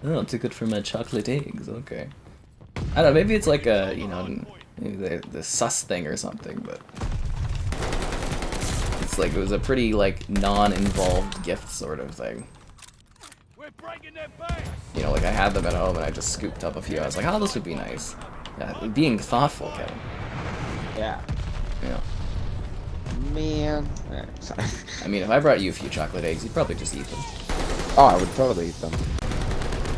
oh, too good for my chocolate eggs. Okay. I don't know. Maybe it's like a, you know, maybe the sus thing or something, but it's like it was a pretty like non-involved gift sort of thing. You know, like I had them at home and I just scooped up a few. I was like, oh, this would be nice. Yeah, being thoughtful, Kevin. Yeah. Yeah. Man. Sorry. I mean, if I brought you a few chocolate eggs, you'd probably just eat them. Oh, I would totally eat them.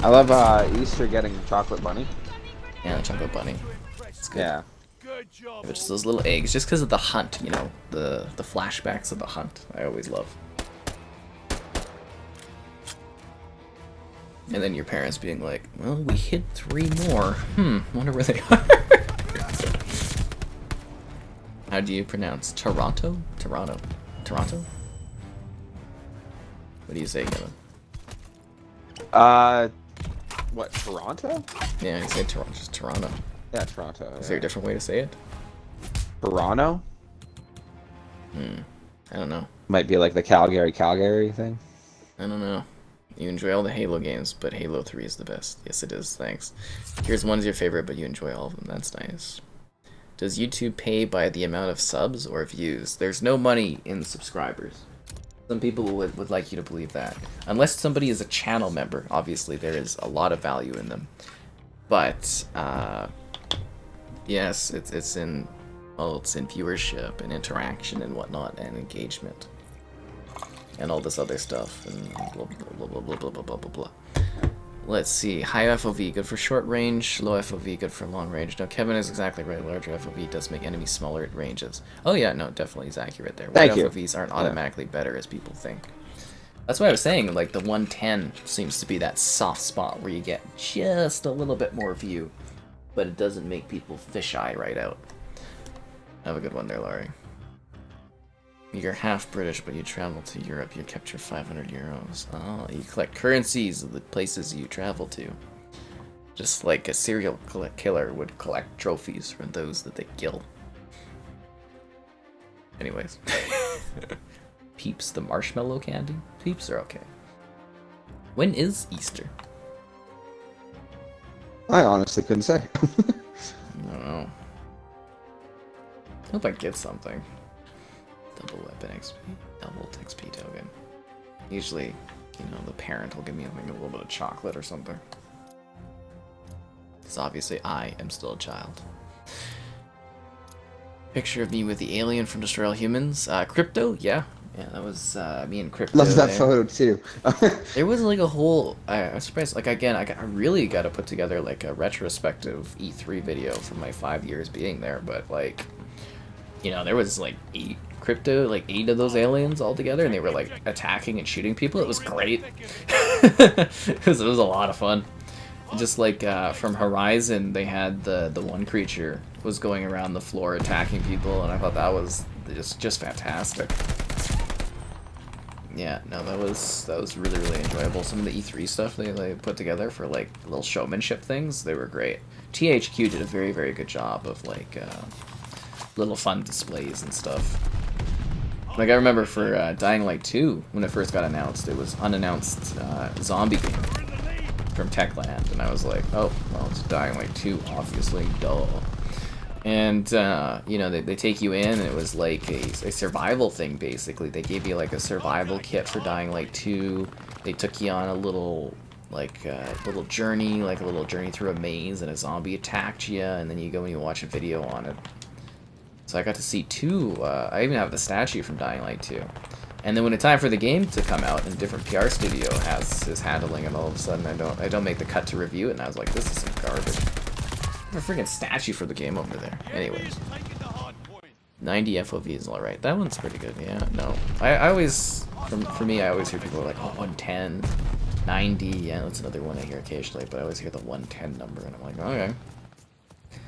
I love Easter getting chocolate bunny. Yeah, the chocolate bunny. It's good. Yeah. But just those little eggs, just because of the hunt, you know, the flashbacks of the hunt, I always love. And then your parents being like, well, we hid 3 more. Wonder where they are. How do you pronounce Toronto? Toronto? Toronto? What do you say, Kevin? What, Toronto? Yeah, I say Toronto, just Toronto. Yeah, Toronto. Is there a different way to say it? Toronto? I don't know. Might be like the Calgary thing. I don't know. You enjoy all the Halo games, but Halo 3 is the best. Yes, it is. Thanks. Here's one's your favorite, but you enjoy all of them. That's nice. Does YouTube pay by the amount of subs or views? There's no money in subscribers. Some people would like you to believe that. Unless somebody is a channel member, obviously there is a lot of value in them. But, yes, it's in viewership and interaction and whatnot and engagement. And all this other stuff and blah blah blah blah blah blah blah blah blah. Let's see. High FOV, good for short range. Low FOV, good for long range. No, Kevin is exactly right. Larger FOV does make enemies smaller at ranges. Oh yeah, no, definitely is accurate there. Wide FOVs aren't automatically better as people think. That's why I was saying, like, the 110 seems to be that soft spot where you get just a little bit more view, but it doesn't make people fisheye right out. Have a good one there, Laurie. You're half British, but you travel to Europe. You kept your 500 euros. Oh, you collect currencies of the places you travel to. Just like a serial killer would collect trophies from those that they kill. Anyways. Peeps, the marshmallow candy? Peeps are okay. When is Easter? I honestly couldn't say. I don't know. I hope I get something. Double weapon XP, double XP token. Usually, you know, the parent will give me like a little bit of chocolate or something. Because obviously I am still a child. Picture of me with the alien from Destroy All Humans. Crypto, yeah. Yeah, that was me and Crypto. Love that photo too. There was like a whole, I was surprised, like again, I really got to put together like a retrospective E3 video from my 5 years being there, but like, you know, there was like 8 of those aliens all together, and they were like attacking and shooting people. It was great. it was a lot of fun. Just like from Horizon, they had the one creature was going around the floor attacking people, and I thought that was just fantastic. Yeah, no, that was really enjoyable. Some of the E3 stuff they put together for like little showmanship things, they were great. THQ did a very good job of like little fun displays and stuff. Like, I remember for Dying Light 2, when it first got announced, it was unannounced zombie game from Techland, and I was like, oh, well, it's Dying Light 2, obviously, duh. And, you know, they take you in, and it was like a survival thing, basically. They gave you, like, a survival kit for Dying Light 2. They took you on a little, like, little journey through a maze, and a zombie attacked you, and then you go and you watch a video on it. So I got to see 2, I even have the statue from Dying Light 2. And then when it's time for the game to come out, and a different PR studio is handling it, all of a sudden I don't make the cut to review it, and I was like, this is some garbage. There's a freaking statue for the game over there. Anyways. 90 FOV is alright. That one's pretty good, yeah. No. I always, for me, I always hear people are like, oh, 110, 90, yeah, that's another one I hear occasionally, but I always hear the 110 number, and I'm like, okay.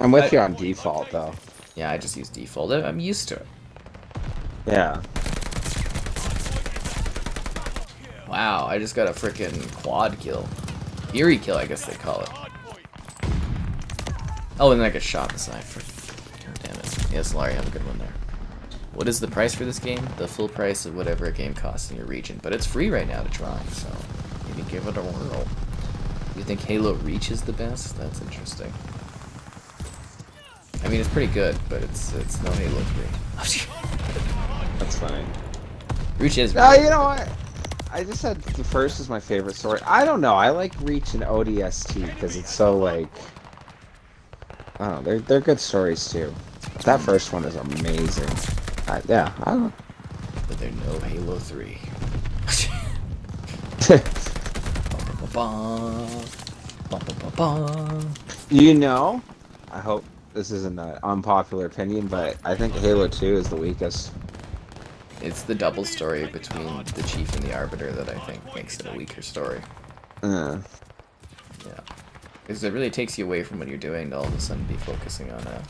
I'm with you on default, though. Yeah, I just use default. I'm used to it. Yeah. Wow, I just got a freaking quad kill. Eerie kill, I guess they call it. Oh, and then I get shot in the side. God damn it. Yes, Larry, have a good one there. What is the price for this game? The full price of whatever a game costs in your region. But it's free right now to try, so maybe give it a whirl. You think Halo Reach is the best? That's interesting. I mean, it's pretty good, but it's no Halo 3. That's fine. Reach is really you know what? I just said the first is my favorite story. I don't know. I like Reach and ODST because it's so like, I don't know. They're good stories too. That first one is amazing. Yeah, I don't know. But there's no Halo 3. You know, I hope this isn't an unpopular opinion, but I think Halo 2 is the weakest. It's the double story between the Chief and the Arbiter that I think makes it a weaker story. Yeah. Because it really takes you away from what you're doing to all of a sudden be focusing on a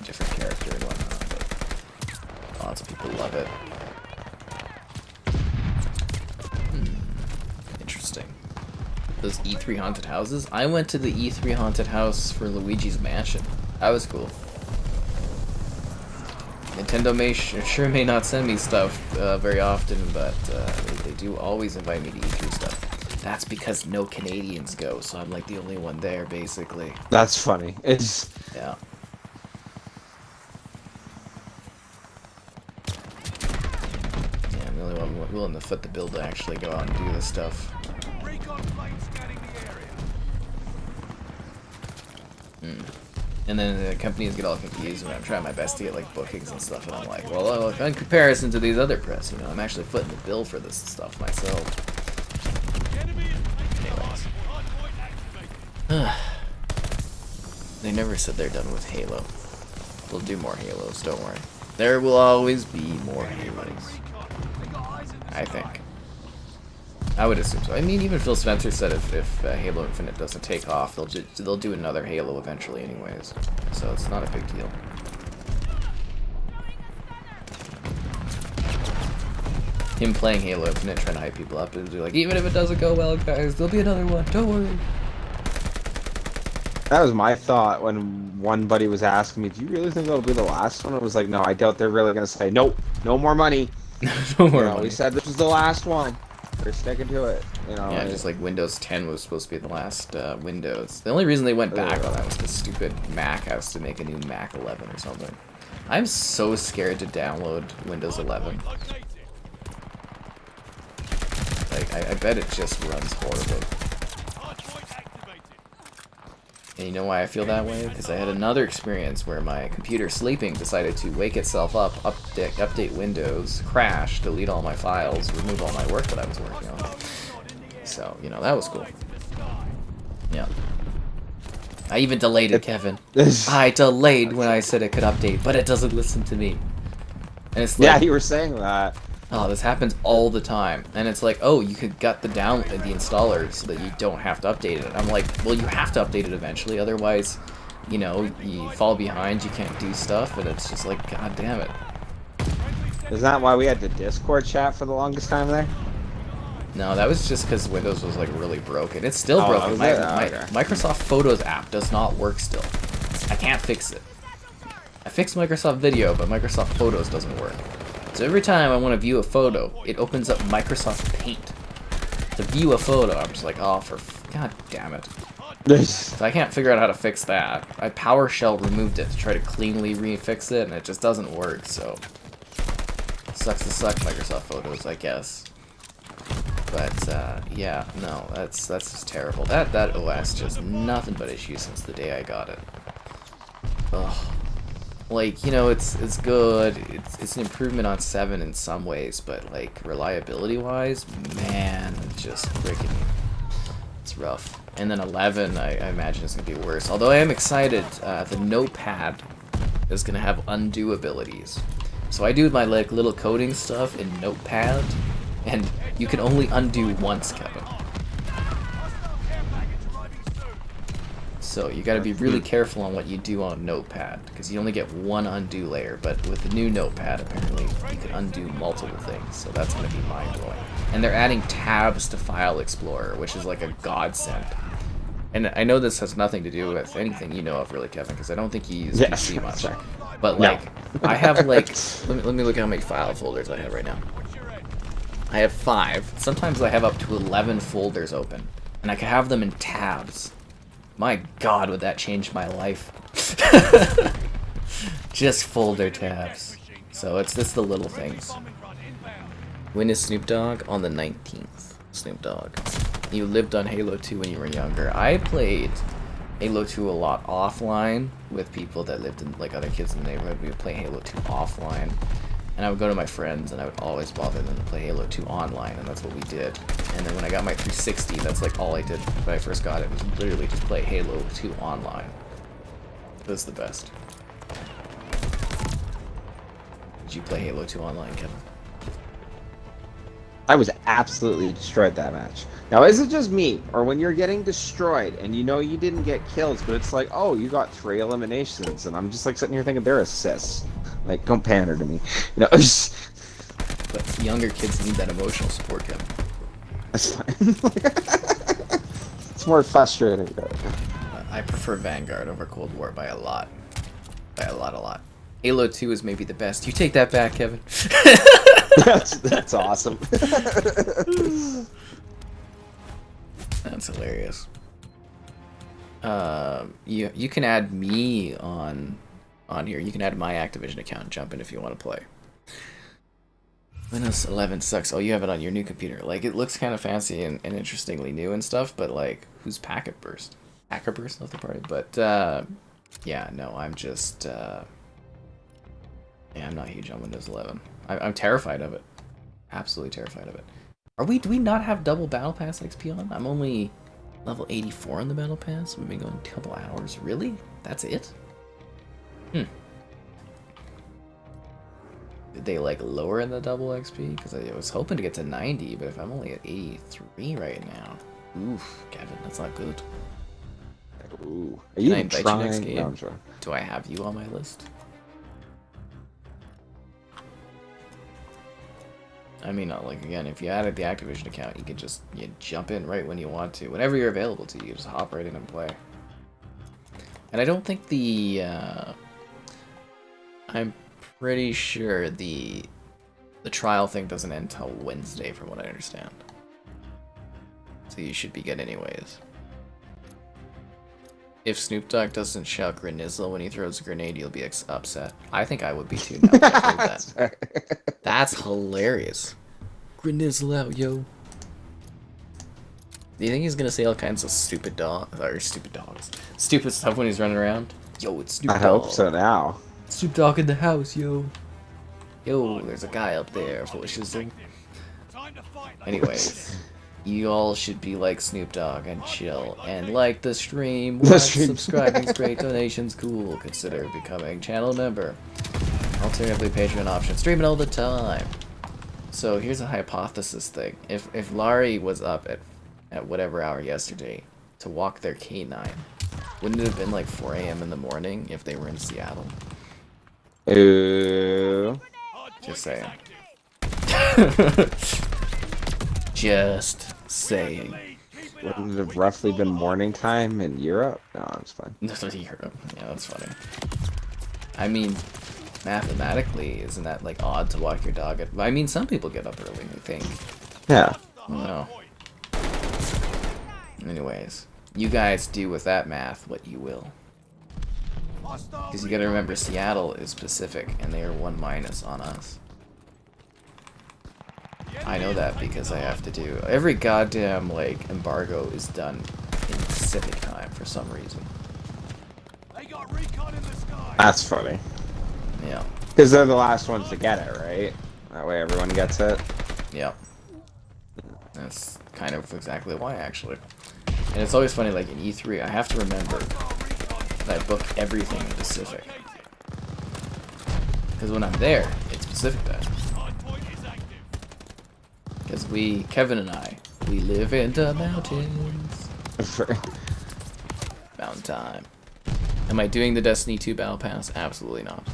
different character and whatnot. But lots of people love it. Interesting. Those E3 haunted houses? I went to the E3 haunted house for Luigi's Mansion. That was cool. Nintendo sure may not send me stuff very often, but they do always invite me to E3 stuff. That's because no Canadians go, so I'm like the only one there, basically. That's funny. It's Yeah. Yeah, I'm the only one willing to foot the bill to actually go out and do this stuff. Recon plane scanning the area. And then the companies get all confused when I'm trying my best to get like bookings and stuff, and I'm like, well, in comparison to these other press, you know, I'm actually footing the bill for this stuff myself. They never said they're done with Halo. We'll do more Halos, don't worry. There will always be more Halos. I think. I would assume so. I mean, even Phil Spencer said if Halo Infinite doesn't take off, they'll do another Halo eventually anyways. So it's not a big deal. Him playing Halo Infinite, trying to hype people up, and be like, even if it doesn't go well, guys, there'll be another one. Don't worry. That was my thought when one buddy was asking me, do you really think that'll be the last one? I was like, no, I doubt they're really going to say, nope, no more money. No more money. money. We said this was the last one. We're sticking to it. You know, Yeah, just like Windows 10 was supposed to be the last Windows. The only reason they went back on that was because stupid Mac has to make a new Mac 11 or something. I'm so scared to download Windows 11. Like, I bet it just runs horribly. And you know why I feel that way? Because I had another experience where my computer sleeping decided to wake itself up, update Windows, crash, delete all my files, remove all my work that I was working on. So, you know, that was cool. Yeah. I even delayed it, Kevin. I delayed when I said it could update, but it doesn't listen to me. And it's like, yeah, you were saying that. Oh, this happens all the time. And it's like, oh, you could gut the installer so that you don't have to update it. I'm like, well, you have to update it eventually, otherwise, you know, you fall behind, you can't do stuff, and it's just like, god damn it. Isn't that why we had the Discord chat for the longest time there? No, that was just because Windows was like really broken. It's still broken. My Microsoft Photos app does not work still. I can't fix it. I fixed Microsoft Video, but Microsoft Photos doesn't work. So every time I want to view a photo, it opens up Microsoft Paint to view a photo. I'm just like, oh, god damn it. So I can't figure out how to fix that. I PowerShell removed it to try to cleanly refix it, and it just doesn't work, so... Sucks to suck, Microsoft Photos, I guess. But, yeah, no, that's just terrible. That OS just nothing but issues since the day I got it. Ugh. Like, you know, it's good, it's an improvement on 7 in some ways, but, like, reliability-wise, man, just freaking, it's rough. And then 11, I imagine is going to be worse. Although I am excited, the Notepad is going to have undo abilities. So I do my, like, little coding stuff in Notepad, and you can only undo once, Kevin. So you got to be really careful on what you do on Notepad, because you only get one undo layer, but with the new Notepad, apparently, you can undo multiple things, so that's going to be mind-blowing. And they're adding tabs to File Explorer, which is like a godsend. And I know this has nothing to do with anything you know of, really, Kevin, because I don't think you use PC much. But, like, I have, like, let me look at how many file folders I have right now. I have 5. Sometimes I have up to 11 folders open, and I can have them in tabs. My god, would that change my life. Just folder tabs. So it's just the little things. When is Snoop Dogg? On the 19th. Snoop Dogg. You lived on Halo 2 when you were younger. I played Halo 2 a lot offline with people that lived in, like, other kids in the neighborhood. We would play Halo 2 offline. And I would go to my friends, and I would always bother them to play Halo 2 online, and that's what we did. And then when I got my 360, that's like all I did when I first got it, was literally just play Halo 2 online. It was the best. Did you play Halo 2 online, Kevin? I was absolutely destroyed that match. Now, is it just me, or when you're getting destroyed and you know you didn't get kills, but it's like, oh, you got 3 eliminations, and I'm just like sitting here thinking they're assists. Like, don't pander to me. You know, But younger kids need that emotional support, Kevin. that's fine. It's more frustrating. I prefer Vanguard over Cold War by a lot. By a lot. Halo 2 is maybe the best. You take that back, Kevin. That's awesome. That's hilarious. You can add me on here. You can add my Activision account and jump in if you want to play. Windows 11 sucks. Oh, you have it on your new computer. Like, it looks kind of fancy and interestingly new and stuff, but like, who's Packet Burst? Hacker Burst left the party, but yeah, no, I'm just yeah, I'm not huge on Windows 11. I'm terrified of it. Absolutely terrified of it. Do we not have double Battle Pass XP on? I'm only level 84 on the Battle Pass. We've been going a couple hours. Really? That's it? Did they like lower in the double XP? Because I was hoping to get to 90, but if I'm only at 83 right now, oof, Kevin, that's not good. Ooh. Are Can you I invite trying? you next game? No, I'm sure. Do I have you on my list? I mean, like, again, if you added the Activision account, you can just jump in right when you want to. Whenever you're available to, you can just hop right in and play. And I don't think the, I'm pretty sure the trial thing doesn't end until Wednesday, from what I understand. So you should be good anyways. If Snoop Dogg doesn't shout Grenizzle when he throws a grenade, you'll be upset. I think I would be too. Now that I've heard that. That's hilarious. Grenizzle out, yo. Do you think he's gonna say all kinds of stupid stuff when he's running around? Yo, it's Snoop Dogg. I hope so now. Snoop Dogg in the house, yo. Yo, there's a guy up there for shizzle. Anyways. You all should be like Snoop Dogg and chill and like the stream. Watch, subscribing's great, donations cool. Consider becoming channel member. Alternatively, Patreon option. Streaming all the time. So here's a hypothesis thing. If Laurie was up at whatever hour yesterday to walk their K9, wouldn't it have been like 4 a.m. in the morning if they were in Seattle? Ooh. Just saying. Just saying. Wouldn't it have roughly been morning time in Europe? No, it's fine. Europe. Yeah, that's funny. I mean, mathematically, isn't that like odd to walk your dog at? I mean, some people get up early, I think. Yeah. No. Anyways, you guys do with that math what you will. Because you gotta remember, Seattle is Pacific, and they are 1- on us. I know that because I have to do every goddamn like embargo is done in Pacific time for some reason. That's funny. Yeah. Because they're the last ones to get it, right? That way everyone gets it. Yeah. That's kind of exactly why, actually. And it's always funny, like in E3, I have to remember that I book everything in Pacific. Because when I'm there, it's Pacific time. Because Kevin and I, we live in the mountains. Mountain time. Am I doing the Destiny 2 Battle Pass? Absolutely not.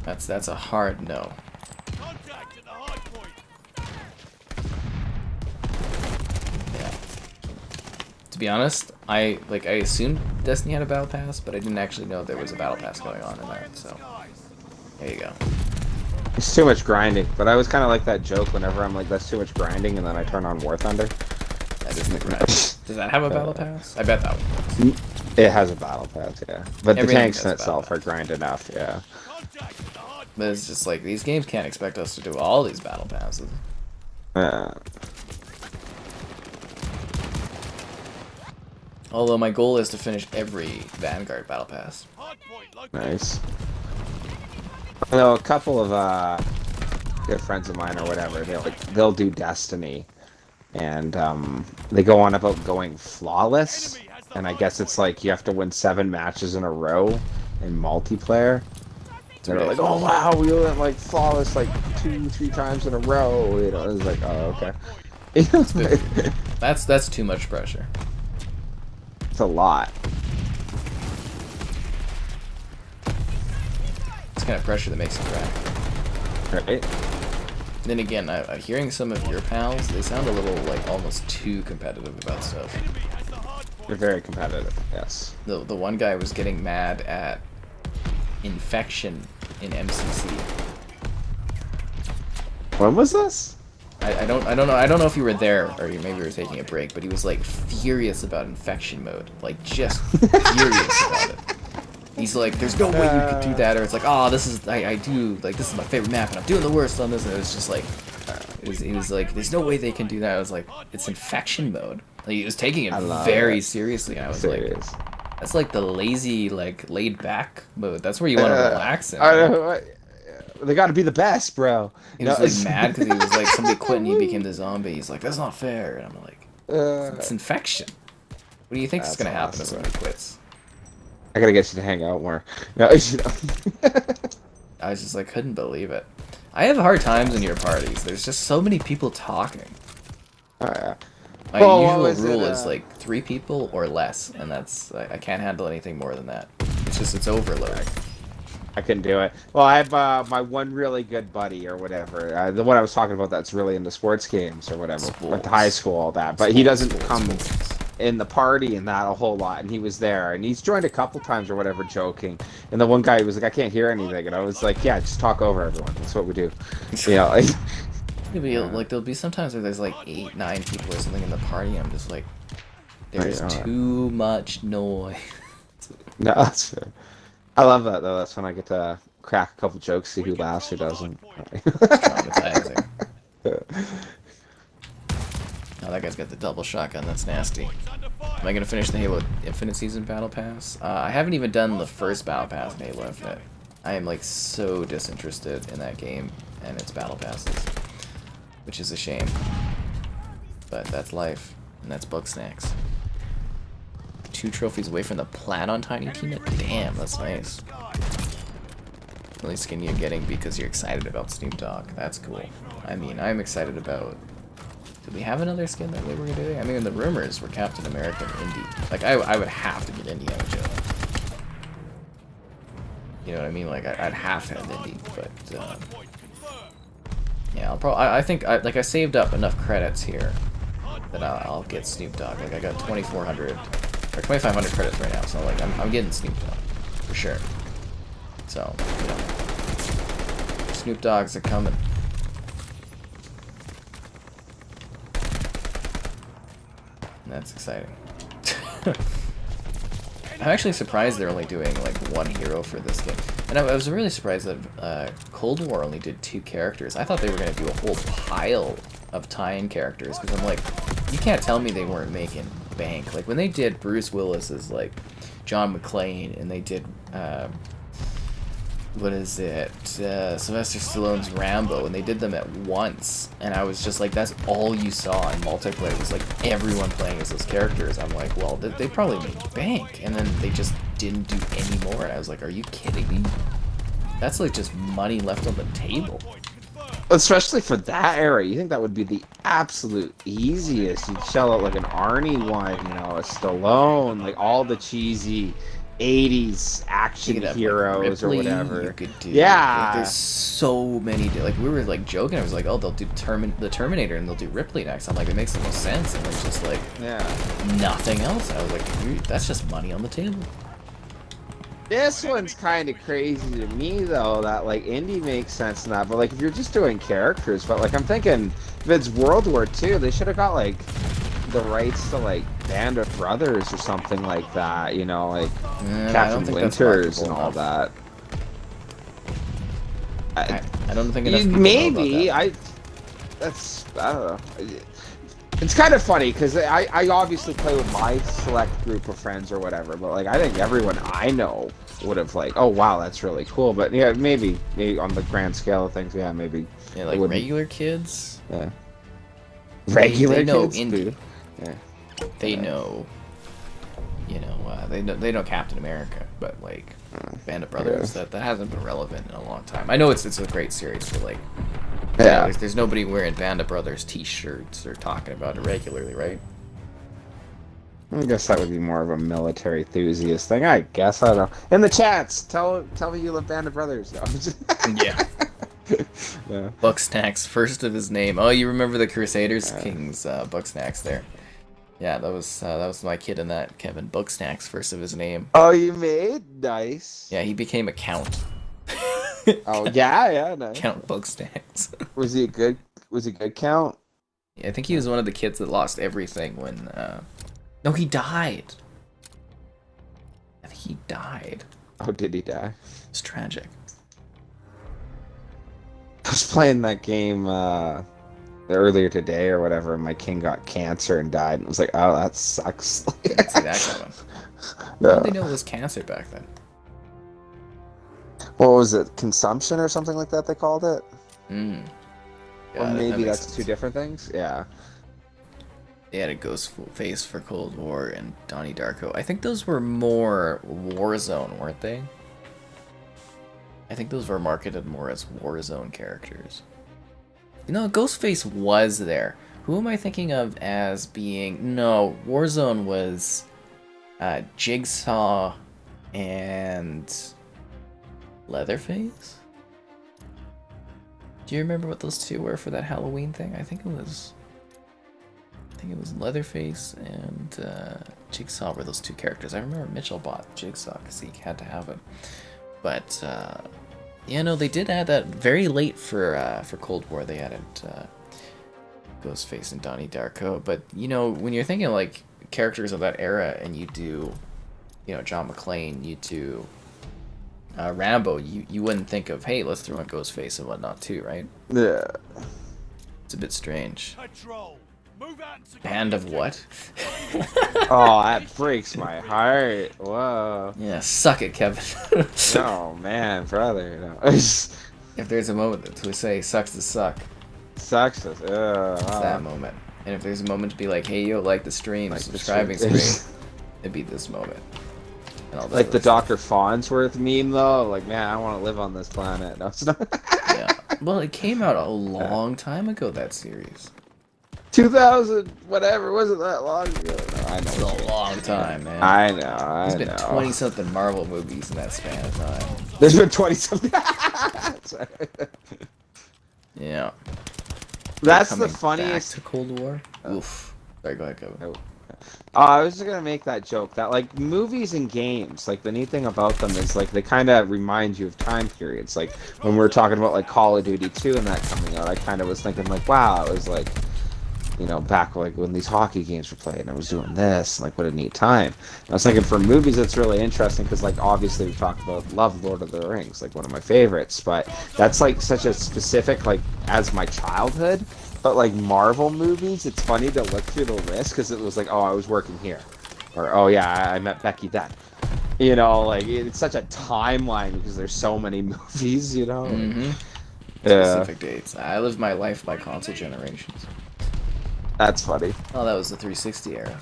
That's a hard no. Yeah. To be honest, I assumed Destiny had a Battle Pass, but I didn't actually know there was a Battle Pass going on in that, so there you go. It's too much grinding, but I was kind of like that joke whenever I'm like, that's too much grinding, and then I turn on War Thunder. That isn't the grind. Does that have a Battle Pass? I bet that one does. It has a Battle Pass, yeah. But Everything the tanks has in a itself battle are grind enough, yeah. But it's just like, these games can't expect us to do all these Battle Passes. Although my goal is to finish every Vanguard Battle Pass. Nice. I know a couple of good friends of mine or whatever, they'll do Destiny, and they go on about going flawless, and I guess it's like you have to win 7 matches in a row in multiplayer. They were like, oh wow, we went like flawless like 2-3 times in a row. You know, it was like, oh okay. That's too much pressure. It's a lot. It's kind of pressure that makes you crack. Right. Then again, hearing some of your pals, they sound a little like almost too competitive about stuff. They're very competitive. Yes. The one guy was getting mad at infection in MCC. When was this? I don't know if you were there or maybe you were taking a break, but he was like furious about infection mode, like just furious about it. He's like, there's no way you could do that, or it's like, oh, this is I do like this is my favorite map and I'm doing the worst on this, and it was just like, he was like, there's no way they can do that. I was like, it's infection mode. Like, he was taking it very seriously, and I was like, that's like the lazy, like laid back mode. That's where you want to relax in. I know. They got to be the best, bro. He was like mad because he was like, somebody quit and he became the zombie. He's like, that's not fair, and I'm like, it's infection. What do you think is gonna happen if somebody quits? I gotta get you to hang out more. No, you know. I was just like, couldn't believe it. I have hard times in your parties. There's just so many people talking. My usual rule is like 3 people or less, and that's I can't handle anything more than that. It's overload. I couldn't do it. Well, I have my one really good buddy or whatever. The one I was talking about that's really into sports games or whatever. Went to high school, all that. But he doesn't come in the party and that a whole lot. And he was there. And he's joined a couple times or whatever, joking. And the one guy was like, I can't hear anything. And I was like, yeah, just talk over everyone. That's what we do. You know, like... Like there'll be sometimes where there's like 8, 9 people or something in the party. And I'm just like, there's too much noise. No, that's fair. I love that though. That's when I get to crack a couple jokes, see who laughs, who doesn't. Traumatizing. Oh, that guy's got the double shotgun. That's nasty. Am I gonna finish the Halo Infinite Season Battle Pass? I haven't even done the first Battle Pass in Halo Infinite. I am like so disinterested in that game and its Battle Passes, which is a shame. But that's life, and that's bug snacks. 2 trophies away from the plat on Tiny Tina? Damn, that's nice. The only skin you're getting because you're excited about Snoop Dogg. That's cool. I mean, I'm excited about... Did we have another skin that we were doing? I mean, the rumors were Captain America and Indy. Like, I would have to get Indiana Jones. You know what I mean? Like, I'd have to have Indy, but... yeah, I'll probably... I think, like, I saved up enough credits here that I'll get Snoop Dogg. Like, I got 2,400... or 2,500 credits right now, so like I'm getting Snoop Dogg for sure. So, you know, Snoop Dogs are coming. And that's exciting. I'm actually surprised they're only doing like 1 hero for this game, and I was really surprised that Cold War only did 2 characters. I thought they were gonna do a whole pile of tie-in characters, because I'm like, you can't tell me they weren't making bank. Like when they did Bruce Willis's like John McClane, and they did what is it, Sylvester Stallone's Rambo, and they did them at once, and I was just like, that's all you saw in multiplayer was like everyone playing as those characters. I'm like, well, they probably made bank, and then they just didn't do any more, and I was like, are you kidding me? That's like just money left on the table. Especially for that era, you think that would be the absolute easiest. You'd shell out like an Arnie one, you know, a Stallone, like all the cheesy 80s action heroes or whatever. You could do. Yeah. Like, there's so many. Like, we were like joking. I was like, oh, they'll do the Terminator and they'll do Ripley next. I'm like, it makes the most sense. And it's just like, nothing else. I was like, that's just money on the table. This one's kind of crazy to me, though, that, like, indie makes sense in that, but, like, if you're just doing characters, but, like, I'm thinking, if it's World War II, they should have got, like, the rights to, like, Band of Brothers or something like that, you know, like, Captain Winters and all that. I don't think enough people maybe, know about that. I don't know. It's kind of funny, because I obviously play with my select group of friends or whatever, but, like, I think everyone I know would have, like, oh, wow, that's really cool. But, yeah, maybe on the grand scale of things, yeah, maybe. Yeah, like, regular kids? Yeah. Regular they know kids? indie. Yeah. They know you know, they know Captain America, but like Band of Brothers, that hasn't been relevant in a long time. I know it's a great series, but like, Yeah. there's nobody wearing Band of Brothers T-shirts or talking about it regularly, right? I guess that would be more of a military enthusiast thing. I guess I don't know. In the chats, tell me you love Band of Brothers. No, I'm just- Yeah. yeah. Bugsnax, first of his name. Oh, you remember the Crusaders Kings Bugsnax there? Yeah, that was my kid in that, Kevin Bugsnax, first of his name. Oh, you made nice. Yeah, he became a count. Oh yeah, nice. Count Bugsnax. Was he a good? Was he good count? I think he was one of the kids that lost everything when. No, he died. I think he died. Oh, did he die? It's tragic. I was playing that game earlier today or whatever, and my king got cancer and died, and I was like, oh, that sucks. Didn't see that coming. No. How did they know it was cancer back then? What was it? Consumption or something like that they called it? Hmm. Yeah, Or maybe that makes that's sense. two different things? Yeah. They had a ghost face for Cold War and Donnie Darko. I think those were more Warzone, weren't they? I think those were marketed more as Warzone characters. You know, Ghostface was there. Who am I thinking of as being... No, Warzone was Jigsaw and Leatherface? Do you remember what those two were for that Halloween thing? I think it was Leatherface and Jigsaw were those two characters. I remember Mitchell bought Jigsaw because he had to have it. But yeah, no, they did add that very late for Cold War. They added Ghostface and Donnie Darko. But you know, when you're thinking like characters of that era, and you do, you know, John McClane, you do Rambo, you wouldn't think of, hey, let's throw in Ghostface and whatnot too, right? Yeah. It's a bit strange. Patrol. Move out and secure Band the of what? Oh, that breaks my heart. Whoa. Yeah, suck it, Kevin. Oh, man, brother. No. If there's a moment to say sucks to suck, Sucks. it's that moment. And if there's a moment to be like, hey, yo, like the stream, Like the subscribing stream. stream, it'd be this moment. And all this Like the other stuff. Dr. Farnsworth meme, though. Like, man, I want to live on this planet. No, it's not. Yeah. Well, it came out a long time ago, that series. 2000, whatever. Wasn't that long ago? No, I It's know. a long time, man. I know. There's I been know. 20-something Marvel movies in that span of time. There's been 20-something. Yeah. That's the Coming back funniest. to Cold War? Oof. Sorry, go ahead, Kevin. I was just gonna make that joke that like movies and games, like the neat thing about them is like they kind of remind you of time periods. Like when we were talking about like Call of Duty 2 and that coming out, I kind of was thinking like, wow, it was like, you know, back like when these hockey games were played and I was doing this, like what a neat time. And I was thinking for movies it's really interesting because like obviously we talked about love Lord of the Rings, like one of my favorites, but that's like such a specific like as my childhood. But like Marvel movies, it's funny to look through the list because it was like, oh, I was working here, or oh yeah, I met Becky then. You know, like it's such a timeline because there's so many movies. You know. Mm-hmm. Yeah, Specific dates. I lived my life by console generations. that's funny. Oh, that was the 360 era.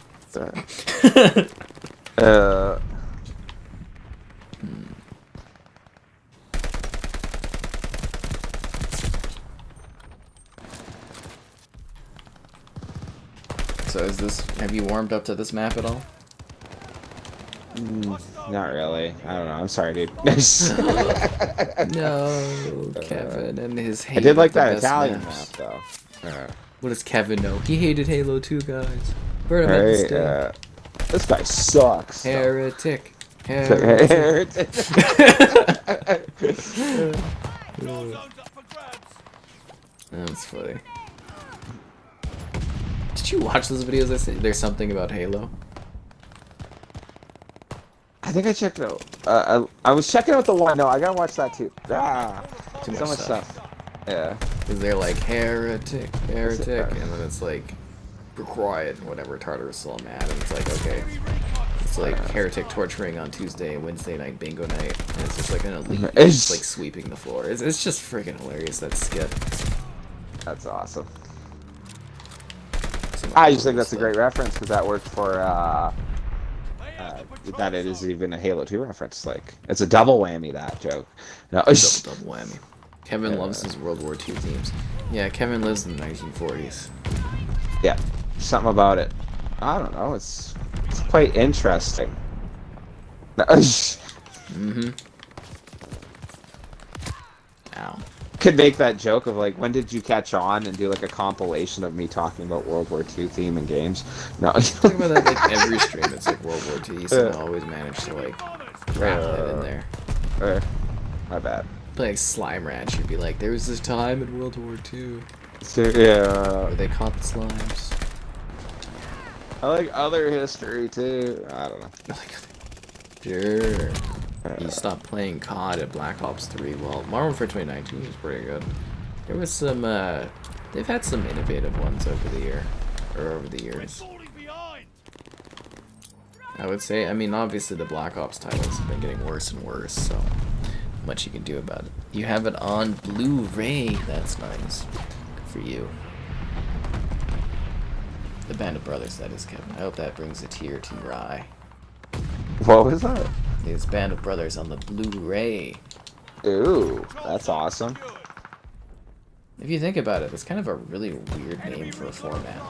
So is this? Have you warmed up to this map at all? Not really. I don't know. I'm sorry, dude. No, Kevin and his hate. I did like of the that best Italian maps. map though. What does Kevin know? He hated Halo 2, guys. Burn him at the Right. stake. This guy sucks. Heretic. Heretic. War zone's up for grabs. That's funny. Did you watch those videos? I said there's something about Halo. I think I checked it out. I was checking out the one. No, I gotta watch that too. Too So much stuff. Yeah. Because they're like, heretic, heretic, and then it's like, be quiet, and whatever, Tartarus is all mad, and it's like, okay. It's like heretic torturing on Tuesday and Wednesday night bingo night, and it's just like an elite, It's- just like sweeping the floor. It's just freaking hilarious, that skit. That's awesome. Some I just cool think that's a stuff. great reference because that worked for that it is even a Halo 2 reference. Like, it's a double whammy, that joke. No, Double whammy. Kevin loves his World War II themes. Yeah, Kevin lives in the 1940s. yeah, something about it. I don't know. It's quite interesting. Mm-hmm. Ow. Could make that joke of like, when did you catch on, and do like a compilation of me talking about World War II theme in games. No, Talk about that like every stream. It's like World War II. You somehow always manage to like wrap that in there. My bad. Play like Slime Ranch, you'd be like, there was this time in World War II Yeah. where they caught the slimes. I like other history too. I don't know. Sure. You stopped playing COD at Black Ops 3. Well, Modern Warfare 2019 was pretty good. There was some, they've had some innovative ones over the years. I would say, I mean, obviously the Black Ops titles have been getting worse and worse, so not much you can do about it. You have it on Blu-ray. That's nice. Good for you. The Band of Brothers, that is, Kevin. I hope that brings a tear to your eye. What was that? It's Band of Brothers on the Blu-ray. Ooh, that's awesome. If you think about it, it's kind of a really weird name for a format.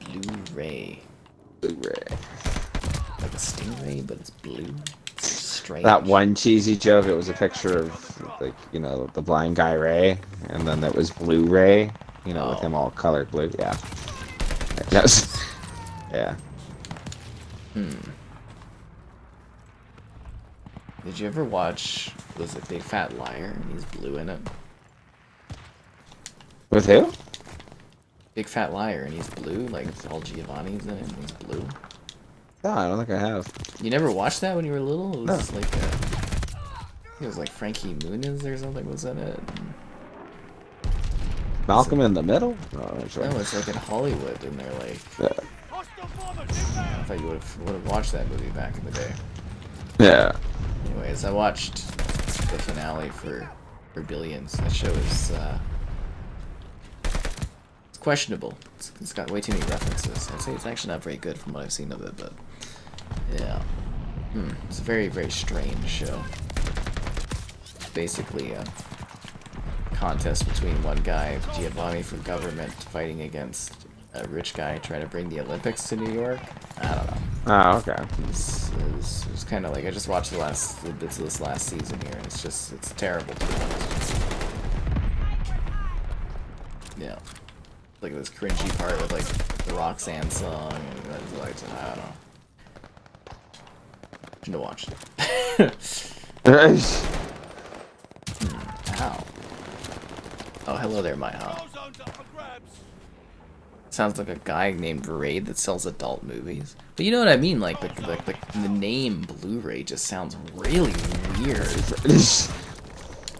Blu-ray. Blu-ray. Like a stingray, but it's blue. It's strange. That one cheesy joke, it was a picture of, like, you know, the blind guy Ray, and then that was Blu-ray, you know, with him all colored blue. Yeah. Yes. Yeah. Did you ever watch, was it Big Fat Liar, and he's blue in it? With who? Big Fat Liar, and he's blue, like Paul Giovanni's in it, and he's blue. No, I don't think I have. You never watched that when you were little? It was No. like, I think it was like Frankie Muniz or something was in it. Malcolm in the Middle? No, sure. No, it's like in Hollywood, and they're like, Yeah. I thought you would have watched that movie back in the day. Yeah. Anyways, I watched the finale for Billions. That show is it's questionable. It's got way too many references. I'd say it's actually not very good from what I've seen of it, but yeah, it's a very, very strange show. It's basically a contest between one guy, Giovanni for government, fighting against a rich guy trying to bring the Olympics to New York. I don't know. Oh, okay. It's kind of like, I just watched the last bits of this last season here, and it's terrible to be honest. Yeah. Like this cringy part with like the Roxanne song, and it's like, I don't know. Shouldn't have watched it. Ow. Oh, hello there, my hot. Sounds like a guy named Raid that sells adult movies. But you know what I mean? Like the name Blu-ray just sounds really weird.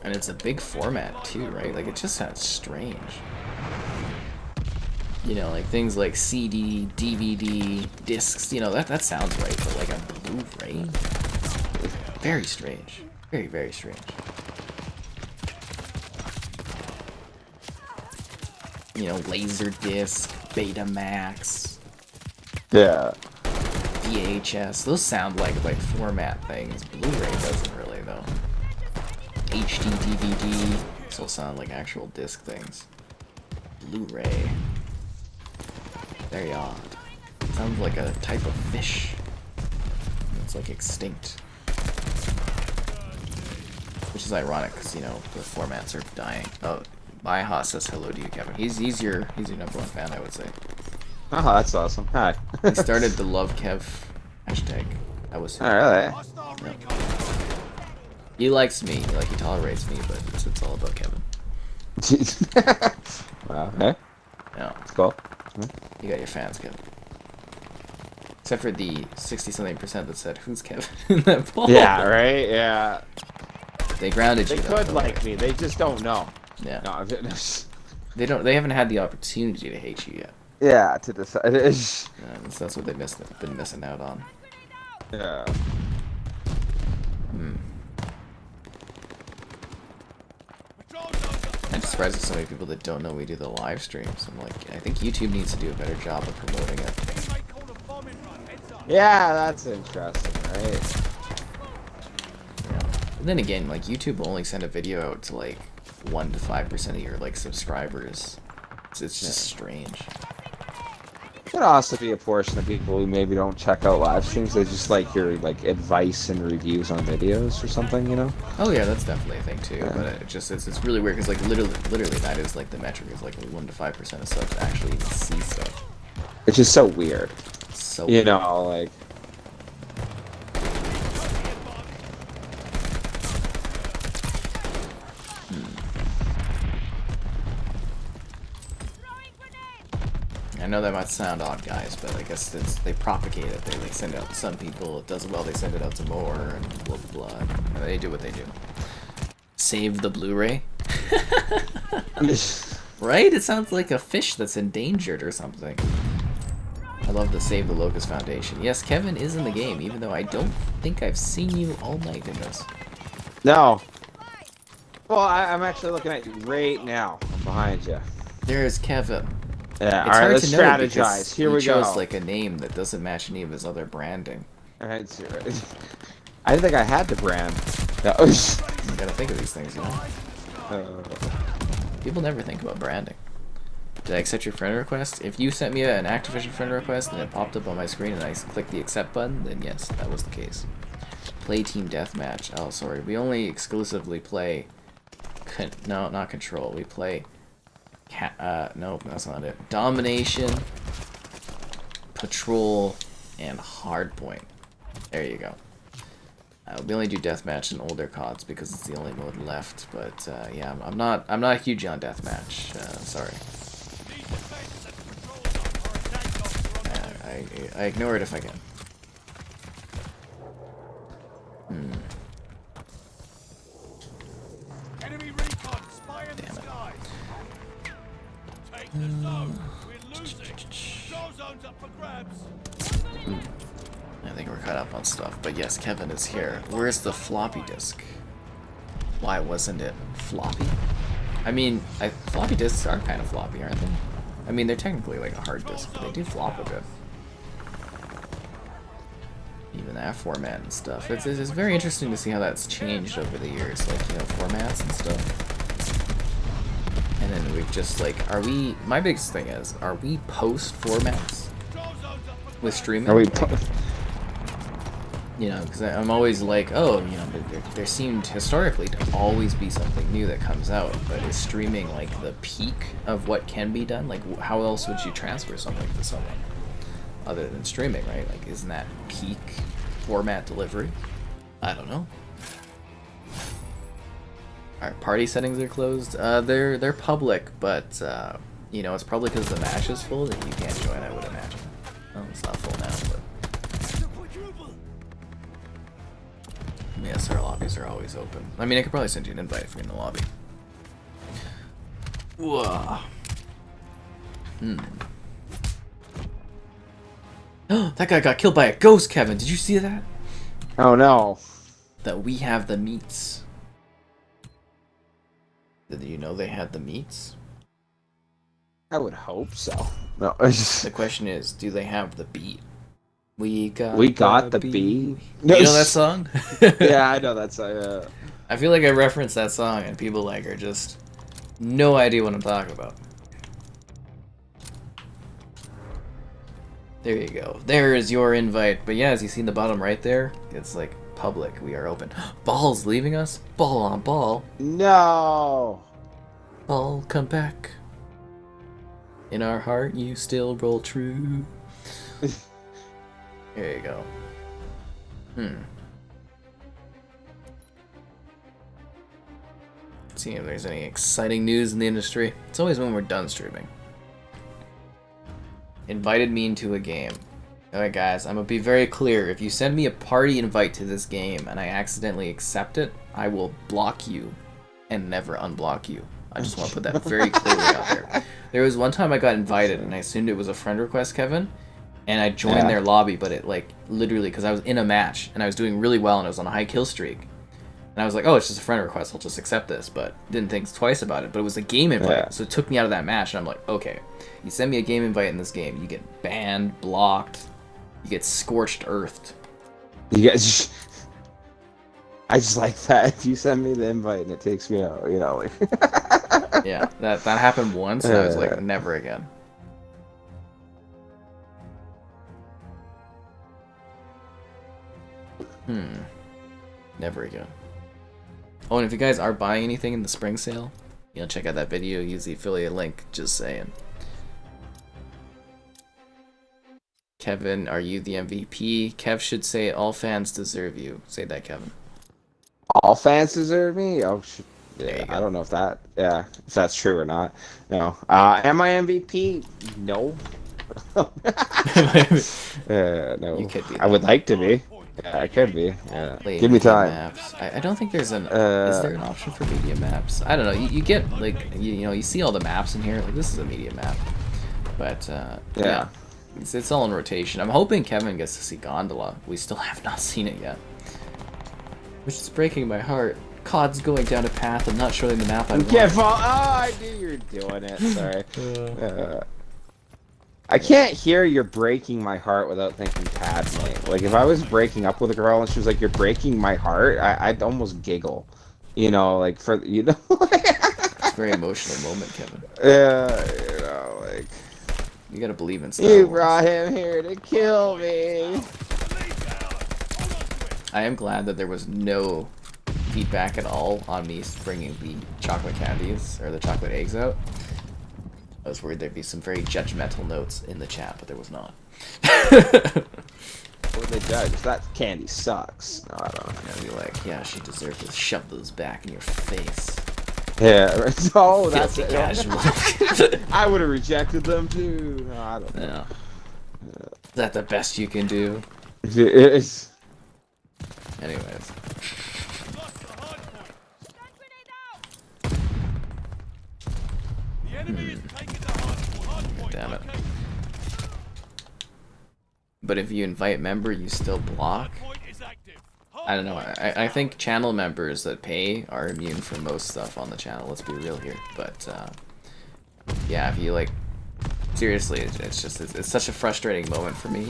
And it's a big format too, right? Like it just sounds strange. You know, like things like CD, DVD, discs, you know, that sounds right, but like a Blu-ray? Very strange. Very, very strange. You know, Laserdisc, Betamax, Yeah. VHS. Those sound like format things. Blu-ray doesn't really though. HD DVD still sound like actual disc things. Blu-ray. Very odd. Sounds like a type of fish. It's like extinct. Which is ironic because, you know, the formats are dying. Oh, Maiha says hello to you, Kevin. He's your number one fan, I would say. Oh, that's awesome. Hi. He started the Love Kev hashtag. I was. Oh, really? Yeah. He likes me, like he tolerates me, but it's all about Kevin. Wow. Okay. Yeah. That's cool. You got your fans, Kevin. Except for the 60-something% that said, "Who's Kevin?" in that poll. Yeah. Right. Yeah. They grounded They you. could like me. They just don't know. Yeah. No. They don't. They haven't had the opportunity to hate you yet. Yeah. To decide. That's what they've been missing out on. Yeah. I'm just surprised there's so many people that don't know we do the live streams. I'm like, I think YouTube needs to do a better job of promoting it. Yeah, that's interesting, right? And then again, like YouTube will only send a video out to like 1 to 5% of your like subscribers. So it's just strange. Could also be a portion of people who maybe don't check out live streams. They just like your like advice and reviews on videos or something, you know? Oh yeah, that's definitely a thing too. Yeah. But it's really weird because like literally that is like the metric is like 1 to 5% of subs actually even see stuff. It's just so weird. So You know, like. I know that might sound odd, guys, but I guess they propagate it. They send it out to some people. It does well. They send it out to more, and blah blah blah. And they do what they do. Save the Blu-ray. Right? It sounds like a fish that's endangered or something. I love the Save the Locust Foundation. Yes, Kevin is in the game, even though I don't think I've seen you all night in this. No. Well, I'm actually looking at you right now. I'm behind you. There's Kevin. Yeah, It's alright, hard let's to know strategize. because Here he we chose go. like a name that doesn't match any of his other branding. Alright, so, I didn't think I had the brand. No. You gotta think of these things, you know? Uh, People never think about branding. Did I accept your friend request? If you sent me an Activision friend request and it popped up on my screen and I clicked the accept button, then yes, that was the case. Play team deathmatch. Oh, sorry. We only exclusively play... no, not control. We play... nope, that's not it. Domination, patrol, and hardpoint. There you go. We only do deathmatch in older CODs because it's the only mode left. But yeah, I'm not huge on deathmatch. Sorry. I ignore it if I can. Enemy recon, spy in Damn the it. sky. Take the zone. We're losing. Control zone's up for grabs. I think we're caught up on stuff. But yes, Kevin is here. Where's the floppy disk? Why wasn't it floppy? I mean, floppy disks are kind of floppy, aren't they? I mean, they're technically like a hard disk, but they do flop a bit. Even that format and stuff. It's very interesting to see how that's changed over the years, like, you know, formats and stuff. And then we've just like, my biggest thing is, are we post formats with streaming? are we? You know, because I'm always like, oh, you know, there seemed historically to always be something new that comes out, but is streaming like the peak of what can be done? Like, how else would you transfer something to someone other than streaming, right? Like, isn't that peak format delivery? I don't know. Alright, party settings are closed. They're public, but you know, it's probably because the match is full that you can't join, I would imagine. Oh, it's not full now, but yes, our lobbies are always open. I mean, I could probably send you an invite if you're in the lobby. Whoa. That guy got killed by a ghost, Kevin. Did you see that? Oh no. That we have the meats. Did you know they had the meats? I would hope so. No. The question is, do they have the beat? We got the beat. You know that song? Yeah, I know that song. I feel like I reference that song and people like are just no idea what I'm talking about. There you go. There is your invite. But yeah, as you see in the bottom right there, it's like public. We are open. Ball's leaving us. Ball on ball. No. Ball, come back. In our heart, you still roll true. There you go. See if there's any exciting news in the industry. It's always when we're done streaming. Invited me into a game. Alright guys, I'm gonna be very clear. If you send me a party invite to this game and I accidentally accept it, I will block you and never unblock you. I just want to put that very clearly out there. There was one time I got invited and I assumed it was a friend request, Kevin, and I joined their lobby, but it like literally, because I was in a match and I was doing really well and I was on a high kill streak. And I was like, oh, it's just a friend request, I'll just accept this, but didn't think twice about it. But it was a game invite, so it took me out of that match, and I'm like, okay, you send me a game invite in this game, you get banned, blocked, You get scorched earthed. You guys, I just like that. If you send me the invite and it takes me out, you know, like. Yeah, that happened once, and I was like, never again. Never again. Oh, and if you guys are buying anything in the spring sale, you know, check out that video. Use the affiliate link. Just saying. Kevin, are you the MVP? Kev should say all fans deserve you. Say that, Kevin. All fans deserve me? Oh, There you go. I don't know if that's true or not. No. Am I MVP? No. No. You could be. I would like to be. Yeah, I could be. Yeah. Play Give me media time. Maps. I don't think there's an. Is there an option for media maps? I don't know. You get like you know, you see all the maps in here. Like, this is a media map, but yeah. It's all in rotation. I'm hoping Kevin gets to see Gondola. We still have not seen it yet, which is breaking my heart. COD's going down a path and not showing the map I want. Oh, I knew you were doing it. Sorry. I can't hear "you're breaking my heart" without thinking Padme. Like, if I was breaking up with a girl and she was like, "You're breaking my heart," I'd almost giggle. You know, like, for, you know. It's a very emotional moment, Kevin. Yeah, you know, like. You gotta believe in Star You Wars. brought him here to kill me. I am glad that there was no feedback at all on me bringing the chocolate candies or the chocolate eggs out. I was worried there'd be some very judgmental notes in the chat, but there was not. What they judge? That candy sucks. No, I don't know. I'd be like, yeah, she deserved to shove those back in your face. Yeah, right. Oh, that's Filthy it. casual. I would have rejected them too. No, I don't know. Yeah. Is that the best you can do? It's... Anyways. Damn it. But if you invite member, you still block? I don't know. I think channel members that pay are immune from most stuff on the channel. Let's be real here. But yeah, if you like, seriously, it's such a frustrating moment for me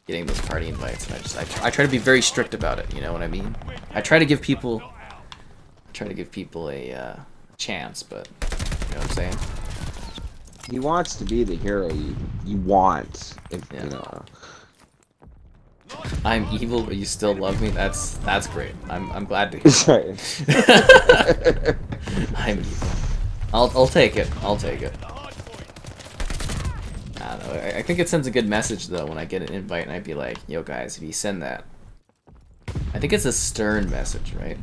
getting those party invites, and I try to be very strict about it. You know what I mean? I try to give people a chance, but you know what I'm saying? He wants to be the hero you want. If, Yeah. you know. I'm evil, but you still love me. That's great. I'm glad to hear that. Sorry. I'm evil. I'll take it. I'll take it. I don't know. I think it sends a good message though when I get an invite and I'd be like, "Yo guys, if you send that," I think it's a stern message, right?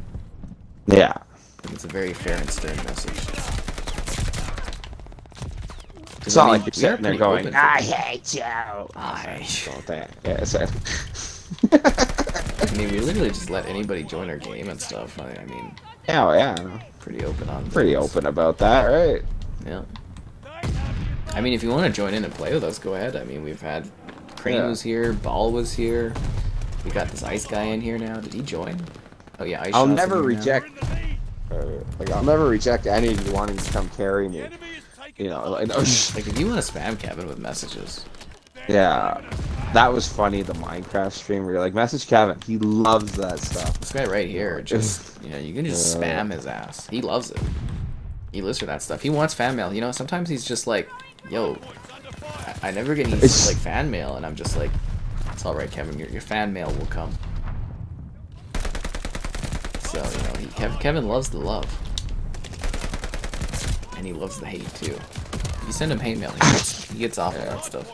Yeah. I think it's a very fair and stern message. It's not like you're we are sitting there pretty going, open for "I this. hate you." I Don't that. Yeah. So. mean, we literally just let anybody join our game and stuff. I mean, Yeah, yeah. pretty open on Pretty things. open about that, right? Yeah. I mean, if you want to join in and play with us, go ahead. I mean, we've had Crane was here, Ball was here. We got this Ice guy in here now. Did he join? Oh yeah, Ice I'll Shot's never in here now. reject. Like, I'll never reject any of you wanting to come carry me. You know, like, Like, if you want to spam Kevin with messages, yeah, that was funny. The Minecraft stream where you're like, message Kevin. He loves that stuff. this guy right here, just you know, you can just spam his ass. He loves it. He lives for that stuff. He wants fan mail. You know, sometimes he's just like, "Yo, I never get any like fan mail," and I'm just like, "It's all right, Kevin. Your fan mail will come." So you know, Kevin loves the love, and he loves the hate too. If you send him hate mail, he gets off on that stuff.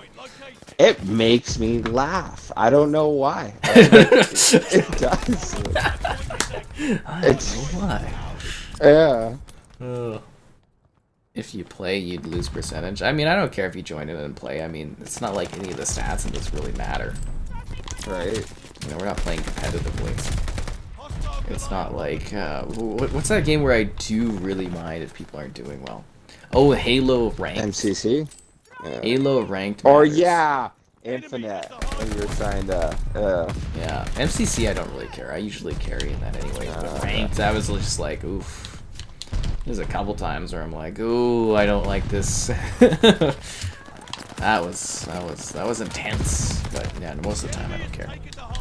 It makes me laugh. I don't know why. It does. I don't know why. Yeah. If you play, you'd lose percentage. I mean, I don't care if you join in and play. I mean, it's not like any of the stats in this really matter. Right. You know, we're not playing competitively. It's not like, what's that game where I do really mind if people aren't doing well? Oh, Halo Ranked. MCC. Yeah. Halo Ranked. Or matters. yeah, Infinite. When you were trying to. Yeah, MCC I don't really care. I usually carry in that anyway. But Ranked, I was just like, oof. There's a couple times where I'm like, ooh, I don't like this. That was intense. But yeah, most of the time I don't care.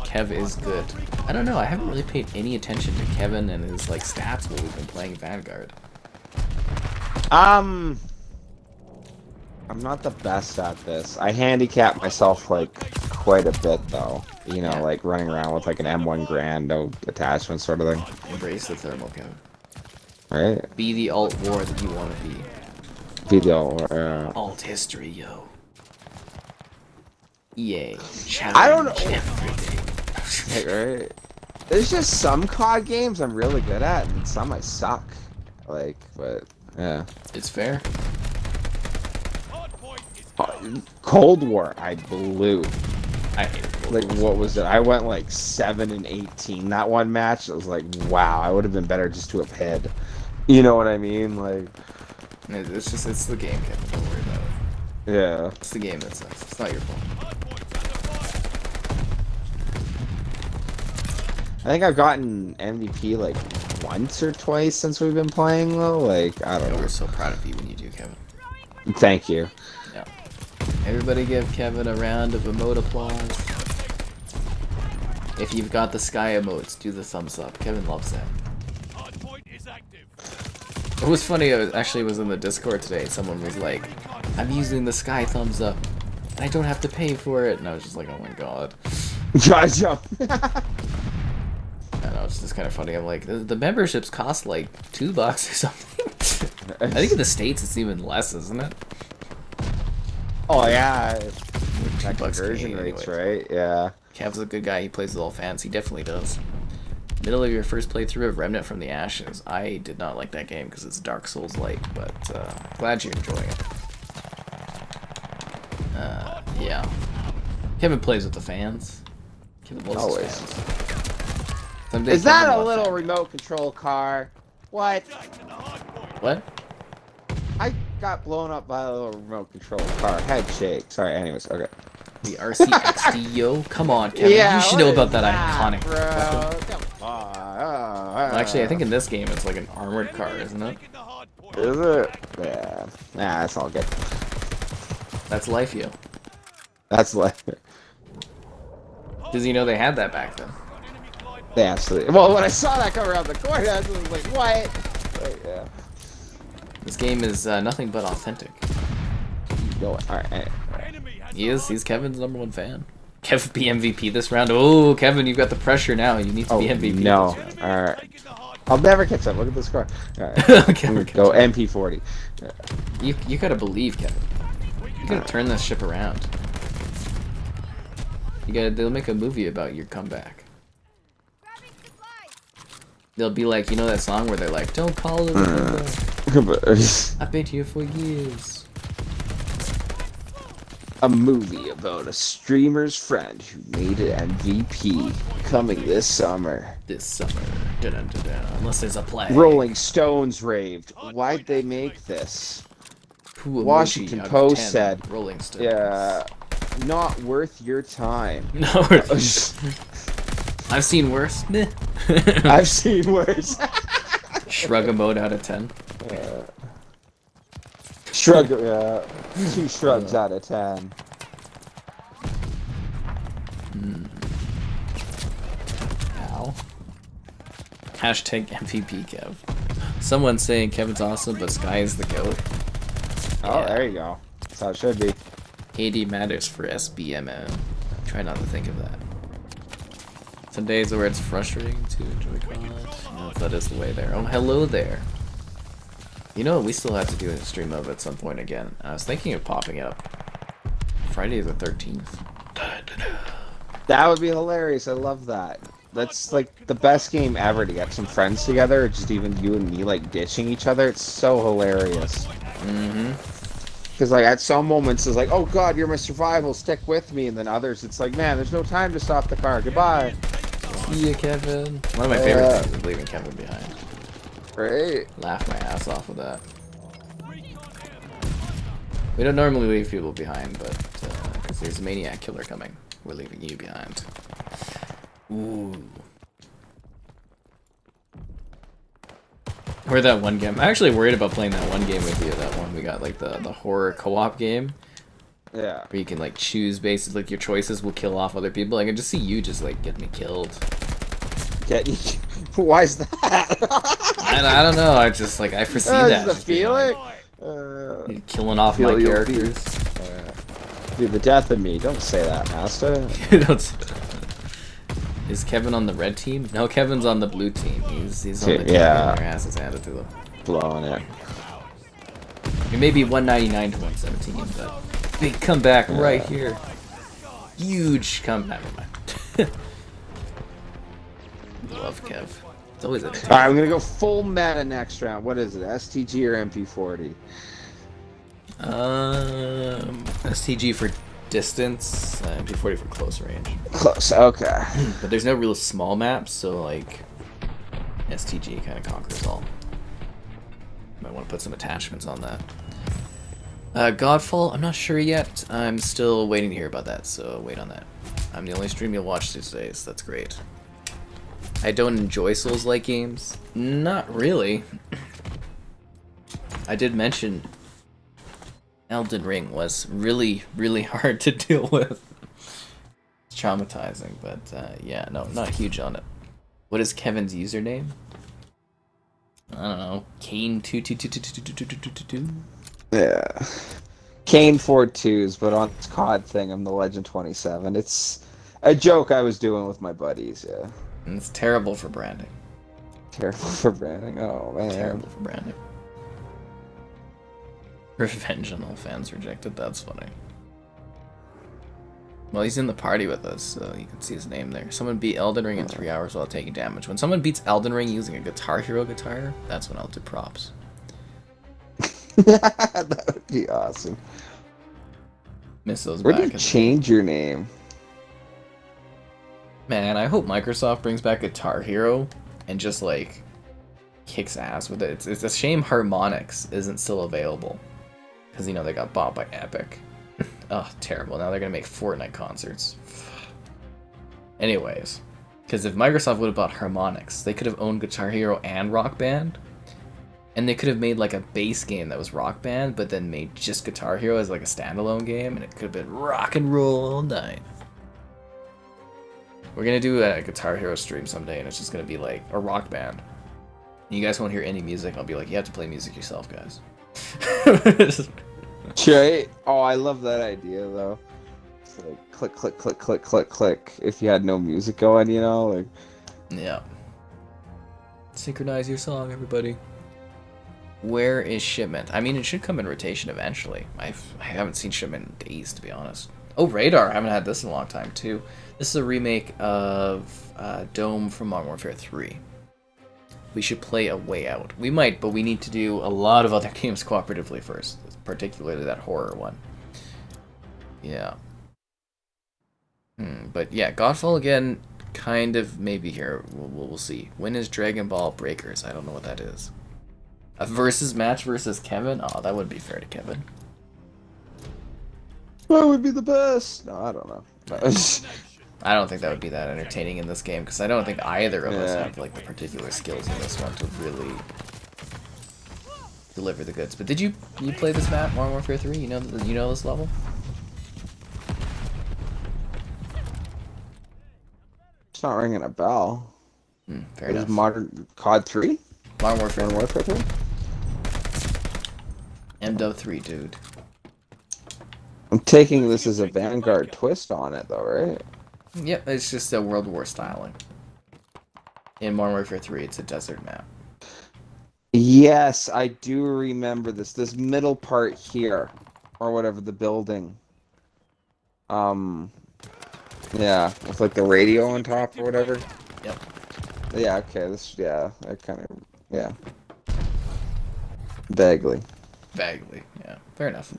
Kev is good. I don't know. I haven't really paid any attention to Kevin and his like stats while we've been playing Vanguard. I'm not the best at this. I handicap myself like quite a bit though. You know, Yeah. like running around with like an M1 Grand, no attachment sort of thing. Embrace the thermal, Kevin. Right? Be the alt war that you want to be. Video. Alt history, yo. EA. I don't know. Everything. Right? There's just some COD games I'm really good at, and some I suck. Like, but yeah. It's fair. Cold War, I blew. I hate it. Like, what was it? I went like 7-18 that one match. It was like, wow, I would have been better just to have hid. You know what I mean? Like, It's the game, Kevin. Don't worry about it. yeah. It's the game that sucks. It's not your fault. I think I've gotten MVP like once or twice since we've been playing though. Like, I don't know. We're so proud of you when you do, Kevin. Thank you. Yeah. Everybody give Kevin a round of emote applause. If you've got the sky emotes, do the thumbs up. Kevin loves that. It was funny, I actually was in the Discord today, someone was like, I'm using the sky thumbs up, and I don't have to pay for it, and I was just like, oh my god. Try jump. I know, it's just kind of funny, I'm like, the memberships cost like $2 or something. I think in the States it's even less, isn't it? Oh yeah. $2 Conversion Canadian rates, anyways. right? Yeah. Kev's a good guy, he plays with all fans, he definitely does. Middle of your first playthrough of Remnant from the Ashes. I did not like that game because it's Dark Souls-like, but glad you're enjoying it. Yeah. Kevin plays with the fans. Kevin loves his Always. fans. Someday Is that Kevin a will little fan. remote control car? What? What? I got blown up by a little remote control car. Head shake. Sorry, anyways, okay. The RCXD, yo? Come on, Kevin. You should know about that iconic weapon. Come on. Well, actually, I think in this game it's like an armored car, isn't it? Is it? Yeah. Nah, that's all good. That's life, yo. That's like... Because you know they had that back then. They absolutely... Well, when I saw that come around the corner, I was like, what? Like, yeah. This game is nothing but authentic. Keep going. Alright. He's Kevin's #1 fan. Kev be MVP this round. Oh, Kevin, you've got the pressure now. You need to be MVP no. this round. Alright. I'll never catch up. Look at the score. Alright. Kevin, Go MP40. You gotta believe, Kevin. You gotta turn this ship around. They'll make a movie about your comeback. They'll be like, you know that song where they're like, don't call it a comeback. I've been here for years. A movie about a streamer's friend who made an MVP coming this summer. This summer. Dun-dun-dun-dun. Unless there's a play. Rolling Stones raved. Why'd they make this? Who Washington emoji out of Post 10 said, Rolling Stones. yeah, not worth your time. No, I've seen worse. Meh. I've seen worse. Shrug a mode out of 10. Shrug, 2 shrugs out of 10. Ow. Hashtag MVP Kev. Someone's saying Kevin's awesome, but Sky is the GOAT. Oh, Yeah. there you go. That's how it should be. AD matters for SBMN. Try not to think of that. Some days where it's frustrating to enjoy COD. You know, if that is the way there. Oh, hello there. You know, we still have to do a stream of at some point again. I was thinking of popping up. Friday the 13th. That would be hilarious. I love that. That's like the best game ever to get some friends together, or just even you and me like ditching each other. It's so hilarious. Mm-hmm. Because like at some moments it's like, oh god, you're my survival, stick with me, and then others it's like, man, there's no time to stop the car. Goodbye. See ya, Kevin. One of my favorite things is leaving Kevin behind. Great. Laugh my ass off with that. We don't normally leave people behind, but because there's a maniac killer coming, we're leaving you behind. Ooh. Or that one game. I'm actually worried about playing that one game with you. That one we got, like the horror co-op game. Yeah. Where you can like choose basically like your choices will kill off other people. I can just see you just like get me killed. Why is that? I don't know. I just like I foresee that. The just being, feeling. like, killing off my characters. Dude, the death of me. Don't say that, Master. Is Kevin on the red team? No, Kevin's on the blue team. He's on the team Yeah. getting their asses handed to them. Blowing it. It may be 199 to 117, but big comeback right here. Huge comeback. Never mind. Love Kev. It's always a. Alright, I'm gonna go full meta next round. What is it? STG or MP40? STG for distance, MP40 for close range. Close, okay. But there's no real small maps, so like STG kind of conquers all. Might want to put some attachments on that. Godfall, I'm not sure yet. I'm still waiting to hear about that, so wait on that. I'm the only stream you'll watch these days. That's great. I don't enjoy Souls-like games. Not really. I did mention Elden Ring was really, really hard to deal with. It's traumatizing, but yeah, no, not huge on it. What is Kevin's username? I don't know. Kane222222222. Yeah. Kane 4-2s, but on this COD thing, I'm the Legend 27. It's a joke I was doing with my buddies, yeah. And it's terrible for branding. Terrible for branding. Oh, man. Terrible for branding. Revenge on all fans rejected. That's funny. Well, he's in the party with us, so you can see his name there. Someone beat Elden Ring in 3 hours while taking damage. When someone beats Elden Ring using a Guitar Hero guitar, that's when I'll do props. That would be awesome. Miss those Where back. did you change your name? Man, I hope Microsoft brings back Guitar Hero and just like kicks ass with it. It's a shame Harmonix isn't still available because you know they got bought by Epic. Oh, terrible! Now they're gonna make Fortnite concerts. Anyways, because if Microsoft would have bought Harmonix, they could have owned Guitar Hero and Rock Band, and they could have made like a base game that was Rock Band, but then made just Guitar Hero as like a standalone game, and it could have been rock and roll all night. We're gonna do a Guitar Hero stream someday, and it's just gonna be like a Rock Band. You guys won't hear any music. I'll be like, you have to play music yourself, guys. Right? Oh, I love that idea though. It's like click, click, click, click, click, click. If you had no music going, you know, like. Yeah. Synchronize your song, everybody. Where is shipment? I mean, it should come in rotation eventually. I haven't seen shipment in days, to be honest. Oh, Radar. I haven't had this in a long time too. This is a remake of Dome from Modern Warfare 3. We should play A Way Out. We might, but we need to do a lot of other games cooperatively first, particularly that horror one. Yeah. But yeah, Godfall again, kind of maybe here. We'll see. When is Dragon Ball Breakers? I don't know what that is. A versus match versus Kevin? Oh, that wouldn't be fair to Kevin. That would be the best. No, I don't know. I don't think that would be that entertaining in this game, because I don't think either of us have like the particular skills in this one to really deliver the goods. But did you play this map, Modern Warfare 3? You know this level? It's not ringing a bell. Fair enough. Modern COD 3? Modern Warfare. Modern Warfare 3? MW3, dude. I'm taking this as a Vanguard twist on it, though, right? Yep, it's just a World War styling. In Modern Warfare 3, it's a desert map. Yes, I do remember this. This middle part here, or whatever, the building. Yeah, with like the radio on top or whatever. Yep. Yeah, okay, I kind of, yeah. Vaguely. Vaguely, yeah. Fair enough.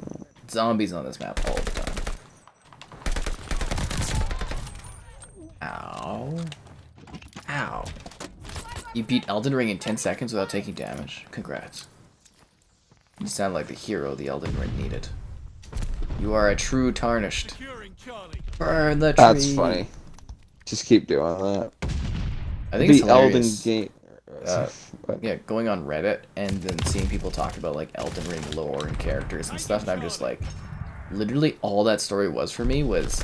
Zombies on this map all the time. Ow. Ow. You beat Elden Ring in 10 seconds without taking damage. Congrats. You sound like the hero the Elden Ring needed. You are a true tarnished. Burn the tree. That's funny. Just keep doing that. I think it's the Elden hilarious. game. Yeah, going on Reddit and then seeing people talk about like Elden Ring lore and characters and stuff, and I'm just like, Literally all that story was for me was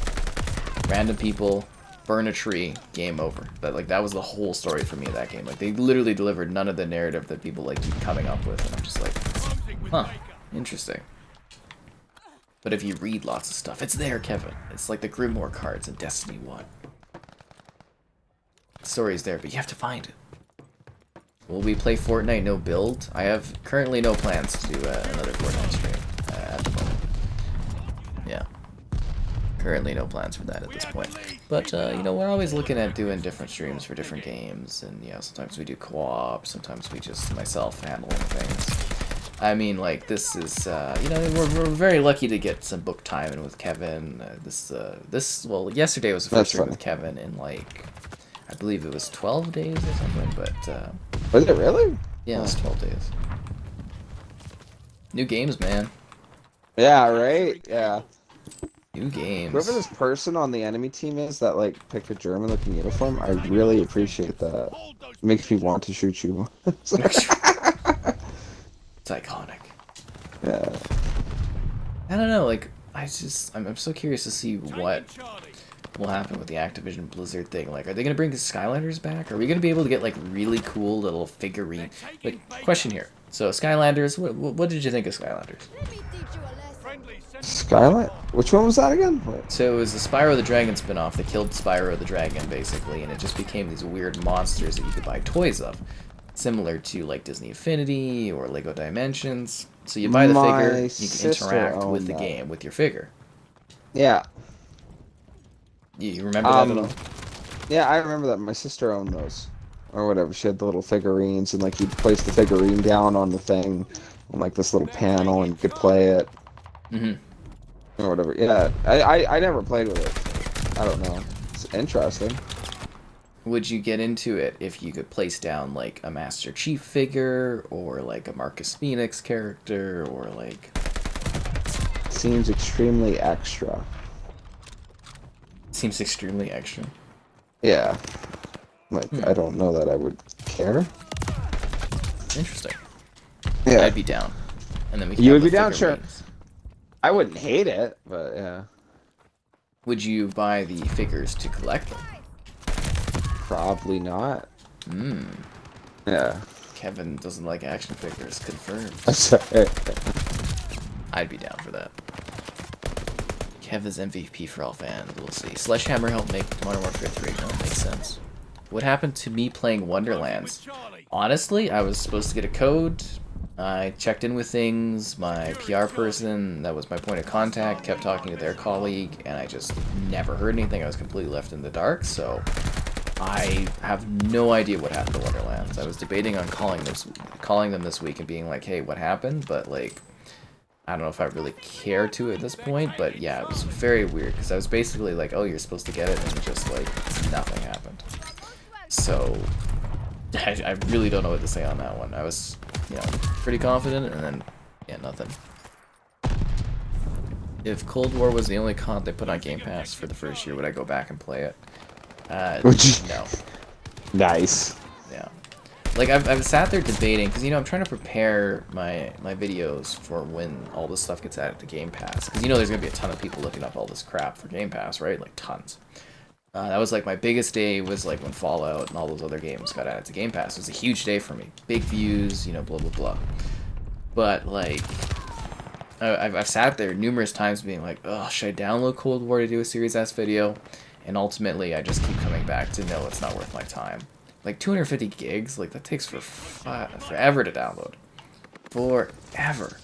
random people, burn a tree, game over. That was the whole story for me of that game. Like, they literally delivered none of the narrative that people like keep coming up with, and I'm just like, huh, interesting. But if you read lots of stuff, it's there, Kevin. It's like the Grimoire cards in Destiny 1. The story's there, but you have to find it. Will we play Fortnite no build? I have currently no plans to do another Fortnite stream at the moment. Yeah. Currently no plans for that at this point. But, you know, we're always looking at doing different streams for different games. And, yeah, sometimes we do co-op. Sometimes we just, myself, handling things. I mean, like, this is, you know, we're very lucky to get some book time in with Kevin. Well, yesterday was the first stream with Kevin in, like, I believe it was 12 days or something, but, Was it really? yeah, it was 12 days. New games, man. Yeah, right? Yeah. New games. Whoever this person on the enemy team is that, like, picked a German-looking uniform, I really appreciate that. It makes me want to shoot you. It's iconic. Yeah. I don't know, like, I'm so curious to see what will happen with the Activision Blizzard thing. Like, are they going to bring the Skylanders back? Are we going to be able to get, like, really cool little figurine? Like, question here. So, Skylanders, what did you think of Skylanders? Skylight? Which one was that again? Wait. So, it was the Spyro the Dragon spinoff that killed Spyro the Dragon, basically, and it just became these weird monsters that you could buy toys of. Similar to, like, Disney Infinity or Lego Dimensions. So, you buy the figure, you can interact with the game with your figure. Yeah. You remember that at all? Yeah, I remember that. My sister owned those. Or whatever. She had the little figurines, and, like, you'd place the figurine down on the thing, on, like, this little panel, and you could play it. Mm-hmm. Or whatever. Yeah, I never played with it. I don't know. It's interesting. Would you get into it if you could place down, like, a Master Chief figure, or, like, a Marcus Phoenix character, or, like... Seems extremely extra. Seems extremely extra. Yeah. Like, I don't know that I would care. Interesting. Yeah. I'd be down. And then we can You have would the be down, sure. figurines. I wouldn't hate it, but yeah. Would you buy the figures to collect them? Probably not. Hmm. Yeah. Kevin doesn't like action figures. Confirmed. Sorry. I'd be down for that. Kevin's MVP for all fans. We'll see. Sledgehammer helped make Modern Warfare 3. No, it makes sense. What happened to me playing Wonderlands? Honestly, I was supposed to get a code. I checked in with things. My PR person, that was my point of contact, kept talking to their colleague, and I just never heard anything. I was completely left in the dark, so I have no idea what happened to Wonderlands. I was debating on calling them this week and being like, hey, what happened? But, like, I don't know if I really care to at this point, but yeah, it was very weird, because I was basically like, oh, you're supposed to get it, and just, like, nothing happened. So, I really don't know what to say on that one. I was, you know, pretty confident, and then, yeah, nothing. If Cold War was the only COD they put on Game Pass for the first year, would I go back and play it? No. Nice. Yeah. Like, I've sat there debating, because, you know, I'm trying to prepare my videos for when all this stuff gets added to Game Pass. Because, you know, there's going to be a ton of people looking up all this crap for Game Pass, right? Like, tons. That was, like, my biggest day was, like, when Fallout and all those other games got added to Game Pass. It was a huge day for me. Big views, you know, blah, blah, blah. But, like, I've sat there numerous times being like, oh, should I download Cold War to do a Series S video? And ultimately, I just keep coming back to, no, it's not worth my time. Like, 250 gigs, like, that takes forever to download. Forever.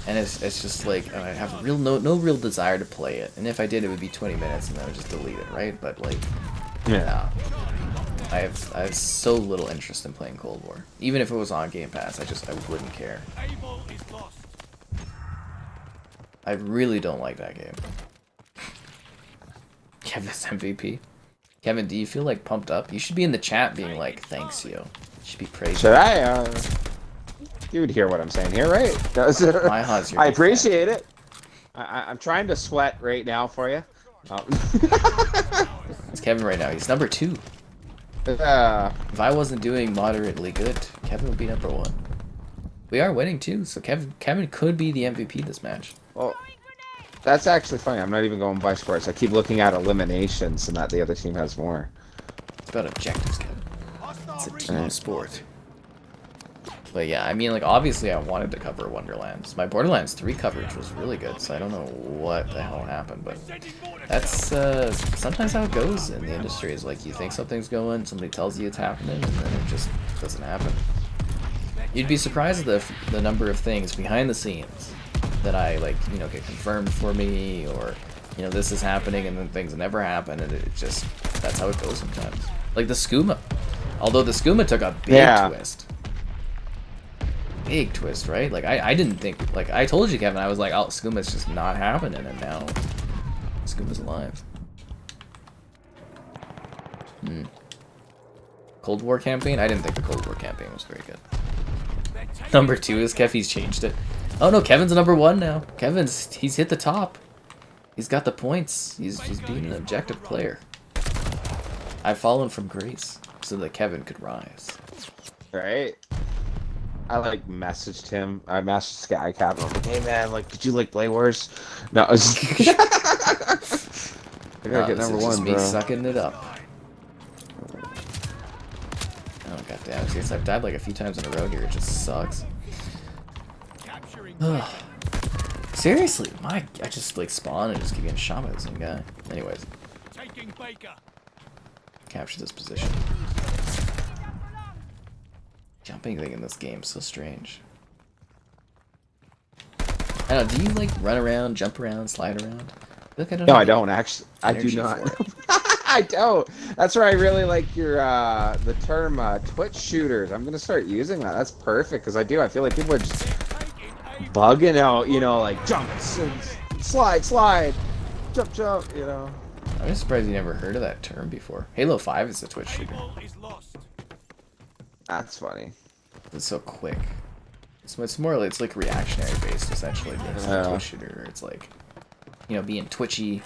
And it's just like, I have no real desire to play it. And if I did, it would be 20 minutes, and then I would just delete it, right? But, like, yeah. I have so little interest in playing Cold War. Even if it was on Game Pass, I wouldn't care. I really don't like that game. Kevin's MVP. Kevin, do you feel, like, pumped up? You should be in the chat being like, thanks, you. You should be praising. Should I? You would hear what I'm saying here, right? My HUD's your I appreciate it. I'm trying to sweat right now for you. It's Kevin right now. He's number 2. If I wasn't doing moderately good, Kevin would be number 1. We are winning, too, so Kevin could be the MVP this match. Well, That's actually funny. I'm not even going by scores. I keep looking at eliminations and that the other team has more. It's about objectives, Kevin. It's a team Right. sport. But yeah, I mean, like, obviously I wanted to cover Wonderlands. My Borderlands 3 coverage was really good, so I don't know what the hell happened, but that's sometimes how it goes in the industry. Is like, you think something's going, somebody tells you it's happening, and then it just doesn't happen. You'd be surprised at the number of things behind the scenes that I, like, you know, get confirmed for me, or, you know, this is happening, and then things never happen, and it just, that's how it goes sometimes. Like the skooma. Although the skooma took a big twist. Big twist, right? Like, I didn't think, like, I told you, Kevin, I was like, oh, skoomaa's just not happening, and now skoomaa's alive. Cold War campaign? I didn't think the Cold War campaign was very good. Number 2 is Keffy's changed it. Oh no, Kevin's number 1 now. He's hit the top. He's got the points. He's being an objective player. I've fallen from grace so that Kevin could rise. Right? I like messaged him. I messaged Skycap and I was like, hey man, like, did you like Play Wars? No, I was I gotta get number 1, me bro. sucking it up. Oh goddamn! Because I've died like a few times in a row here. It just sucks. Seriously, I just like spawn and just keep getting shot by the same guy. Anyways, capture this position. Jumping thing in this game is so strange. I don't know, do you like run around, jump around, slide around? Look, No, I don't actually. I do not. I don't. That's where I really like your the term Twitch shooters. I'm gonna start using that. That's perfect because I do. I feel like people are just bugging out. You know, like jump, slide, jump, you know. I'm just surprised you never heard of that term before. Halo 5 is a Twitch shooter. That's funny. It's so quick. It's more like, it's like reactionary based essentially. It's a Twitch shooter. It's like, you know, being twitchy,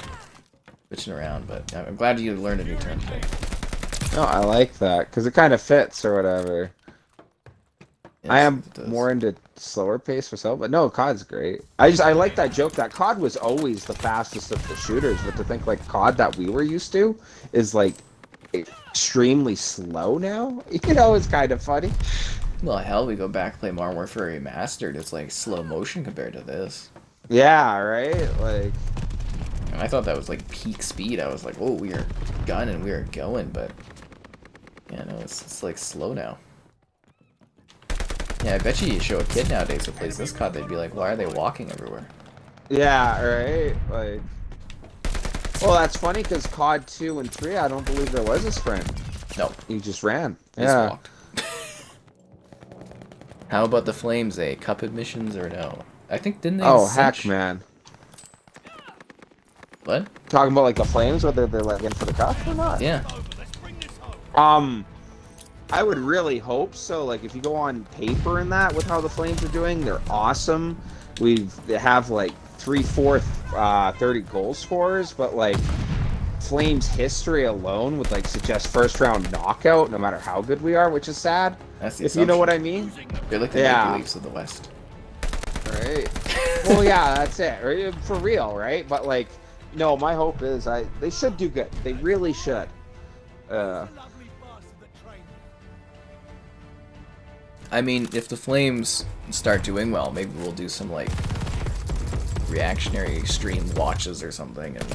twitching around. But I'm glad you learned a new term today. No, I like that because it kind of fits or whatever. Yes, I am it does. more into slower pace myself, but no, COD's great. I like that joke that COD was always the fastest of the shooters, but to think like COD that we were used to is like extremely slow now. You know, it's kind of funny. Well, hell, we go back play Modern Warfare Remastered. It's like slow motion compared to this. Yeah, right. Like, and I thought that was like peak speed. I was like, oh, we are gunning, we are going, but yeah, no, it's like slow now. Yeah, I bet you show a kid nowadays who plays this COD, they'd be like, why are they walking everywhere? yeah, right. Like, well, that's funny because COD 2 and 3, I don't believe there was a sprint. No, You just ran. they just Yeah. walked. How about the Flames, eh? Cup admissions or no? I think, didn't they Heck, cinch? man. What? Talking about like the Flames, whether they're like in for the cup or not. Yeah. I would really hope so. Like, if you go on paper and that with how the Flames are doing, they're awesome. They have like 3/4 30 goal scorers, but like Flames history alone would like suggest first round knockout, no matter how good we are, which is sad. That's the If you know what I assumption. mean. They're like the Maple Leafs of the West. Right. Well, yeah, that's it. Right? For real, right? But like, no, my hope is they should do good. They really should. I mean, if the Flames start doing well, maybe we'll do some like reactionary stream watches or something, and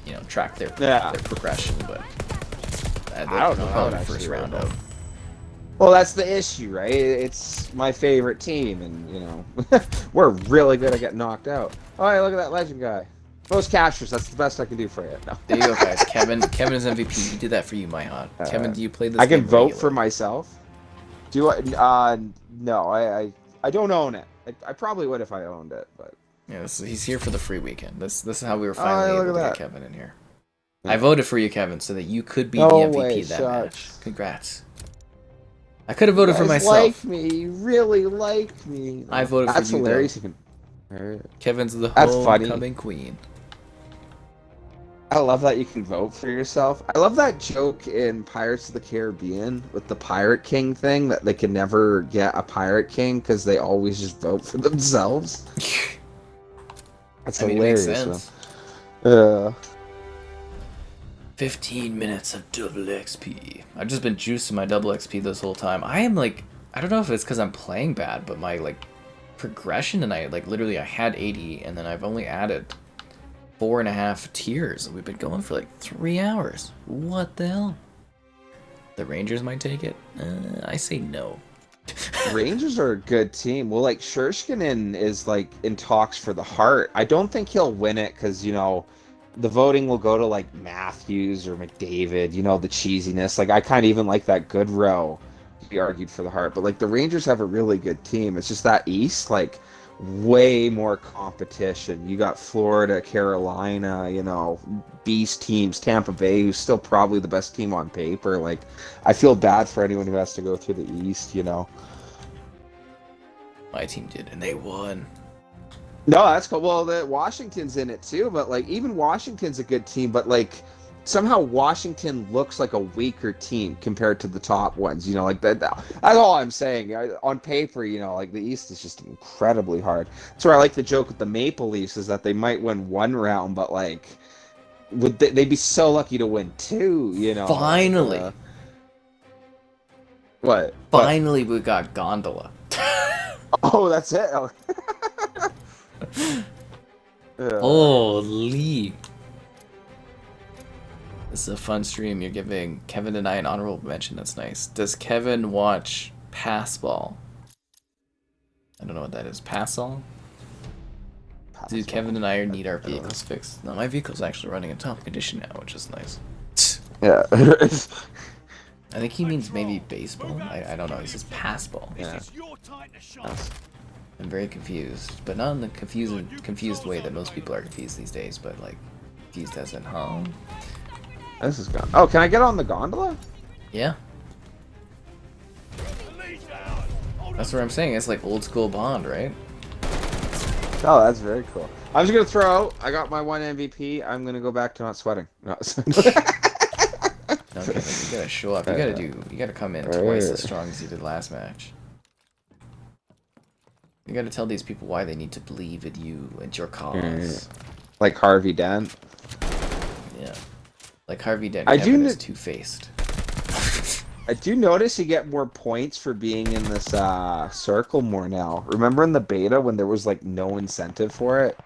you know, track their progression. But I don't know. Probably the first round out. Well, that's the issue, right? It's my favorite team, and you know, we're really good at getting knocked out. Oh, hey, look at that legend guy. Most captures. That's the best I can do for you. No. There you go, guys. Kevin is MVP. He did that for you, my hot. Kevin, do you play this? I can game vote regularly? for myself. Do I? No, I don't own it. I probably would if I owned it, but yeah, he's here for the free weekend. This is how we were finally look able to at get that. Kevin in here. I voted for you, Kevin, so that you could be No the MVP way, of that match. shucks. Congrats. I could have voted for you guys myself. like me. You really like me. I voted for That's you, hilarious. though. You can. Kevin's the That's funny. homecoming queen. I love that you can vote for yourself. I love that joke in Pirates of the Caribbean with the Pirate King thing, that they can never get a Pirate King because they always just vote for themselves. That's I mean, it makes hilarious, man. sense. Yeah. 15 minutes of double XP. I've just been juicing my double XP this whole time. I am like, I don't know if it's because I'm playing bad, but my like progression tonight, like literally I had 80 and then I've only added 4.5 tiers. We've been going for like 3 hours. What the hell? The Rangers might take it? I say no. Rangers are a good team. Well, like Shurshkinen is like in talks for the Hart. I don't think he'll win it because, you know, the voting will go to like Matthews or McDavid, you know, the cheesiness. Like I kind of even like that Goodrow to be argued for the Hart, but like the Rangers have a really good team. It's just that East, like way more competition. You got Florida, Carolina, you know, beast teams, Tampa Bay, who's still probably the best team on paper. Like I feel bad for anyone who has to go through the East, you know. My team did, and they won. No, that's cool. Well, the Washington's in it too, but like even Washington's a good team, but like somehow Washington looks like a weaker team compared to the top ones. You know, like that's all I'm saying. On paper, you know, like the East is just incredibly hard. That's where I like the joke with the Maple Leafs is that they might win one round, but like would they'd be so lucky to win two. You know, Finally. What? Finally, we got Gondola. Oh, that's it. Oh. Holy. This is a fun stream. You're giving Kevin and I an honorable mention. That's nice. Does Kevin watch Passball? I don't know what that is. Passball? Dude, Kevin and I need our vehicles fixed. No, my vehicle's actually running in top condition now, which is nice. Yeah. I think he means maybe baseball. I don't know. He says passball. Yeah. I'm very confused, but not in the confused way that most people are confused these days, but like confused as in, huh? This is gone. Oh, can I get on the gondola? Yeah. That's what I'm saying. It's like old school Bond, right? Oh, that's very cool. I'm just gonna throw. I got my one MVP. I'm gonna go back to not sweating. No. Okay, you gotta show up. You gotta come in twice as strong as you did last match. You gotta tell these people why they need to believe in you and your cause. Like Harvey Dent. Yeah. Like Harvey Dent is two-faced. I do notice you get more points for being in this circle more now. Remember in the beta when there was like no incentive for it?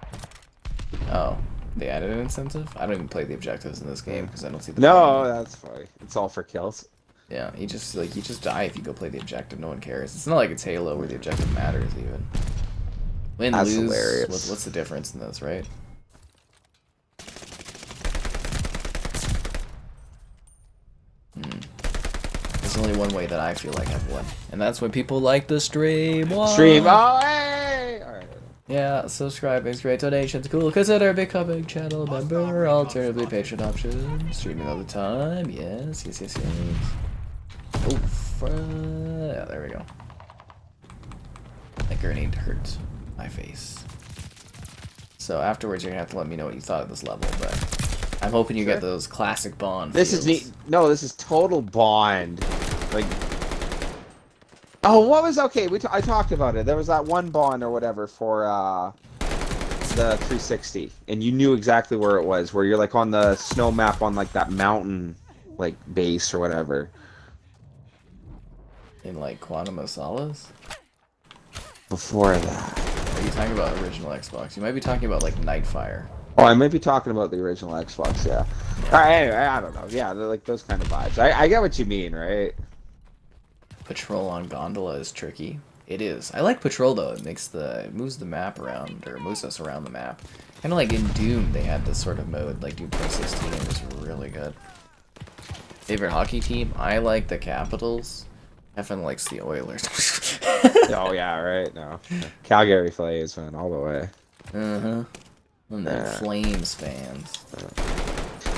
Oh. They added an incentive? I don't even play the objectives in this game because I don't see the No, that's fine. It's all for kills. Yeah, you just die if you go play the objective. No one cares. It's not like it's Halo where the objective matters even. Win, That's lose. hilarious. What's the difference in this, right? There's only one way that I feel like I've won, and that's when people like the stream. What? Stream. Oh, hey! All right. Yeah, subscribing's great, donations cool, consider becoming channel member, alternatively Patreon options, streaming all the time, yes. Oh, yeah, there we go. That grenade hurt my face. So afterwards you're gonna have to let me know what you thought of this level, but I'm hoping you get those classic Bond This feels. is neat. No, this is total Bond. Like... Oh, what was okay? I talked about it. There was that one Bond or whatever for the 360, and you knew exactly where it was. Where you're like on the snow map on like that mountain, like base or whatever. In like Quantum of Solace? Before that. Are you talking about original Xbox? You might be talking about like Nightfire. Oh, I might be talking about the original Xbox. Yeah. All right. Anyway, I don't know. Yeah, they're like those kind of vibes. I get what you mean, right? Patrol on Gondola is tricky. It is. I like Patrol though. It moves the map around, or moves us around the map. Kind of like in Doom, they had this sort of mode, like Doom 2016. It was really good. Favorite hockey team? I like the Capitals. Evan likes the Oilers. Oh yeah, right. No, Calgary Flames, man, all the way. And then Flames fans.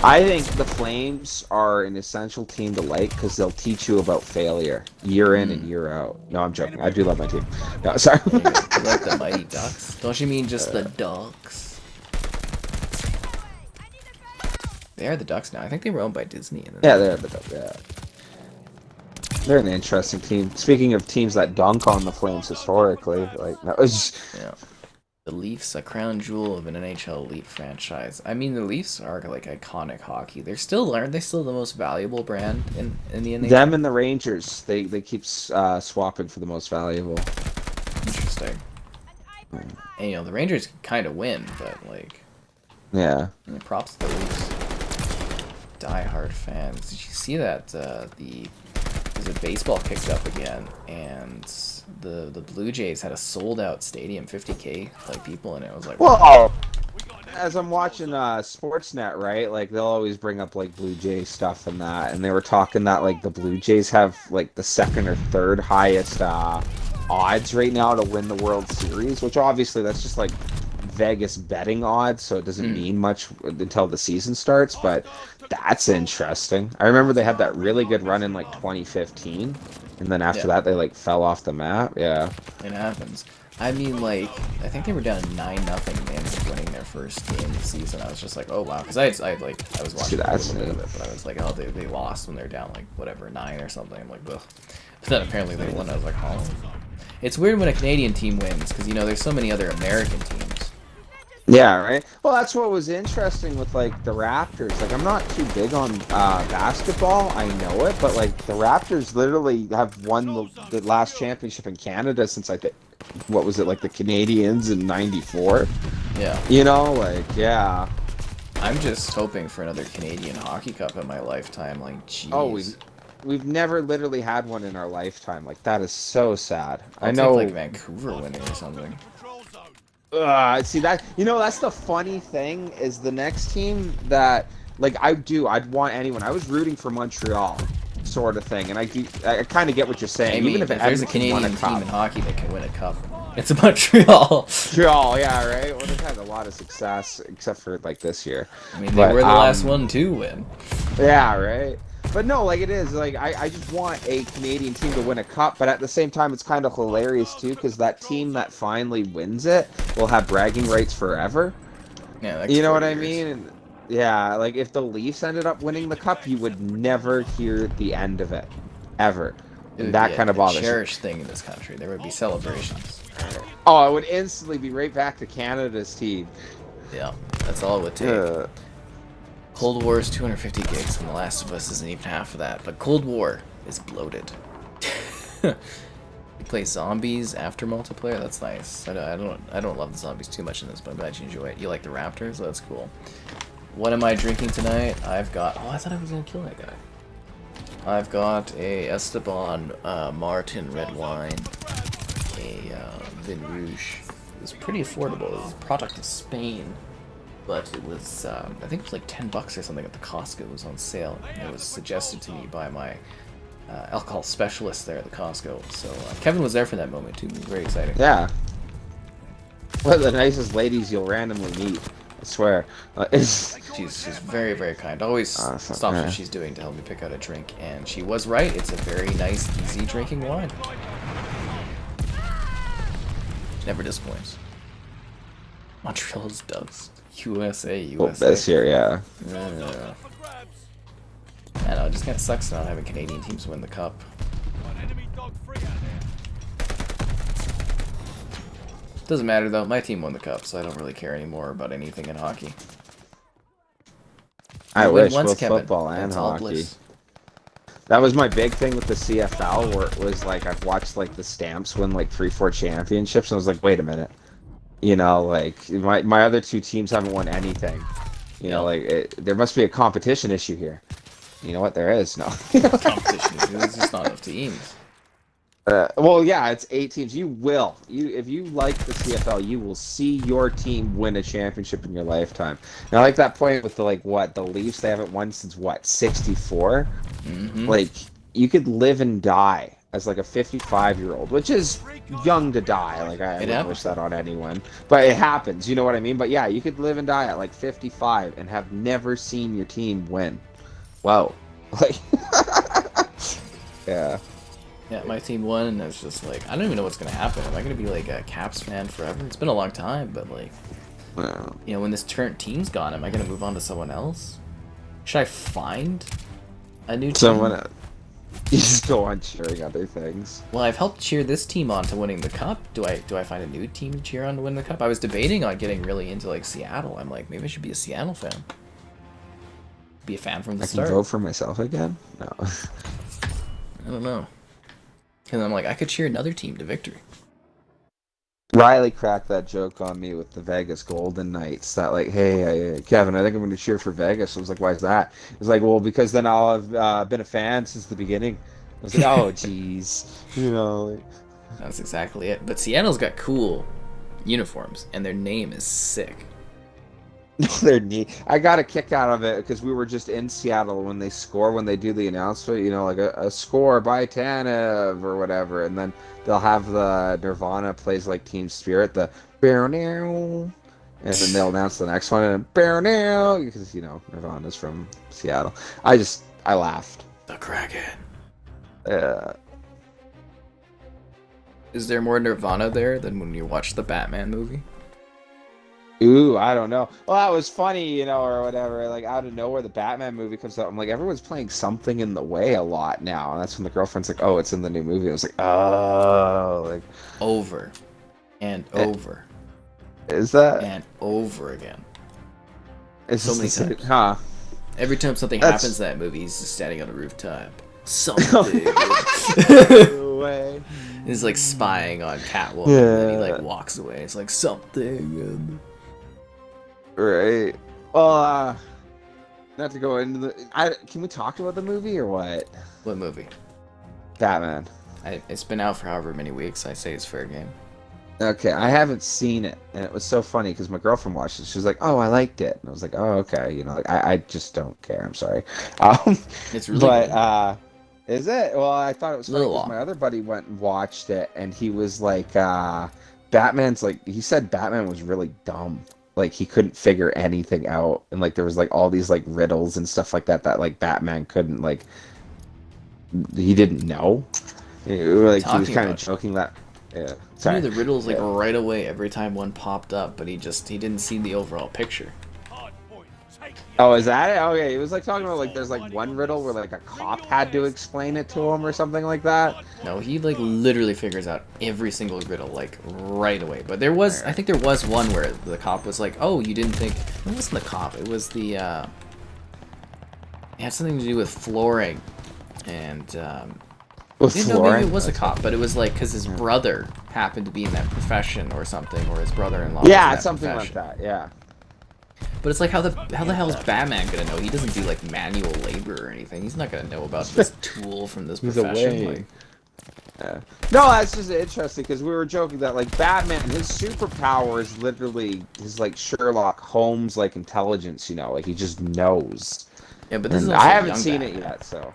I think the Flames are an essential team to like because they'll teach you about failure year in and year out. No, I'm joking. I do love my team. No, sorry. You like the Mighty Ducks? Don't you mean just the Ducks? They are the Ducks now. I think they were owned by Disney. Yeah, they're the Ducks. Yeah. They're an interesting team. Speaking of teams that dunk on the Flames historically, like that was. Yeah. The Leafs, a crown jewel of an NHL elite franchise. I mean, the Leafs are like iconic hockey. Aren't they still the most valuable brand in the NHL? Them and the Rangers, they keep swapping for the most valuable. Interesting. And, you know, the Rangers kind of win, but like, Yeah. I mean, props to the Leafs. Die-hard fans. Did you see that there's a baseball kicked up again, and the Blue Jays had a sold-out stadium, 50K like people in it. I was like, well, as I'm watching Sportsnet, right? Like they'll always bring up like Blue Jay stuff and that, and they were talking that like the Blue Jays have like the second or third highest odds right now to win the World Series, which obviously that's just like Vegas betting odds, so it doesn't mean much until the season starts, but that's interesting. I remember they had that really good run in like 2015, and then after that they like fell off the map. Yeah, it happens. I mean, like, I think they were down 9-0 and they ended up winning their first game of the season. I was just like, oh wow, because I was watching a little bit of it, but I was like, oh, they lost when they're down like whatever 9 or something. I'm like, ugh. But then apparently they won. I was like, oh. It's weird when a Canadian team wins because, you know, there's so many other American teams. Yeah, right. Well, that's what was interesting with like the Raptors. Like, I'm not too big on basketball. I know it, but like the Raptors literally have won the last championship in Canada since I think, what was it, like the Canadians in '94? Yeah. You know, like, yeah. I'm just hoping for another Canadian Hockey Cup in my lifetime. Like, jeez. Oh, we've never literally had one in our lifetime. Like, that is so sad. I know, like Vancouver winning or something. See that? You know, that's the funny thing is the next team that like I'd want anyone. I was rooting for Montreal, sort of thing, and I kind of get what you're saying. I mean, even if there's a Canadian team in hockey that can win a cup, it's Montreal. Montreal, yeah, right. Well, they've had a lot of success, except for like this year. I mean, they were the last one to win. Yeah, right. But no, like it is, like I just want a Canadian team to win a cup, but at the same time it's kind of hilarious too, because that team that finally wins it will have bragging rights forever. Yeah, you know what I mean? Yeah, like if the Leafs ended up winning the cup, you would never hear the end of it, ever. And that kind of bothers me. Cherished thing in this country. There would be celebrations. Oh, it would instantly be right back to Canada's team. Yeah, that's all it would take. Cold War is 250 gigs, and The Last of Us isn't even half of that. But Cold War is bloated. You play zombies after multiplayer. That's nice. I don't love the zombies too much in this, but I'm glad you enjoy it. You like the Raptors? That's cool. What am I drinking tonight? I've got. Oh, I thought I was gonna kill that guy. I've got a Esteban Martin red wine, a Vin Rouge. It was pretty affordable. It was a product of Spain. But it was, I think it was like $10 or something at the Costco. It was on sale. It was suggested to me by my alcohol specialist there at the Costco. So Kevin was there for that moment too. It was very exciting. Yeah. One of the nicest ladies you'll randomly meet. I swear. She's very, very kind. Always stops what she's doing to help me pick out a drink. And she was right. It's a very nice, easy drinking wine. Never disappoints. Montreal's dust. USA. Well, this year, yeah. I know, it just kind of sucks not having Canadian teams win the cup. Doesn't matter though, my team won the cup, so I don't really care anymore about anything in hockey. I wish, both football and hockey. That was my big thing with the CFL, where it was like I've watched like the Stamps win like 3-4 championships, and I was like, wait a minute. You know, like, my other two teams haven't won anything. You know, like, there must be a competition issue here. You know what? There is. No. Competition issue. There's just not enough teams. Well, yeah, it's 8 teams. If you like the CFL, you will see your team win a championship in your lifetime. Now, I like that point with the Leafs, they haven't won since, 64? Mm-hmm. Like, you could live and die as like a 55-year-old, which is young to die. Like, I wouldn't wish that on anyone, but it happens. You know what I mean? But yeah, you could live and die at like 55 and have never seen your team win. Whoa. Like, yeah. Yeah, my team won, and I was just like, I don't even know what's gonna happen. Am I gonna be like a Caps fan forever? It's been a long time, but like, you know, when this team's gone, am I gonna move on to someone else? Should I find a new team? You just go on cheering other things. Well, I've helped cheer this team on to winning the cup. Do I find a new team to cheer on to win the cup? I was debating on getting really into like Seattle. I'm like, maybe I should be a Seattle fan. Be a fan from the start. I can vote for myself again? No. I don't know. And I'm like, I could cheer another team to victory. Riley cracked that joke on me with the Vegas Golden Knights. That like, hey, Kevin, I think I'm going to cheer for Vegas. I was like, why is that? It was like, well, because then I'll have been a fan since the beginning. I was like, oh, jeez. You know. Like... That's exactly it. But Seattle's got cool uniforms, and their name is sick. They're neat. I got a kick out of it because we were just in Seattle when they score, when they do the announcement, you know, like a score by Tanev or whatever, and then they'll have the Nirvana plays like Team Spirit, the bear now, and then they'll announce the next one and bear now because you know Nirvana's from Seattle. I laughed. The Kraken. Yeah. Is there more Nirvana there than when you watch the Batman movie? Ooh, I don't know. Well, that was funny, you know, or whatever. Like, out of nowhere, the Batman movie comes out. I'm like, everyone's playing Something in the Way a lot now. And that's when the girlfriend's like, oh, it's in the new movie. I was like, oh. Like, over. And over. Is that? And over again. It's so many times. Huh. Every time something happens in that movie, he's just standing on a rooftop. Something. No way. He's like spying on Catwoman, Yeah. and then he like walks away. It's like something. Right. Well, not to go into the... can we talk about the movie or what? What movie? Batman. It's been out for however many weeks. I say it's fair game. Okay, I haven't seen it, and it was so funny because my girlfriend watched it. She was like, "Oh, I liked it," and I was like, "Oh, okay." You know, like I just don't care. I'm sorry. It's really but is it? Well, I thought it was funny Little because long. my other buddy went and watched it, and he was like, "Batman's like," he said, "Batman was really dumb. Like he couldn't figure anything out, and like there was like all these like riddles and stuff like that that like Batman couldn't like. He didn't know. Like he was kind of joking that. Yeah. He knew the riddles like right away every time one popped up, but he didn't see the overall picture. Oh, is that it? Okay, he was like talking about like there's like one riddle where like a cop had to explain it to him or something like that. No, he like literally figures out every single riddle like right away. But there was, I think there was one where the cop was like, "Oh, you didn't think?" It wasn't the cop. It was the. It had something to do with flooring, and. Maybe it was a cop, but it was like because his brother happened to be in that profession or something, or his brother-in-law. Yeah, was in something profession. like that. Yeah. But it's like how the hell is Batman gonna know? He doesn't do like manual labor or anything. He's not gonna know about this tool from this profession. Like, yeah. No, that's just interesting because we were joking that like Batman, his superpower is literally his like Sherlock Holmes like intelligence. You know, like he just knows. yeah, but this is And also I haven't young seen Batman. it yet, so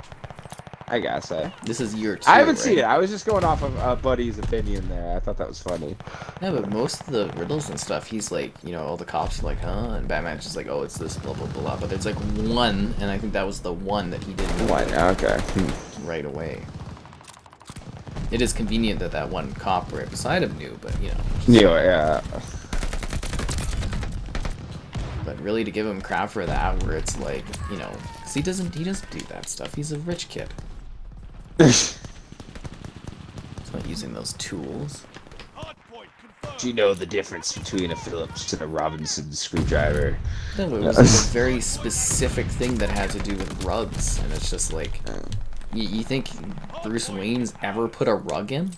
I guess This is year 2. I haven't right? seen it. I was just going off of Buddy's opinion there. I thought that was funny. Yeah, but most of the riddles and stuff, he's like, you know, all the cops are like, huh? And Batman's just like, oh, it's this, blah, blah, blah. But there's like one, and I think that was the one that he didn't know What? Okay. right away. It is convenient that that one cop right beside him knew, but, you know. Yeah. But really to give him crap for that, where it's like, you know, because he doesn't do that stuff. He's a rich kid. He's not using those tools. Do you know the difference between a Phillips and a Robinson screwdriver? No, it was like a very specific thing that had to do with rugs, and it's just like, you think Bruce Wayne's ever put a rug in?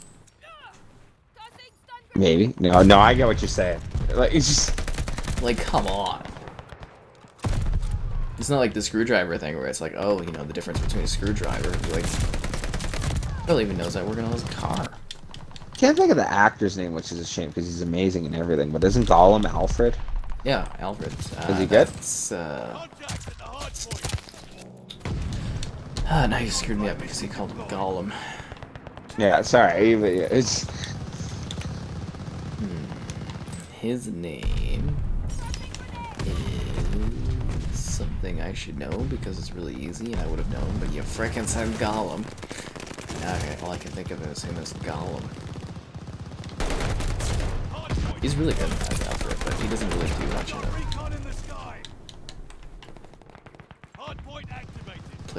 Maybe. No, I get what you're saying. Like, it's just... Like, come on. It's not like the screwdriver thing where it's like, oh, you know, the difference between a screwdriver. Like, barely even knows that working on his car. Can't think of the actor's name, which is a shame because he's amazing and everything. But isn't Gollum Alfred? Yeah, Alfred. Is he good? Now you screwed me up because he called him Gollum. Yeah, sorry. It's... His name is something I should know because it's really easy and I would have known, but you frickin' said Gollum. Okay, all I can think of is him as Gollum. He's really good as Alfred, but he doesn't really do much in it.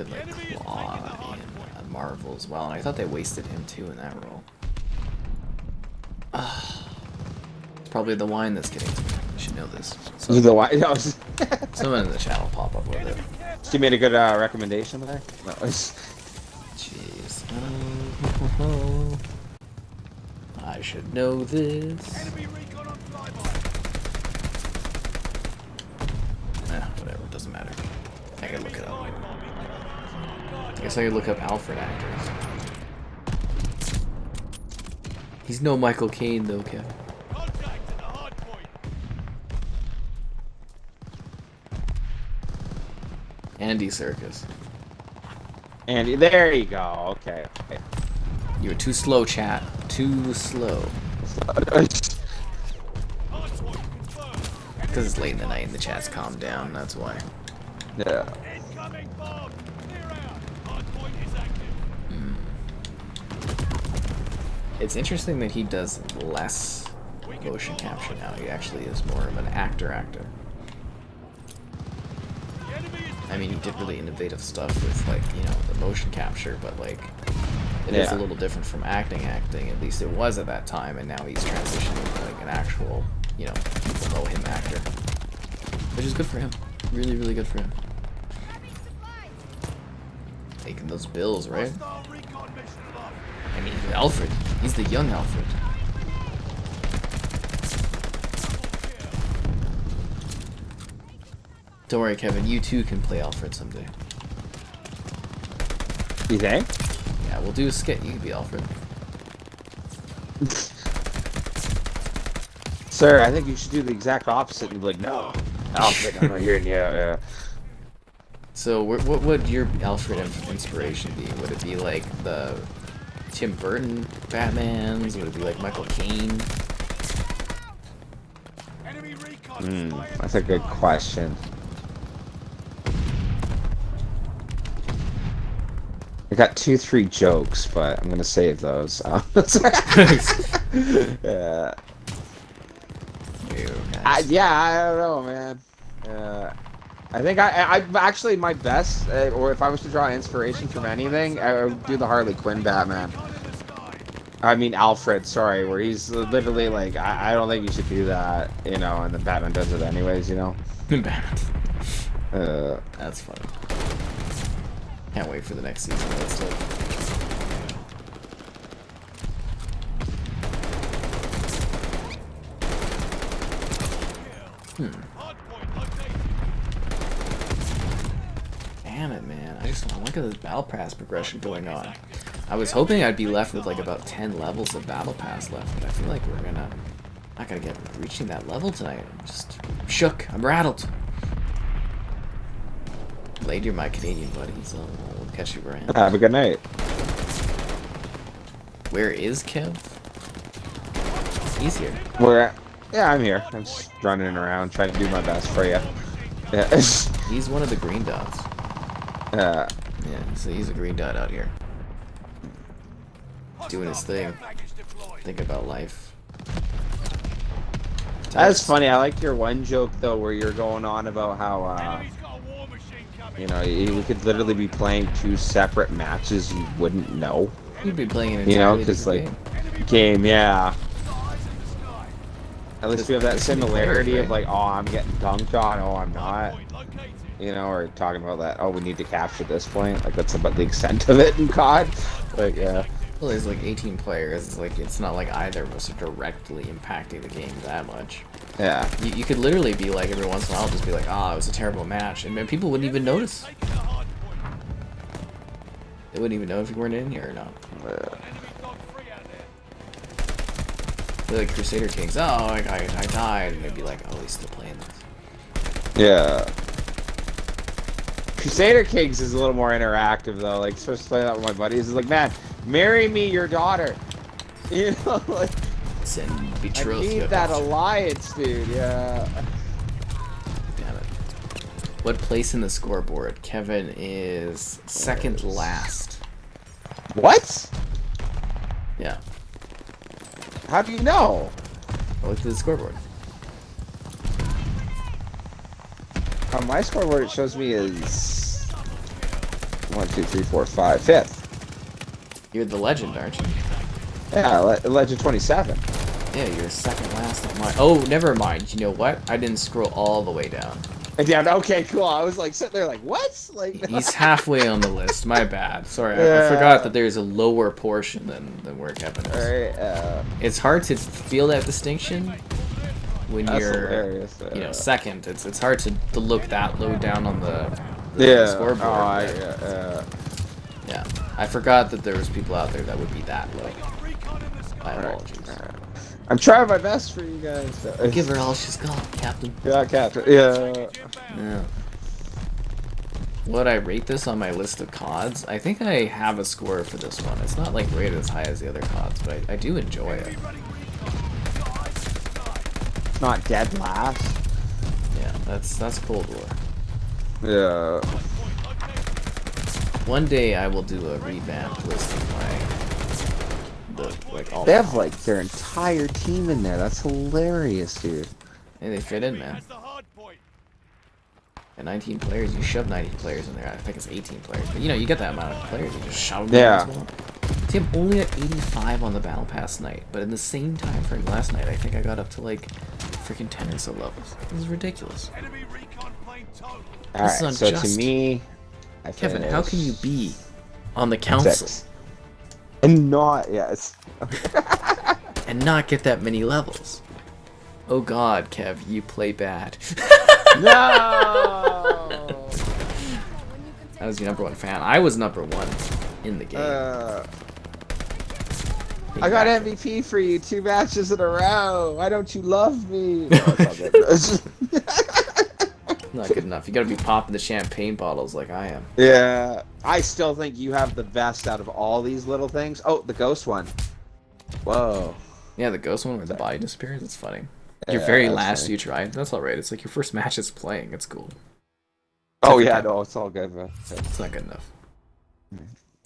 played like Claw in Marvel as well, and I thought they wasted him too in that role. It's probably the wine that's getting to me. I should know this. So the why? No, Someone in the chat will pop up with it. she made a good recommendation there. No, Jeez. I should know this. Whatever, it doesn't matter. I can look it up. I guess I could look up Alfred actors. He's no Michael Caine though, Kevin. Andy Serkis. Andy, there you go. Okay. You were too slow, chat. Too slow. Because it's late in the night and the chat's calmed down, that's why. Yeah. It's interesting that he does less motion capture now. He actually is more of an actor. I mean, he did really innovative stuff with, like, you know, the motion capture, but, like, it is a little different from acting. At least it was at that time, and now he's transitioning to, like, an actual, you know, people know him actor. Which is good for him. Really, really good for him. Taking those bills, right? I mean, he's Alfred. He's the young Alfred. Don't worry, Kevin. You too can play Alfred someday. You think? Yeah, we'll do a skit. You can be Alfred. Sir, I think you should do the exact opposite and be like, no, Alfred, I'm not hearing you. Yeah. So, what would your Alfred inspiration be? Would it be like the Tim Burton Batmans? Would it be like Michael Caine? That's a good question. I got 2-3 jokes, but I'm gonna save those. Yeah. I don't know, man. I think I'm actually my best, or if I was to draw inspiration from anything, I would do the Harley Quinn Batman. I mean Alfred, sorry, where he's literally like, I don't think you should do that, you know, and then Batman does it anyways, you know. That's funny. Can't wait for the next season. That's like... Damn it, man. Look at this battle pass progression going on. I was hoping I'd be left with like about 10 levels of battle pass left, but I feel like we're not gonna get reaching that level tonight. I'm just shook. I'm rattled. Later, my Canadian buddies. I'll catch you around. Have a good night. Where is Kev? He's here. Yeah, I'm here. I'm just running around, trying to do my best for you. Yeah. He's one of the green dots. Yeah, so he's a green dot out here. Doing his thing. Thinking about life. That's funny. I like your one joke, though, where you're going on about how, you know, we could literally be playing 2 separate matches you wouldn't know. You'd be playing an entirely entirely like, game, yeah. At least we have that similarity of like, oh, I'm getting dunked on, oh, I'm not. You know, or talking about that, oh, we need to capture this point. Like, that's about the extent of it in COD. Like, yeah. Well, there's like 18 players. It's like, it's not like either of us are directly impacting the game that much. Yeah. You could literally be like, every once in a while, just be like, ah, it was a terrible match. And man, people wouldn't even notice. They wouldn't even know if you weren't in here or not. They're like Crusader Kings. Oh, I died. And they'd be like, oh, he's still playing this. Yeah. Crusader Kings is a little more interactive, though. Like, especially playing that with my buddies. It's like, man, marry me, your daughter. You know, like... Send betrothal. I need that alliance, dude, yeah. Damn it. What place in the scoreboard? Kevin is second last. What? Yeah. How do you know? I looked at the scoreboard. On my scoreboard, it shows me as 1, 2, 3, 4, 5, 5th. You're the legend, aren't you? Yeah, Legend 27. Yeah, you're second last on mine. Oh, never mind. You know what? I didn't scroll all the way down. Yeah, okay, cool. I was like sitting there like, what? Like He's halfway on the list. My bad. Sorry, Yeah. I forgot that there's a lower portion than where Kevin is. Alright, It's hard to feel that distinction when that's you're, hilarious. you know, second. It's hard to look that low down on the Yeah. scoreboard. Oh, Yeah, I forgot that there was people out there that would be that low. My apologies. I'm trying my best for you guys. Give her all she's got, Captain. Yeah, Captain. Yeah. Yeah. Would I rate this on my list of CODs? I think I have a score for this one. It's not like rated as high as the other CODs, but I do enjoy it. Not dead last. Yeah, that's Cold War. Yeah. One day I will do a revamped list of like all. They have like their entire team in there. That's hilarious, dude. Hey, they fit in, man. At 19 players, you shove 90 players in there. I think it's 18 players, but you know, you get that amount of players, you just shove them Yeah. in as well. See, I'm only at 85 on the Battle Pass night, but in the same time frame last night, I think I got up to like freaking 10 or so levels. This is ridiculous. Alright, is so to unjust. me, I Kevin, finished how can you be on the council 6. And not, yes. and not get that many levels? Oh God, Kev, you play bad. No! I was your #1 fan. I was #1 in the game. I got MVP for you 2 matches in a row. Why don't you love me? No, it's all good. Not good enough. You gotta be popping the champagne bottles like I am. Yeah, I still think you have the best out of all these little things. Oh, the ghost one. Whoa. Yeah, the ghost one where the body disappears. It's funny. Your Yeah, very that's last funny. you tried. That's alright. It's like your first match is playing. It's cool. Oh yeah, no, it's all good, bro. It's not good enough.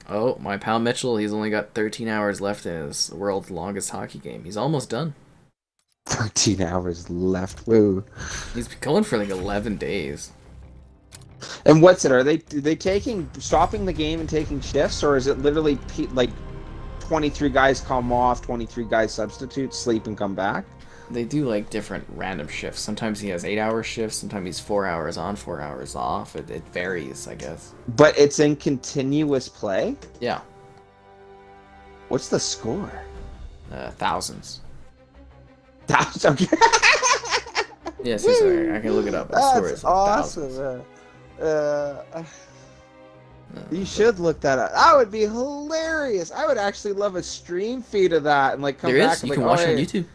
Oh, my pal Mitchell, he's only got 13 hours left in his world's longest hockey game. He's almost done. 13 hours left. Woo. He's been going for like 11 days. And what's it? Are they stopping the game and taking shifts, or is it literally like 23 guys come off, 23 guys substitute, sleep and come back? They do like different random shifts. Sometimes he has 8-hour shifts. Sometimes he's 4 hours on, 4 hours off. It varies, I guess. But it's in continuous play? Yeah. What's the score? Thousands. That's okay. Yes, I can look it up. The score That's is awesome. thousands. You should look that up. That would be hilarious. I would actually love a stream feed of that and like come There back is. and You like, can watch it on hey, YouTube.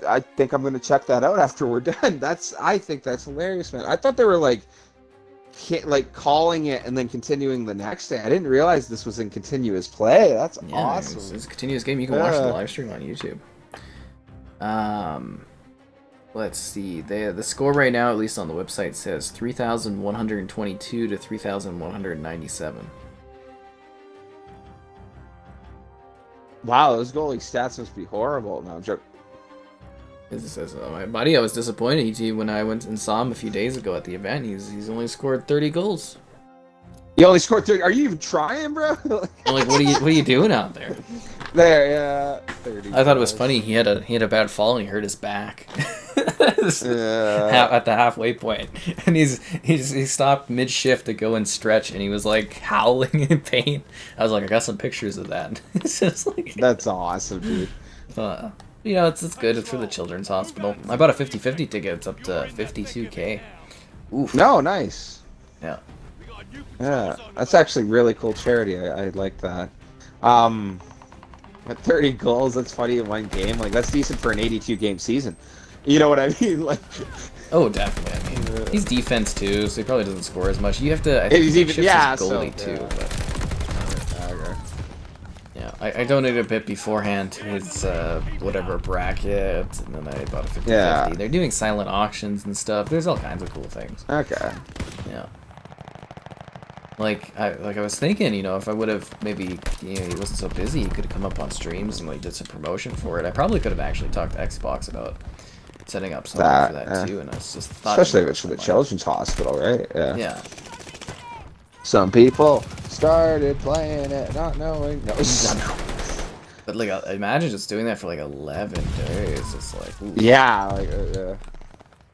I think I'm gonna check that out after we're done. I think that's hilarious, man. I thought they were like calling it and then continuing the next day. I didn't realize this was in continuous play. That's Yeah, awesome. it's a continuous game. You can watch the live stream on YouTube. Let's see. The score right now, at least on the website, says 3,122 to 3,197. Wow, those goalie stats must be horrible. No, I'm joking. It says, my buddy, I was disappointed when I went and saw him a few days ago at the event. He's only scored 30 goals. You only scored 30. Are you even trying, bro? I'm like, what are you doing out there? There, yeah. 30 I thought it was goals. funny. He had a bad fall and he hurt his back. Yeah. At the halfway point, and he stopped mid shift to go and stretch, and he was like howling in pain. I was like, I got some pictures of that. It's just like, That's awesome, dude. you know, it's good. It's for the children's hospital. I bought a 50/50 ticket. It's up to 52K. Oof. No, nice. Yeah. Yeah, that's actually really cool charity. I like that. At 30 goals, that's funny in one game. Like, that's decent for an 82 game season. You know what I mean? Like, Oh, definitely. I mean, he's defense too, so he probably doesn't score as much. You have to. I think He's he even- shifts yeah, his goalie so, too. yeah. But okay. yeah, I donated a bit beforehand to his whatever bracket, and then I bought a 50/50. Yeah. They're doing silent auctions and stuff. There's all kinds of cool things. Okay. Yeah. Like I was thinking, you know, if I would have maybe, you know, he wasn't so busy, he could have come up on streams and like did some promotion for it. I probably could have actually talked to Xbox about setting up something for that too. And I was just thought, Especially if it's for the children's hospital, right? Yeah. Yeah. Some people started playing it not knowing. No. But like, imagine just doing that for like 11 days. It's like, ooh. Yeah, like,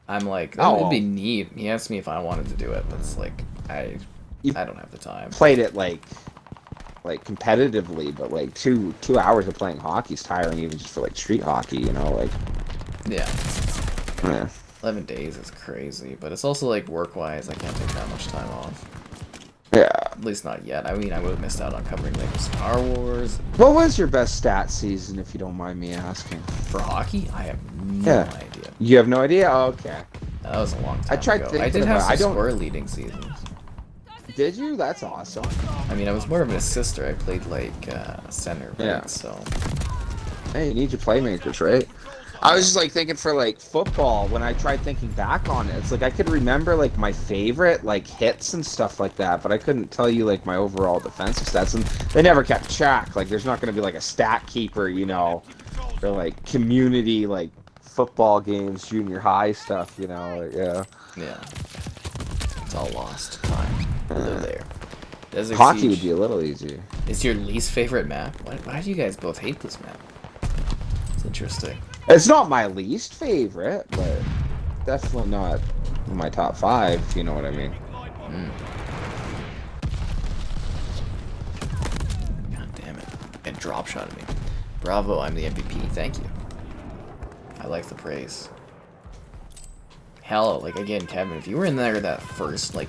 I'm like, that would be neat. He asked me if I wanted to do it, but it's like, I don't have the time. Played it like competitively, but like 2 hours of playing hockey is tiring, even just for like street hockey, you know, like. Yeah. 11 days is crazy, but it's also like work-wise, I can't take that much time off. Yeah. At least not yet. I mean, I would have missed out on covering like Star Wars. What was your best stat season, if you don't mind me asking? For hockey, I have no idea. You have no idea? Oh, okay. That was a long time I tried ago. thinking I did have about it. some score leading seasons. Did you? That's awesome. I mean, I was more of an assister. I played like center, right? Yeah. So. Hey, you need your playmakers, right? I was just like thinking for like football, when I tried thinking back on it, it's like I could remember like my favorite like hits and stuff like that, but I couldn't tell you like my overall defensive stats, and they never kept track. Like there's not going to be like a stat keeper, you know, or like community like football games, junior high stuff, you know. Like, Yeah. It's all lost time. Hello there. Desert Hockey Siege would be a little easier. is your least favorite map? Why do you guys both hate this map? It's interesting. It's not my least favorite, but definitely not in my top 5, if you know what I mean. God damn it. It drop shotted me. Bravo, I'm the MVP. Thank you. I like the praise. Hell, like again, Kevin, if you were in there the first night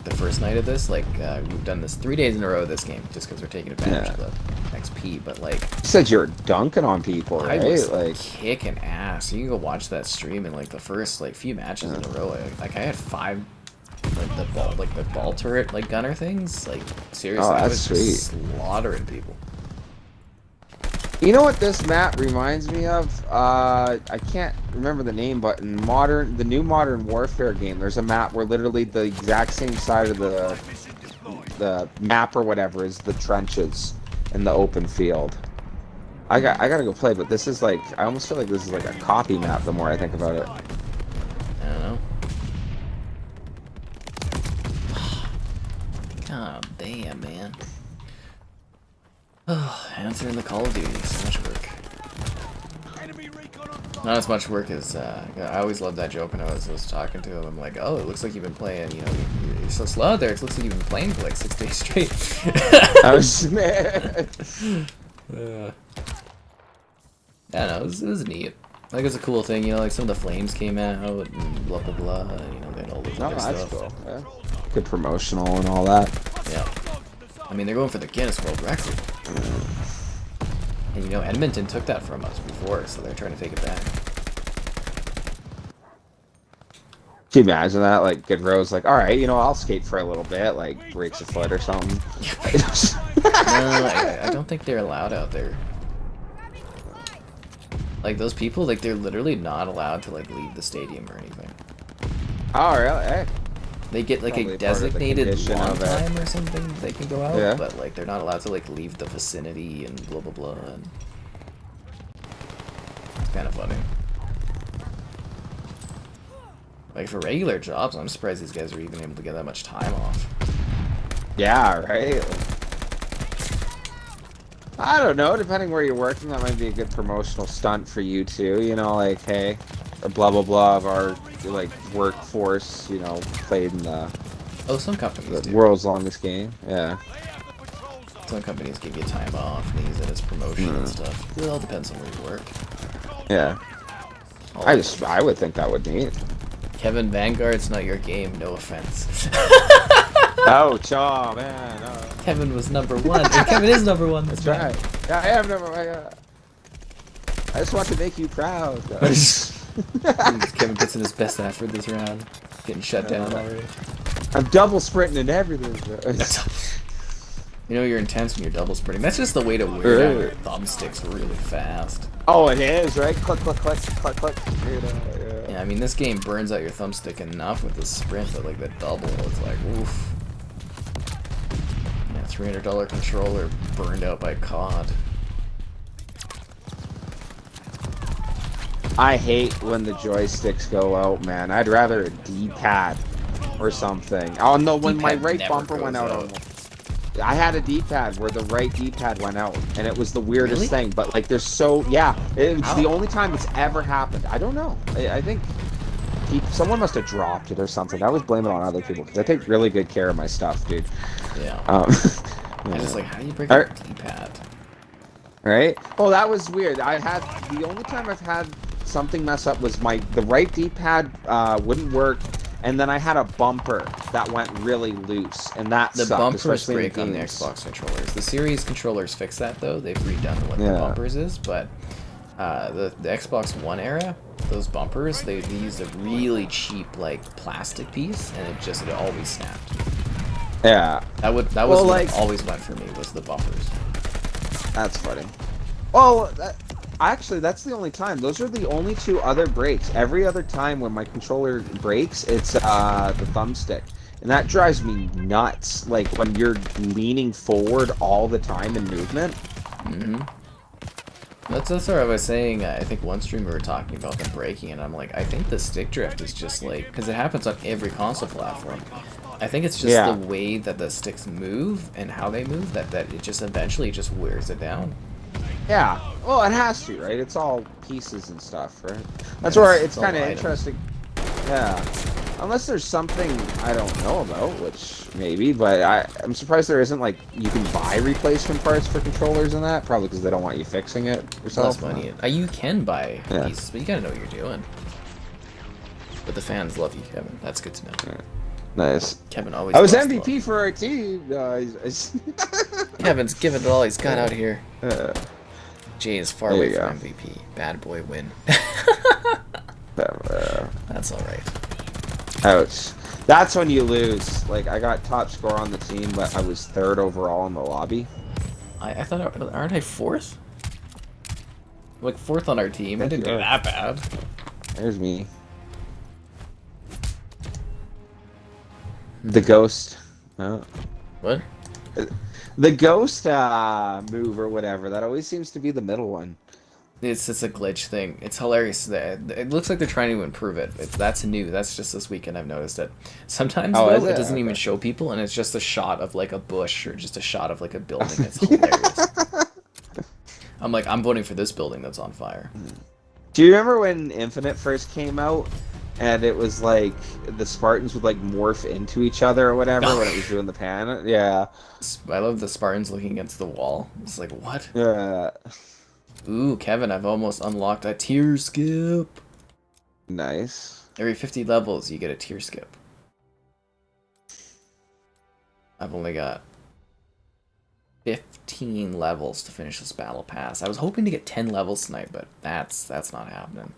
of this, like we've done this 3 days in a row this game, just because we're taking advantage of the XP. But like, You said you were dunking on people, I right? was Like, kicking ass. You can go watch that stream in like the first like few matches in a row. Like I had 5 like the ball turret like gunner things. Like seriously, Oh, I that's was just sweet. slaughtering people. you know what this map reminds me of? I can't remember the name, but in the new Modern Warfare game, there's a map where literally the exact same side of the map or whatever is the trenches in the open field. I gotta go play, but this is like, I almost feel like this is like a copy map the more I think about it. I don't know. God damn, man. Answering the Call of Duty, so much work. Not as much work as, I always loved that joke when I was talking to him. I'm like, oh, it looks like you've been playing, you know, you're so slow out there, it looks like you've been playing for like 6 days straight. I was mad. I don't know, it was neat. Like, it's a cool thing, you know, like some of the flames came out and blah blah blah, you know, they had all this No, other that's stuff. cool. Yeah. Good promotional and all that. Yeah. I mean, they're going for the Guinness World Record. And you know, Edmonton took that from us before, so they're trying to take it back. Can you imagine that? Like, Good Rose, like, alright, you know, I'll skate for a little bit, like, breaks a foot or something. No, I don't think they're allowed out there. Like, those people, like, they're literally not allowed to, like, leave the stadium or anything. Oh, really? Hey. They get, like, Probably a part of the designated condition long of it. time or something they can go out, Yeah. but, like, they're not allowed to, like, leave the vicinity and blah, blah, blah, and... It's kind of funny. Like, for regular jobs, I'm surprised these guys are even able to get that much time off. Yeah, right? I don't know, depending where you're working, that might be a good promotional stunt for you too, you know, like, hey, blah blah blah of our, like, workforce, you know, played in the Some companies do. world's longest game, yeah. Some companies give you time off and they use it as promotion and stuff. It all depends on where you work. Yeah. I would think that would be it. Kevin, Vanguard's not your game, no offense. Ouch, oh man, oh. Kevin was #1, and Kevin is #1. That's right. Yeah, I am number one. I just want to make you proud. Kevin puts in his best effort this round. Getting shut down already. I'm double sprinting and everything. You know you're intense when you're double sprinting. That's just the way to wear down your thumbsticks really fast. Oh, it is, right? Click, click, click, click, click. Yeah, I mean, this game burns out your thumbstick enough with the sprint, but like the double, it's like, oof. Yeah, $300 controller burned out by COD. I hate when the joysticks go out, man. I'd rather a D-pad or something. Oh no, when my D-pad right never bumper went goes out. out. I had a D-pad where the right D-pad went out, and it was the weirdest Really? thing. But like, there's so yeah, it's How? the only time it's ever happened. I don't know. I think someone must have dropped it or something. I was blaming it on other people because I take really good care of my stuff, dude. Yeah. Yeah. I just like, how do you break Alright. a D-pad? Right? Oh, that was weird. I had the only time I've had something mess up was the right D-pad wouldn't work, and then I had a bumper that went really loose, and that The sucked, bumpers especially break in on the games. Xbox controllers. The Series controllers fix that though. They've redone what the Yeah. bumpers is, but the Xbox One era, those bumpers, they used a really cheap like plastic piece, and it always snapped. Yeah, That was Well, what like- always went for me was the bumpers. that's funny. Well, actually, that's the only time. Those are the only two other breaks. Every other time when my controller breaks, it's the thumbstick. And that drives me nuts. Like, when you're leaning forward all the time in movement. Mm-hmm. That's what I was saying. I think one streamer we were talking about them breaking, and I'm like, I think the stick drift is just like, because it happens on every console platform. I think it's just the way that the sticks move and how they move that it just eventually just wears it down. Yeah. Well, it has to, right? It's all pieces and stuff, right? That's Yeah, where it's it's all kind of items. interesting. Yeah. Unless there's something I don't know about, which maybe, but I'm surprised there isn't, like, you can buy replacement parts for controllers and that, probably because they don't want you fixing it yourself. Less money. You can buy Yeah. pieces, but you gotta know what you're doing. But the fans love you, Kevin. That's good to know. Yeah. Nice. Kevin always. I was loves MVP love. for our team. Kevin's giving it all he's got out here. Uh, Jay is far There away you from go. MVP. Bad boy win. uh, That's all right. ouch. That's when you lose. Like, I got top score on the team, but I was third overall in the lobby. I thought, aren't I fourth? Like fourth on our team. I didn't do you are. that bad. There's me. The ghost. Oh. What? The ghost move or whatever. That always seems to be the middle one. It's just a glitch thing. It's hilarious. It looks like they're trying to improve it. That's new. That's just this weekend I've noticed it. Sometimes Oh, though, is it it? doesn't even Okay. show people, and it's just a shot of like a bush or just a shot of like a building. It's hilarious. I'm like, I'm voting for this building that's on fire. Do you remember when Infinite first came out? And it was like the Spartans would like morph into each other or whatever when it was doing the pan. Yeah. I love the Spartans looking against the wall. It's like, what? Yeah. Ooh, Kevin, I've almost unlocked a tier skip. Nice. Every 50 levels, you get a tier skip. I've only got 15 levels to finish this battle pass. I was hoping to get 10 levels tonight, but that's not happening.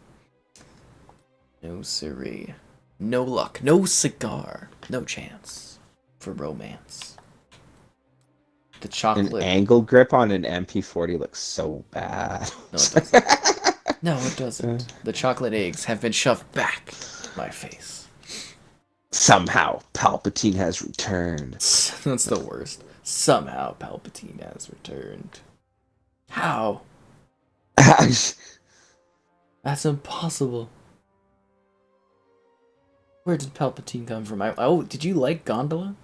No siree. No luck. No cigar. No chance for romance. The An chocolate. angle grip on an MP40 looks so bad. No, it doesn't. No, it doesn't. The chocolate eggs have been shoved back in my face. Somehow, Palpatine has returned. That's the worst. Somehow Palpatine has returned. How? That's impossible. Where did Palpatine come from? Oh, did you like Gondola?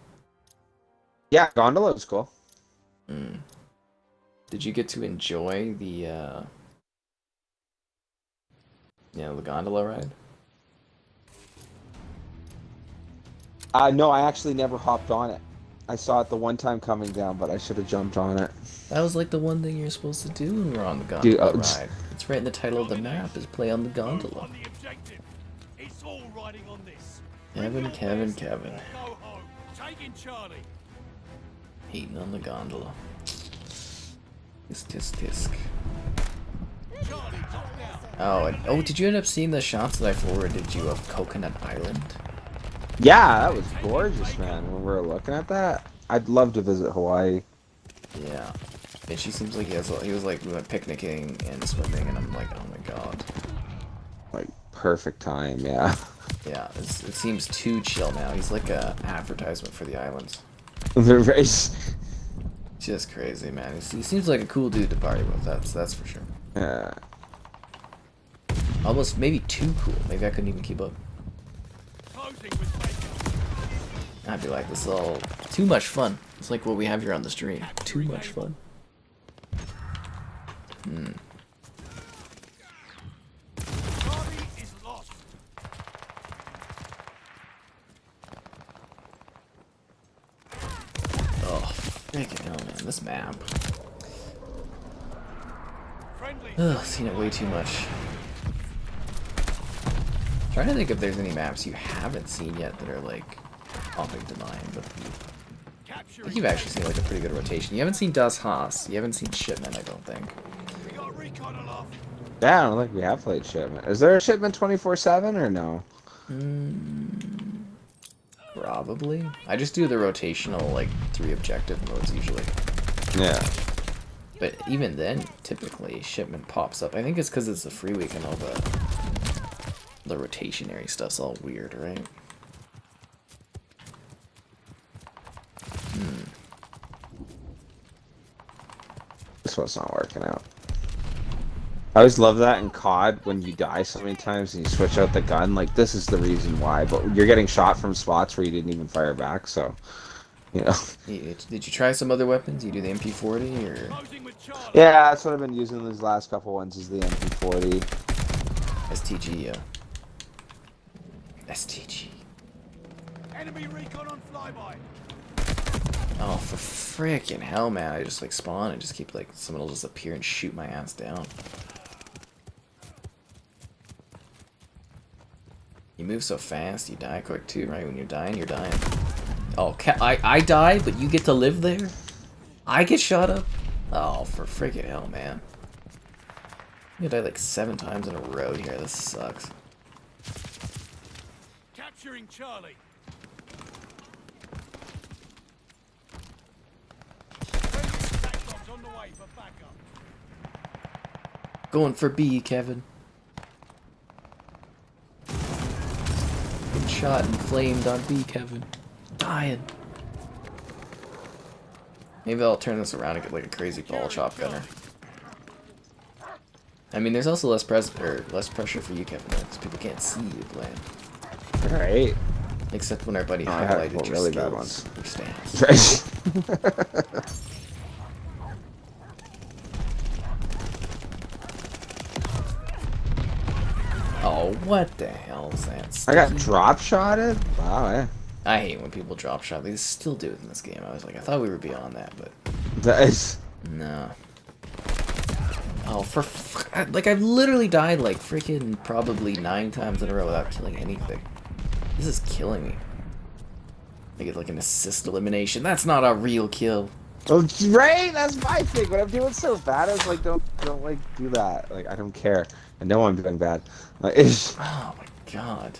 Yeah, Gondola was cool. Did you get to enjoy the the gondola ride? No, I actually never hopped on it. I saw it the one time coming down, but I should have jumped on it. That was like the one thing you're supposed to do when we're on the gondola Dude, ride. It's right in the title of the map, is play on the gondola. On the objective. It's all riding on this. Kevin. Go home. Taking Charlie. Eating on the gondola. Tisk. Charlie, top down. Oh, did you end up seeing the shots that I forwarded you of Coconut Island? Yeah, that was gorgeous, man. When we were looking at that, I'd love to visit Hawaii. Yeah. And she seems like he was like, we went picnicking and swimming, and I'm like, oh my god. Like, perfect time, yeah. Yeah, it seems too chill now. He's like a advertisement for the islands. They're very... Just crazy, man. He seems like a cool dude to party with. That's for sure. Yeah. Almost maybe too cool. Maybe I couldn't even keep up. Closing with Baker. I'd be like, this is all too much fun. It's like what we have here on the stream. Too much fun. Charlie is lost. Oh, freaking hell, man. This map. Friendly. Ugh, seen it way too much. Trying to think if there's any maps you haven't seen yet that are like popping to mind, but I think you've actually seen like a pretty good rotation. You haven't seen Das Haas. You haven't seen Shipment, I don't think. We got a recon aloft. Yeah, I don't think we have played Shipment. Is there a Shipment 24/7 or no? Probably. I just do the rotational like 3 objective modes usually. Yeah. But even then, typically Shipment pops up. I think it's because it's a free week and all the rotationary stuff's all weird, right? This one's not working out. I always love that in COD when you die so many times and you switch out the gun. Like, this is the reason why. But you're getting shot from spots where you didn't even fire back, so, you know. Did you try some other weapons? You do the MP40 or? Closing with Charlie. Yeah, that's what I've been using these last couple ones is the MP40. STG, yeah. STG. Enemy recon on flyby. Oh, for frickin' hell, man. I just like spawn and just keep like, someone will just appear and shoot my ass down. You move so fast, you die quick too, right? When you're dying, you're dying. Oh, I die, but you get to live there? I get shot up? Oh, for frickin' hell, man. I'm gonna die like 7 times in a row here. This sucks. Capturing Charlie. Friendly attack dogs on the way for backup. Going for B, Kevin. Getting shot and flamed on B, Kevin. Dying. Maybe I'll turn this around and get like a crazy ball shotgunner. I mean, there's also less pressure for you, Kevin, because people can't see you playing. Right. Except when our buddy I have highlighted your really skills, bad ones. your stats. Right. Oh, what the hell is that? I got drop shotted? Wow, eh. I hate when people drop shot. They still do it in this game. I was like, I thought we were beyond that, but That is... no. Oh, like I've literally died like freaking probably 9 times in a row without killing anything. This is killing me. I get like an assist elimination. That's not a real kill. Oh, right? That's my thing. When I'm doing so bad, I was like, don't like do that. Like, I don't care. I know I'm doing bad. Like, it's... Oh my god.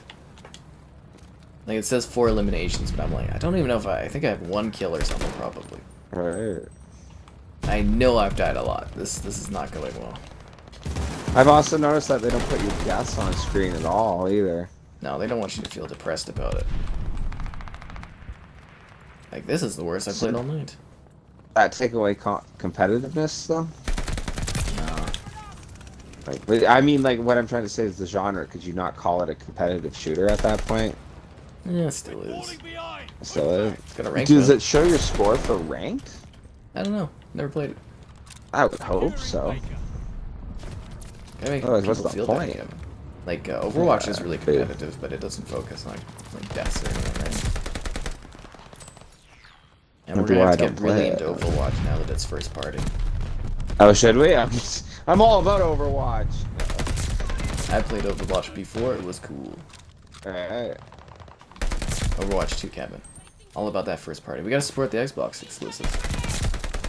Like it says 4 eliminations, but I'm like, I don't even know if I think I have 1 kill or something probably. Right. I know I've died a lot. This is not going well. I've also noticed that they don't put your deaths on screen at all either. No, they don't want you to feel depressed about it. Like this is the worst I've played all night. That take away competitiveness though? No. Like, but I mean, like what I'm trying to say is the genre. Could you not call it a competitive shooter at that point? Yeah, it still is. Falling behind. Still is. It's got a rank. Does mode. it show your score for ranked? I don't know. Never played it. I would hope so. Gotta make Otherwise, what's people the feel point? better. Like Overwatch is really dude. competitive, but it doesn't focus on like deaths or anything, right? And we're Wonder gonna why have to I get don't really play into it. Overwatch now that it's first party. Oh, should we? I'm all about Overwatch. I played Overwatch before. It was cool. Alright. Overwatch 2, Kevin. All about that first party. We gotta support the Xbox exclusive.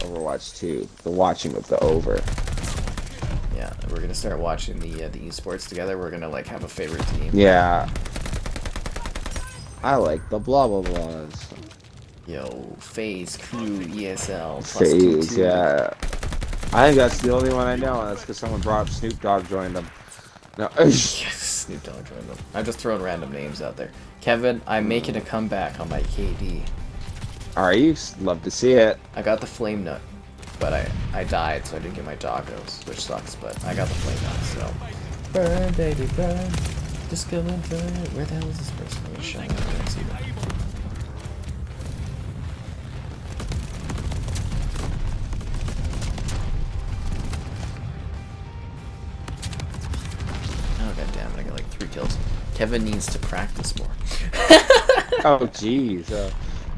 Overwatch 2. The watching with the over. Yeah, we're gonna start watching the esports together. We're gonna like have a favorite team. Yeah. I like the blah blah blahs. Yo, FaZe, Crew, ESL, plus Phase, 2-2. yeah. I think that's the only one I know, and that's because someone brought up Snoop Dogg joined them. No. Yes, Snoop Dogg joined them. I'm just throwing random names out there. Kevin, I'm making a comeback on my KD. Are you? Love to see it. I got the Flame Nut, but I died, so I didn't get my doggos, which sucks, but I got the Flame Nut, so... Burn, baby, burn. Just go and burn. Where the hell is this person? I'm showing up. I don't see them. 3 kills. Kevin needs to practice more. Oh, jeez.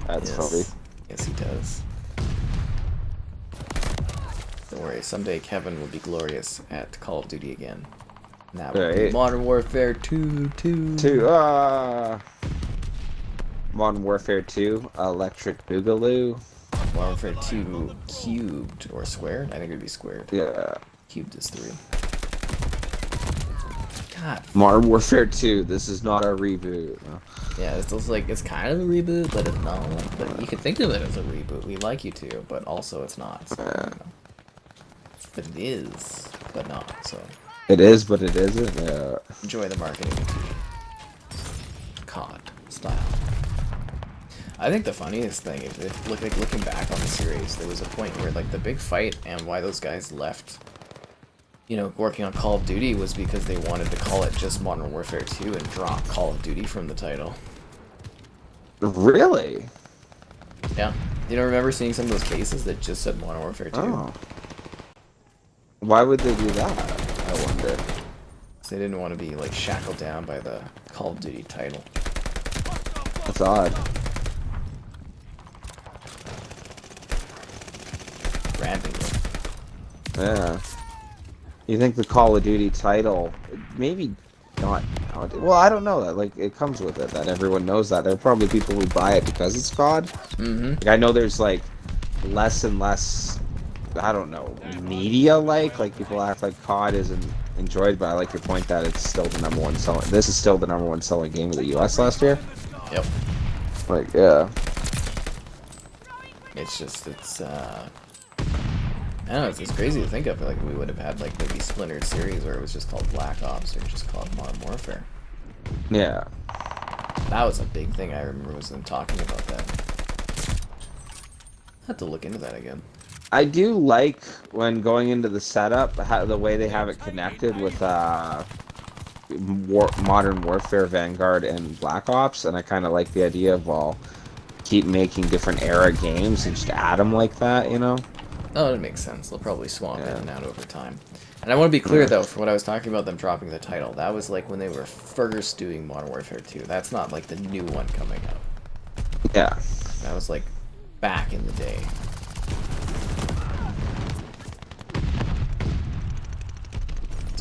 That's Yes. funny. Yes, he does. Don't worry, someday Kevin will be glorious at Call of Duty again. And that will be Right. Modern Warfare 2. Modern Warfare 2, Electric Boogaloo. Modern Warfare 2 cubed or squared? I think it would be squared. Yeah. Cubed is 3. God. Modern Warfare 2, this is not a reboot. No. Yeah, it's also like, it's kind of a reboot, but it's not. But you could think of it as a reboot. We'd like you to, but also it's not. So, you know. But it is, but not, so. It is, but it isn't. Yeah. Enjoy the marketing. COD style. I think the funniest thing is, if looking back on the series, there was a point where like the big fight and why those guys left, you know, working on Call of Duty was because they wanted to call it just Modern Warfare 2 and drop Call of Duty from the title. Really? Yeah. You don't remember seeing some of those cases that just said Modern Warfare 2? Oh. Why would they do that? I wonder. They didn't want to be like shackled down by the Call of Duty title. That's odd. Ramping. Yeah. You think the Call of Duty title, maybe not. Well, I don't know that. Like, it comes with it that everyone knows that. There are probably people who buy it because it's COD. Mm-hmm. Like, I know there's like less and less. I don't know, media like people act like COD isn't enjoyed, but I like your point that it's still the #1 selling. This is still the #1 selling game of the U.S. last year. Yep. Like, yeah. It's just, I don't know, it's crazy to think of. Like, we would have had, like, maybe splintered series where it was just called Black Ops or just called Modern Warfare. Yeah. That was a big thing I remember was them talking about that. I have to look into that again. I do like when going into the setup, the way they have it connected with Modern Warfare, Vanguard, and Black Ops, and I kind of like the idea of, well, keep making different era games and just add them like that, you know? Oh, it makes sense. They'll probably swap in and out over time. And I want to be clear, though, for what I was talking about them dropping the title, that was like when they were first doing Modern Warfare 2. That's not like the new one coming out. Yeah. That was like back in the day.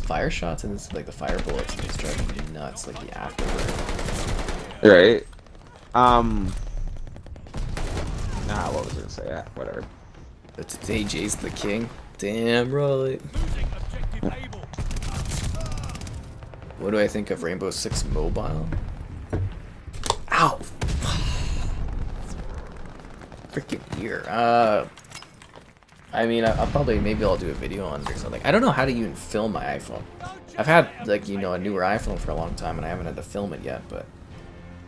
Fire shots and it's like the fire bullets and it's driving me nuts, like the afterburn. Right. What was I gonna say? Yeah, whatever. But AJ's the king. Damn right. What do I think of Rainbow Six Mobile? Ow! Freaking ear. I mean, I'll probably, maybe I'll do a video on it or something. I don't know how to even film my iPhone. I've had, like, you know, a newer iPhone for a long time, and I haven't had to film it yet, but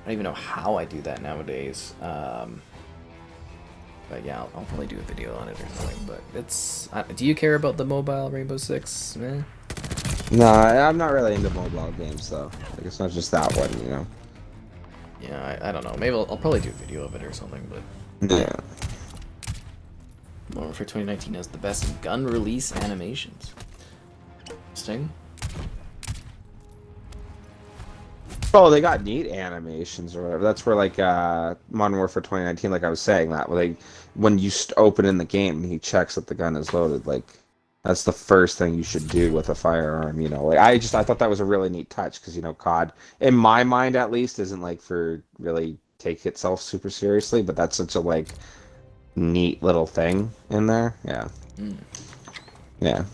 I don't even know how I do that nowadays. But yeah, I'll probably do a video on it or something, but it's... do you care about the mobile Rainbow Six? Eh? No, I'm not really into mobile games, though. Like, it's not just that one, you know? Yeah, I don't know. Maybe I'll probably do a video of it or something, but... Yeah. Modern Warfare 2019 has the best gun release animations. Sting? Oh, they got neat animations or whatever. That's where, like, Modern Warfare 2019, like I was saying, that when you open in the game, he checks that the gun is loaded. Like, that's the first thing you should do with a firearm, you know? Like, I thought that was a really neat touch, because, you know, COD, in my mind at least, isn't, like, for really take itself super seriously, but that's such a, like, neat little thing in there. Yeah. Mm. Yeah.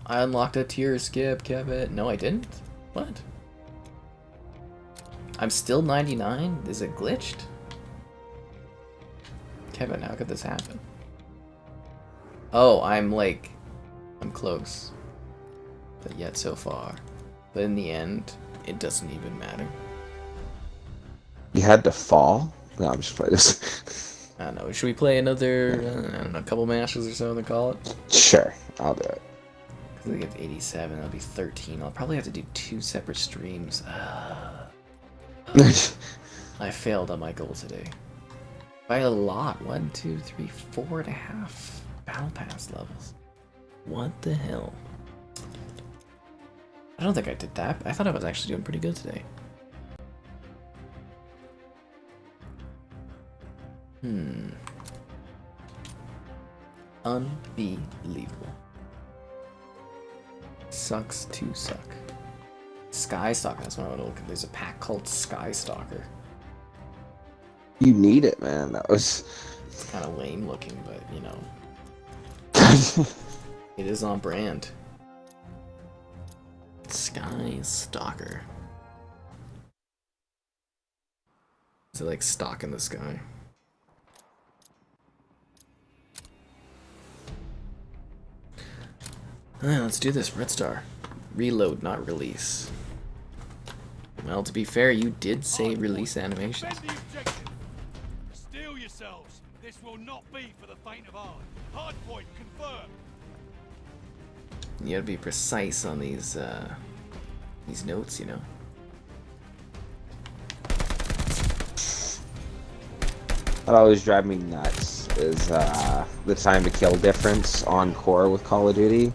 I unlocked a tier skip, Kevin. No, I didn't. What? I'm still 99? Is it glitched? Kevin, how could this happen? Oh, I'm close. But yet so far. But in the end, it doesn't even matter. You had to fall? No, I'm just playing this. I don't know. Should we play another, I don't know, a couple matches or so and call it? Sure, I'll do it. Because I get 87, that'll be 13. I'll probably have to do 2 separate streams. I failed on my goal today. By a lot. 1, 2, 3, 4.5 Battle Pass levels. What the hell? I don't think I did that. I thought I was actually doing pretty good today. Unbelievable. Sucks to suck. Sky Stalker, that's what I want to look at. There's a pack called Sky Stalker. You need it, man. That was... It's kind of lame looking, but, you know. It is on brand. Sky Stalker. Is it like stock in the sky? Alright, let's do this. Red Star. Reload, not release. Well, to be fair, you did say release animations. Defend the objective. Steel yourselves. This will not be for the faint of heart. Hardpoint confirmed. You gotta be precise on these notes, you know. What always drives me nuts is the time to kill difference on core with Call of Duty.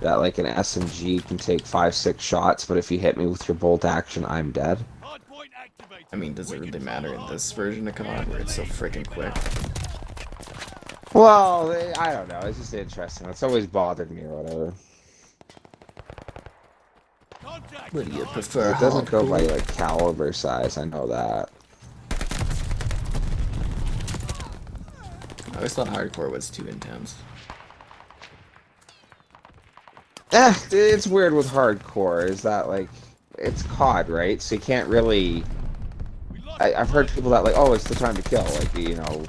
That like an SMG can take 5-6 shots, but if you hit me with your bolt action, I'm dead. Hardpoint activated. I mean, does it really matter in this version of COD where it's so freaking quick? Well, I don't know. It's just interesting. It's always bothered me or whatever. Contact. What do you prefer? It doesn't go by hardcore? like caliber size. I know that. I always thought hardcore was too intense. It's weird with hardcore. Is that like it's COD, right? So you can't really. I've heard people that like, oh, it's the time to kill. Like, you know,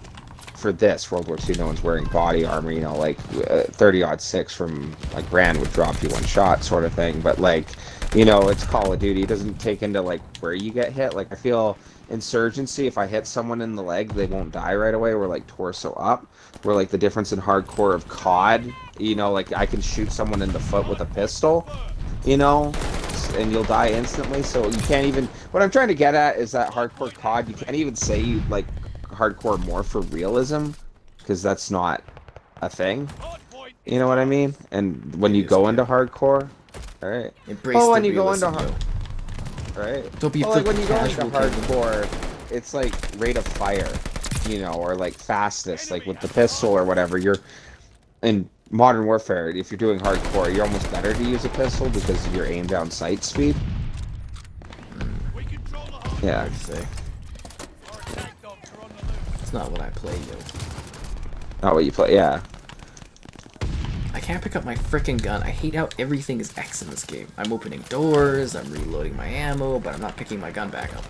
for this World War II, no one's wearing body armor. You know, like 30-06 from like Brand would drop you one shot, sort of thing. But like, you know, it's Call of Duty. It doesn't take into like where you get hit. Like I feel Insurgency, if I hit someone in the leg, they won't die right away. We're like torso up. Where like the difference in hardcore of COD, you know, like I can shoot someone in the foot with a pistol, you know, and you'll die instantly. So you can't even. What I'm trying to get at is that hardcore COD, you can't even say you like hardcore more for realism, because that's not a thing. You know what I mean? And when you go into hardcore, all right. Embrace Oh, the when you go into realism, right. Don't be Well, like when you go into casual, Kevin. hardcore, it's like rate of fire, you know, or like fastest, like with the pistol or whatever. You're in Modern Warfare. If you're doing hardcore, you're almost better to use a pistol because of your aim down sight speed. Yeah. Hard to say. It's not what I play, yo. Not what you play. Yeah. I can't pick up my frickin' gun. I hate how everything is X in this game. I'm opening doors, I'm reloading my ammo, but I'm not picking my gun back up.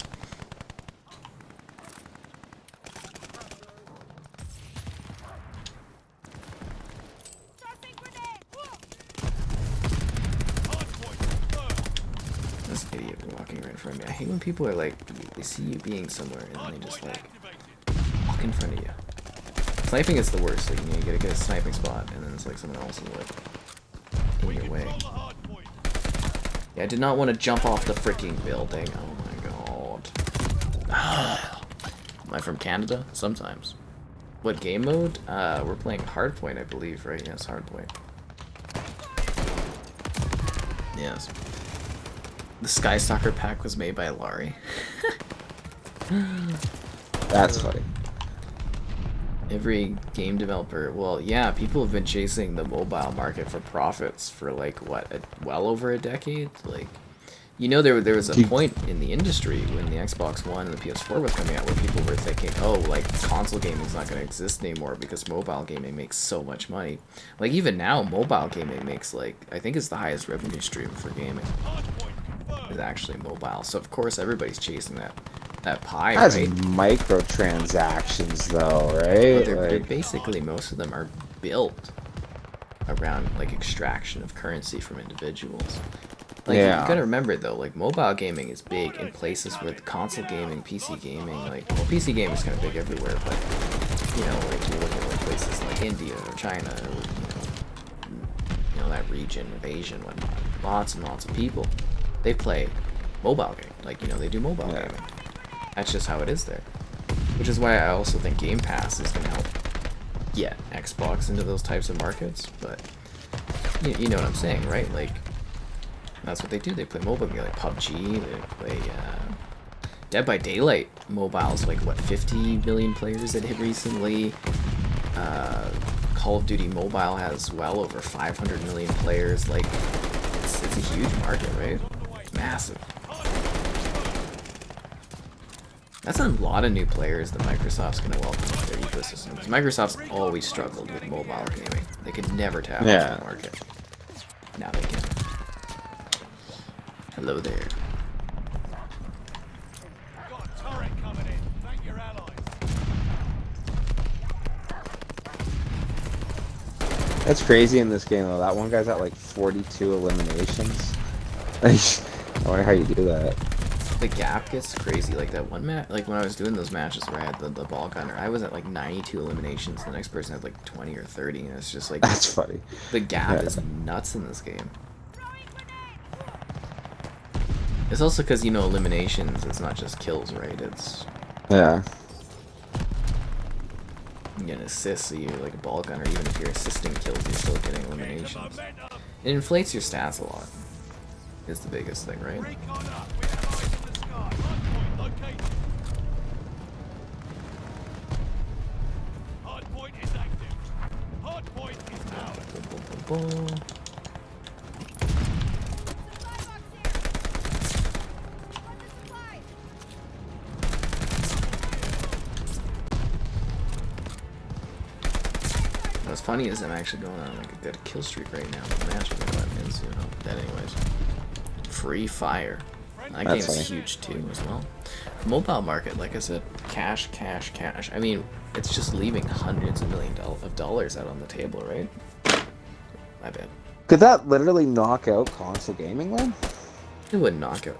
This idiot walking right in front of me. I hate when people are like, they see you being somewhere and then they just like walk in front of you. Sniping is the worst. Like, you know, you gotta get a sniping spot and then it's like someone else is like in your way. Yeah, I did not want to jump off the freaking building. Oh my god. Am I from Canada? Sometimes. What game mode? We're playing Hardpoint, I believe, right? Yes, Hardpoint. Yes. The Sky Stalker pack was made by Laurie. That's funny. Every game developer, well, yeah, people have been chasing the mobile market for profits for like what, well over a decade. Like, you know, there was a point in the industry when the Xbox One and the PS4 was coming out where people were thinking, oh, like console gaming is not going to exist anymore because mobile gaming makes so much money. Like even now, mobile gaming makes like, I think it's the highest revenue stream for gaming is actually mobile. So of course everybody's chasing that pie, That's right? microtransactions, though, right? They're basically, most of them are built around like extraction of currency from individuals. Like, yeah. You gotta remember though, like mobile gaming is big in places where console gaming, PC gaming, like, well, PC gaming is kind of big everywhere, but you know, like you look at like places like India or China, or you know that region of Asia and whatnot. Lots and lots of people, they play mobile game. Like, you know, they do mobile gaming. That's just how it is there. Which is why I also think Game Pass is gonna help get Xbox into those types of markets. But you know what I'm saying, right? Like, That's what they do. They play mobile game like PUBG. They play Dead by Daylight mobiles. Like what, 50 million players that hit recently. Call of Duty Mobile has well over 500 million players. Like it's a huge market, right? Massive. That's a lot of new players that Microsoft's going to welcome to their ecosystem. Because Microsoft's always struggled with mobile gaming. They could never tap into the market. Now they can. Hello there. Got a turret coming in. Thank your allies. That's crazy in this game though. That one guy's at like 42 eliminations. I wonder how you do that. The gap gets crazy. Like that one match, like when I was doing those matches where I had the ball gunner, I was at like 92 eliminations. The next person had like 20 or 30, and it's just like that's funny. The gap is nuts in this game. It's also because, you know, eliminations, it's not just kills, right? It's... Yeah. You get an assist, so you're like a ball gunner. Even if you're assisting kills, you're still getting eliminations. It inflates your stats a lot. Is the biggest thing, right? Recon up. We have eyes in the sky. Hardpoint located. Hardpoint is active. Hardpoint is out. Boom, boom, boom, boom. What's funny is I'm actually going on like a good kill streak right now. I'm actually gonna let me in soon. Oh, dead anyways. Free fire. That game's funny. huge too as well. Mobile market, like I said, cash, cash, cash. I mean, it's just leaving hundreds of millions of dollars out on the table, right? My bad. Could that literally knock out console gaming then? It wouldn't knock out.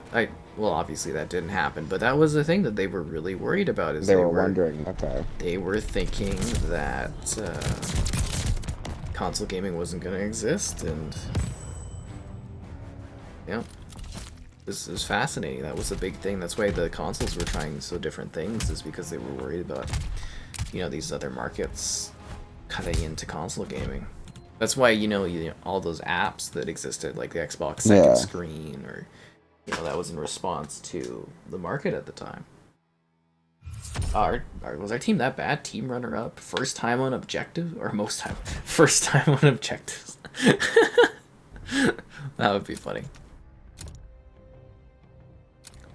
Well, obviously that didn't happen, but that was the thing that they were really worried about. Is they were wondering. Okay. They were thinking that console gaming wasn't going to exist, and yeah, this is fascinating. That was a big thing. That's why the consoles were trying so different things, is because they were worried about, you know, these other markets cutting into console gaming. That's why, you know, all those apps that existed, like the Xbox second screen, or, you know, that was in response to the market at the time. Was our team that bad? Team runner-up? First time on objective? Or most time? First time on objectives. That would be funny.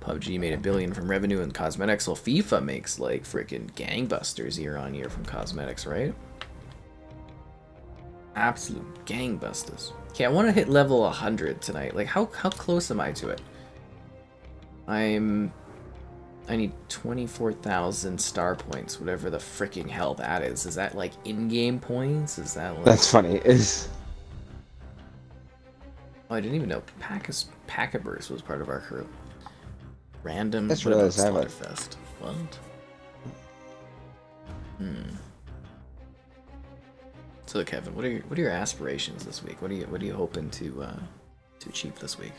PUBG made $1 billion from revenue and cosmetics, while FIFA makes like freaking gangbusters year on year from cosmetics, right? Absolute gangbusters. Okay, I want to hit level 100 tonight. Like, how close am I to it? I need 24,000 star points, whatever the freaking hell that is. Is that like in-game points? Is that like... That's funny. Is Oh, I didn't even know Packet Burst was part of our crew. Random. That's What about really Slaughterfest? What? So Kevin, what are your aspirations this week? What are you hoping to achieve this week?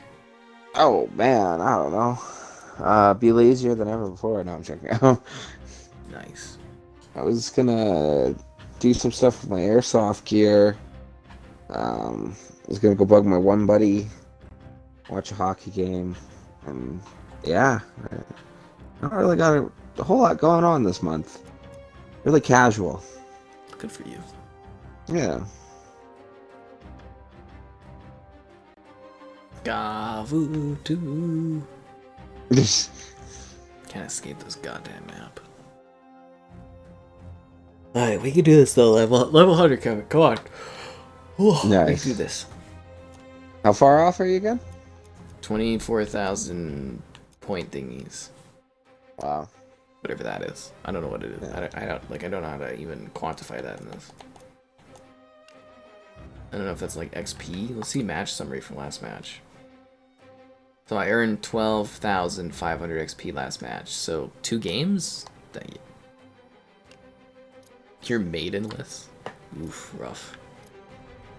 Oh man, I don't know. Be lazier than ever before. No, I'm checking out. Nice. I was gonna do some stuff with my airsoft gear. I was gonna go bug my one buddy, watch a hockey game, and yeah, I don't really got a whole lot going on this month. Really casual. Good for you. Yeah. Gavutu. Can't escape this goddamn map. Alright, we can do this though. Level 100, Kevin. Come on. Nice. We can do this. How far off are you again? 24,000 point thingies. Wow. Whatever that is. I don't know what it is. Yeah. I don't know how to even quantify that in this. I don't know if that's like XP. Let's see match summary from last match. So I earned 12,500 XP last match. So 2 games? Dang it. You're maidenless? Oof, rough.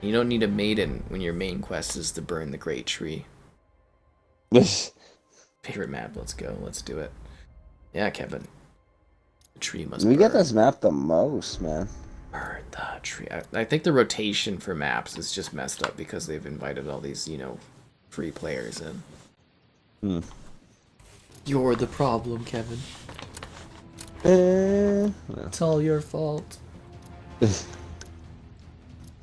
You don't need a maiden when your main quest is to burn the Great Tree. Favorite map, let's go. Let's do it. Yeah, Kevin. The tree must burn. We get this map the most, man. Burn the tree. I think the rotation for maps is just messed up because they've invited all these, you know, free players in. Hmm. You're the problem, Kevin. It's all your fault.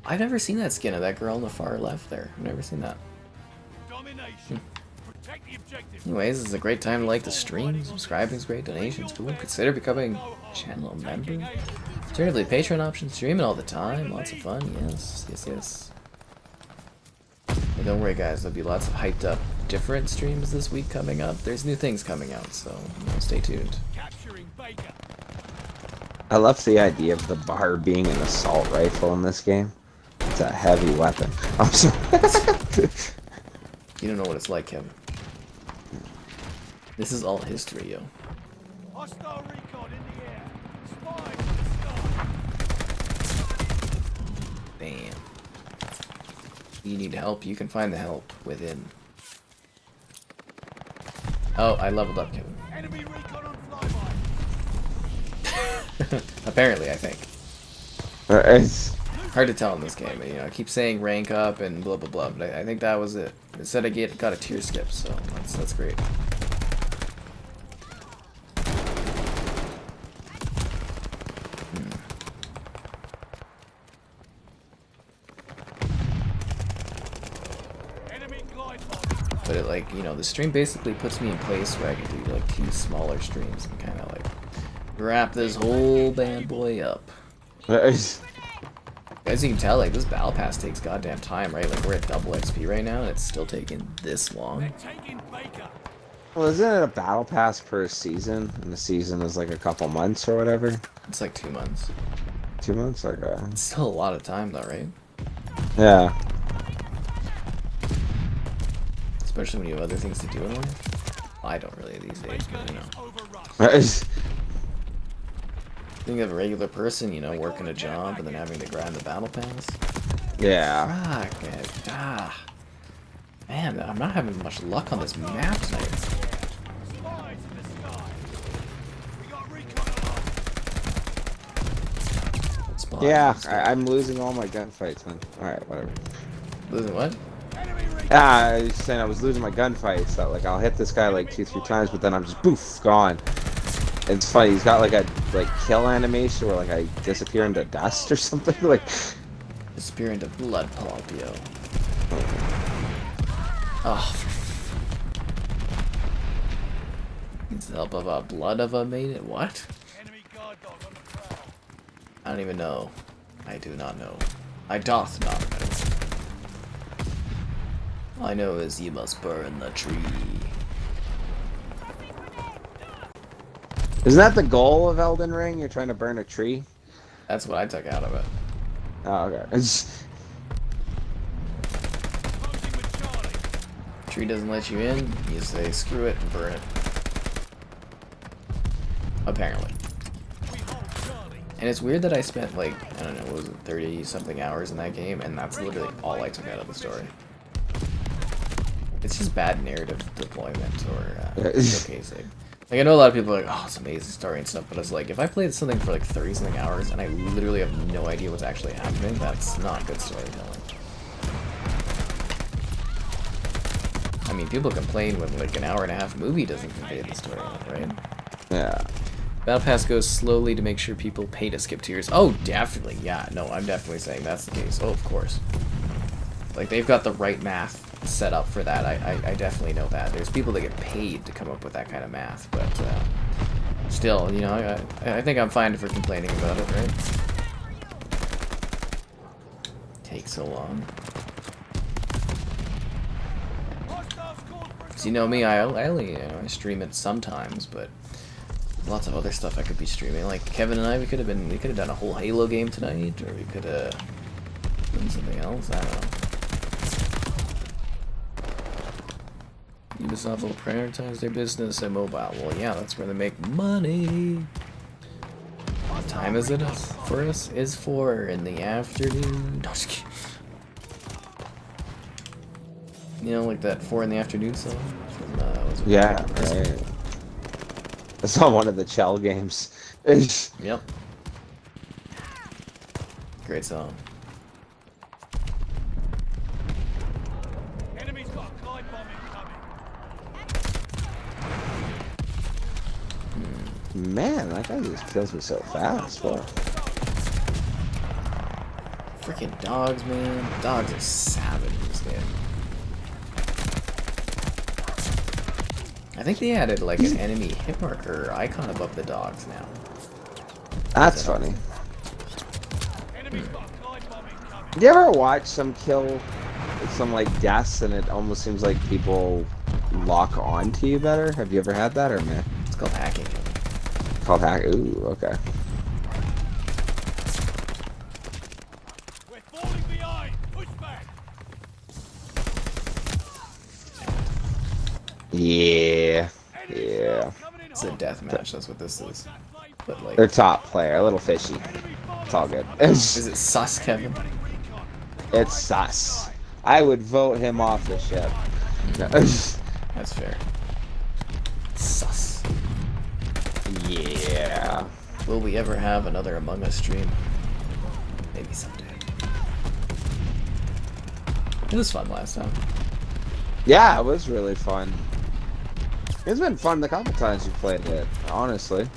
I've never seen that skin of that girl on the far left there. I've never seen that. Domination. Protect the objective. Anyways, this is a great time to like the stream. Subscribing is great. Donations cool. Consider becoming channel member. Alternatively, Patreon options. Streaming all the time. Lots of fun. Yes, yes, yes. And don't worry, guys. There'll be lots of hyped up different streams this week coming up. There's new things coming out, so stay tuned. Capturing Baker. I love the idea of the bar being an assault rifle in this game. It's a heavy weapon. I'm sorry. You don't know what it's like, Kevin. This is all history, yo. Hostile recon in the air. Spy in the sky. Bam. You need help, you can find the help within. Oh, I leveled up, Kevin. Enemy recon on flyby. Apparently, I think. It's, Hard to tell in this game. You know, I keep saying rank up and blah blah blah, but I think that was it. It said I got a tier skip, so that's great. Enemy glide But it, like, you know, the stream basically puts me in place where I can do like 2 smaller streams and kind of like wrap this whole bad boy up. it's, As you can tell, like, this battle pass takes goddamn time, right? Like, we're at double XP right now, and it's still taking this long. taking Baker. well, isn't it a battle pass per season? And the season is like a couple months or whatever? It's like 2 months. 2 months? Like, It's still a lot of time, though, right? yeah. Especially when you have other things to do in life. I don't really these days, but, you know. Overrun. It's, Think of a regular person, you know, working a job and then having to grind the battle pass. yeah. Fuck, man. Ah. Man, I'm not having much luck on this map tonight. Spies in the sky. We got recon along. Spot. Yeah, I'm losing all my gunfights, man. Alright, whatever. Losing what? Enemy recon. I was saying I was losing my gunfights, so like I'll hit this guy like 2-3 times, but then I'm just poof, gone. And it's funny, he's got like a kill animation where like I disappear into dust or something, like Disappear into blood pulp, yo. Oh. Needs the help of a blood of a maiden. What? Enemy guard dog on the prowl. I don't even know. I do not know. I doth not know. All I know is you must burn the tree. isn't that the goal of Elden Ring? You're trying to burn a tree? That's what I took out of it. Oh, okay. It's, Closing with Charlie. Tree doesn't let you in, you say screw it and burn it. Apparently. We hold Charlie. And it's weird that I spent like, I don't know, what was it, 30 something hours in that game, and that's literally all I took out of the story. It's just bad narrative deployment or showcasing. Like, I know a lot of people are like, oh, it's an amazing story and stuff, but it's like, if I played something for like 30 something hours and I literally have no idea what's actually happening, that's not good storytelling. I mean, people complain when like an hour and a half movie doesn't convey the story, right? yeah. Battle Pass goes slowly to make sure people pay to skip tiers. Oh, definitely, yeah, no, I'm definitely saying that's the case. Oh, of course. Like, they've got the right math set up for that. I definitely know that. There's people that get paid to come up with that kind of math, but still, you know, I think I'm fine for complaining about it, right? Takes so long. Hostiles called for Cause you know me, I only, you know, I stream it sometimes, but lots of other stuff I could be streaming. Like Kevin and I, we could have done a whole Halo game tonight, or we could have done something else. I don't know. Ubisoft will prioritize their business and mobile. Well, yeah, that's where they make money. What time is it for us? Is 4 in the afternoon. No, just kidding. You know, like that 4 in the afternoon song from was it Yeah, Christmas? right. I saw one of the Chell games. Yep. Great song. Enemy's got a glide Man, that guy just kills me so fast, bro. Freaking dogs, man. Dogs are savage in this game. I think they added like an enemy hit marker icon above the dogs now. That's funny. Do you ever watch some like deaths and it almost seems like people lock on to you better? Have you ever had that or man? It's called hacking. Called hack? Ooh, okay. We're falling behind. Push back. Yeah. It's a death match. That's what this is. But like, Their top player, a little fishy. It's all good. is it sus, Kevin? It's sus. I would vote him off the ship. That's fair. Sus. Yeah. Will we ever have another Among Us stream? Maybe someday. It was fun last time. Yeah, it was really fun. It's been fun the couple times you played it, honestly.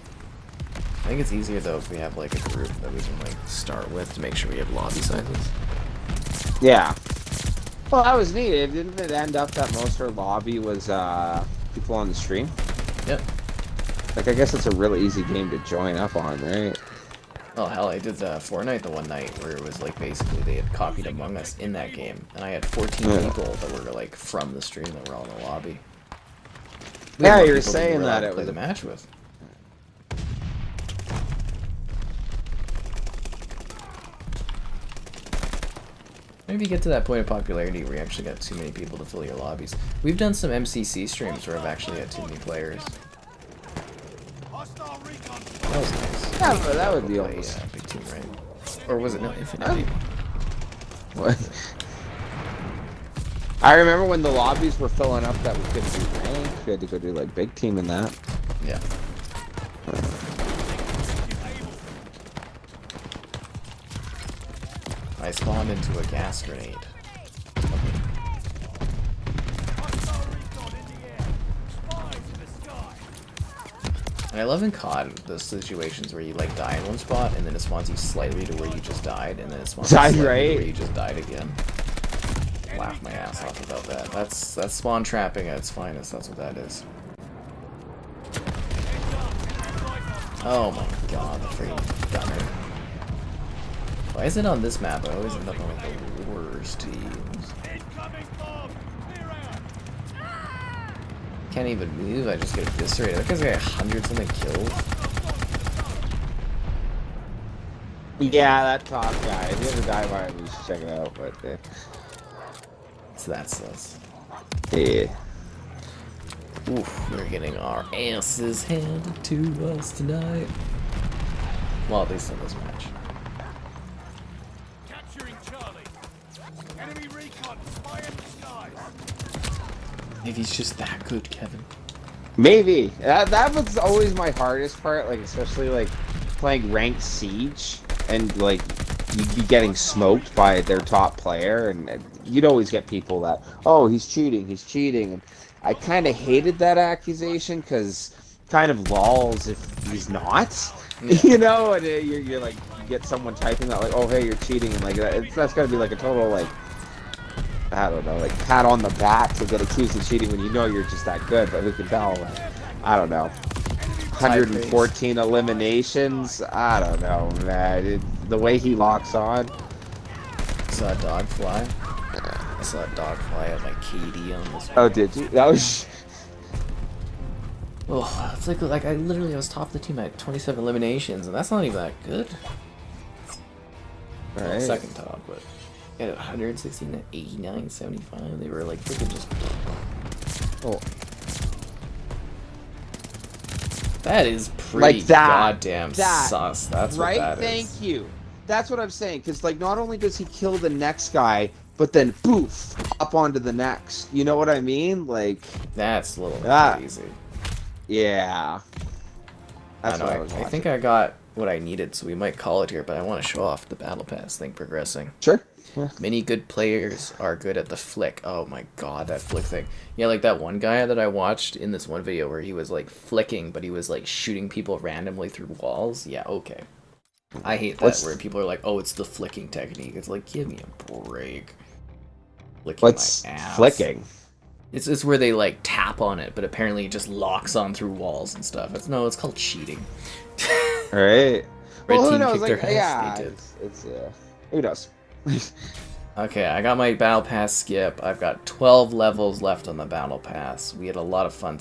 I think it's easier though if we have like a group that we can like start with to make sure we have lobby sizes. Yeah. Well, that was neat. Didn't it end up that most of our lobby was people on the stream? Yep. Like, I guess it's a really easy game to join up on, right? Oh hell, I did Fortnite the one night where it was like basically they had copied Among Us in that game, and I had 14 people that were like from the stream that were all in the lobby. We had Yeah, more you were people than saying allowed that to it play was the match with. Maybe get to that point of popularity where you actually got too many people to fill your lobbies. We've done some MCC streams where I've actually had too many players. That was nice. Yeah, but that would be Play, almost... big team, right? Or was it no Infinity? What? I remember when the lobbies were filling up that we couldn't do ranked. We had to go do, like, big team in that. Yeah. I spawned into a gas grenade. And I love in COD those situations where you like die in one spot and then it spawns you slightly to where you just died and then it spawns you slightly to where you just died again. Laugh my ass off about that. That's spawn trapping at its finest. That's what that is. Oh my god, the freaking gunner. Why is it on this map? I always end up on like the worst teams. Can't even move, I just get eviscerated. That guy's got 100 something kills. Yeah, that top guy. If you ever die by him, you should check it out. But So that's us. yeah. Oof, we're getting our asses handed to us tonight. Well, at least in this match. Capturing Charlie. Enemy recon. Spy in the skies. Maybe he's just that good, Kevin. Maybe. That was always my hardest part, like, especially, like, playing ranked Siege, and, like, you'd be getting smoked by their top player, and you'd always get people that, oh, he's cheating, and I kind of hated that accusation, because kind of lulls if he's not, Yeah. you know, and you're like, you get someone typing that, like, oh, hey, you're cheating, and, like, that's gotta be, like, a total, like, I don't know, like, pat on the back to get accused of cheating when you know you're just that good, but who can tell? I don't know. 114 eliminations? I don't know, man. The way he locks on. Saw a dog fly. I saw a dog fly at my KD on this one. Oh, did you? That was... Oh, it's like I literally was top of the team at 27 eliminations, and that's not even that good. Well, Right. second top, but at 116, 89, 75, they were like freaking just. Oh. That is pretty Like that. goddamn That. sus. That's Right? what that is. Thank you. That's what I'm saying, because, like, not only does he kill the next guy, but then, poof, up onto the next. You know what I mean? Like, That's a little Ah. crazy. yeah. That's I what know. I was I watching. think I got what I needed, so we might call it here. But I want to show off the battle pass thing progressing. Sure. Yeah. Many good players are good at the flick. Oh my god, that flick thing. Yeah, like that one guy that I watched in this one video where he was like flicking, but he was like shooting people randomly through walls. Yeah, okay. I hate that What's- where people are like, oh, it's the flicking technique. It's like, give me a break. Flicking What's my ass. flicking? It's where they like tap on it, but apparently it just locks on through walls and stuff. It's called cheating. Right. Red Well, who team knows? kicked their Like, ass. yeah, They did. it's who knows? Okay, I got my battle pass skip. I've got 12 levels left on the battle pass. We had a lot of fun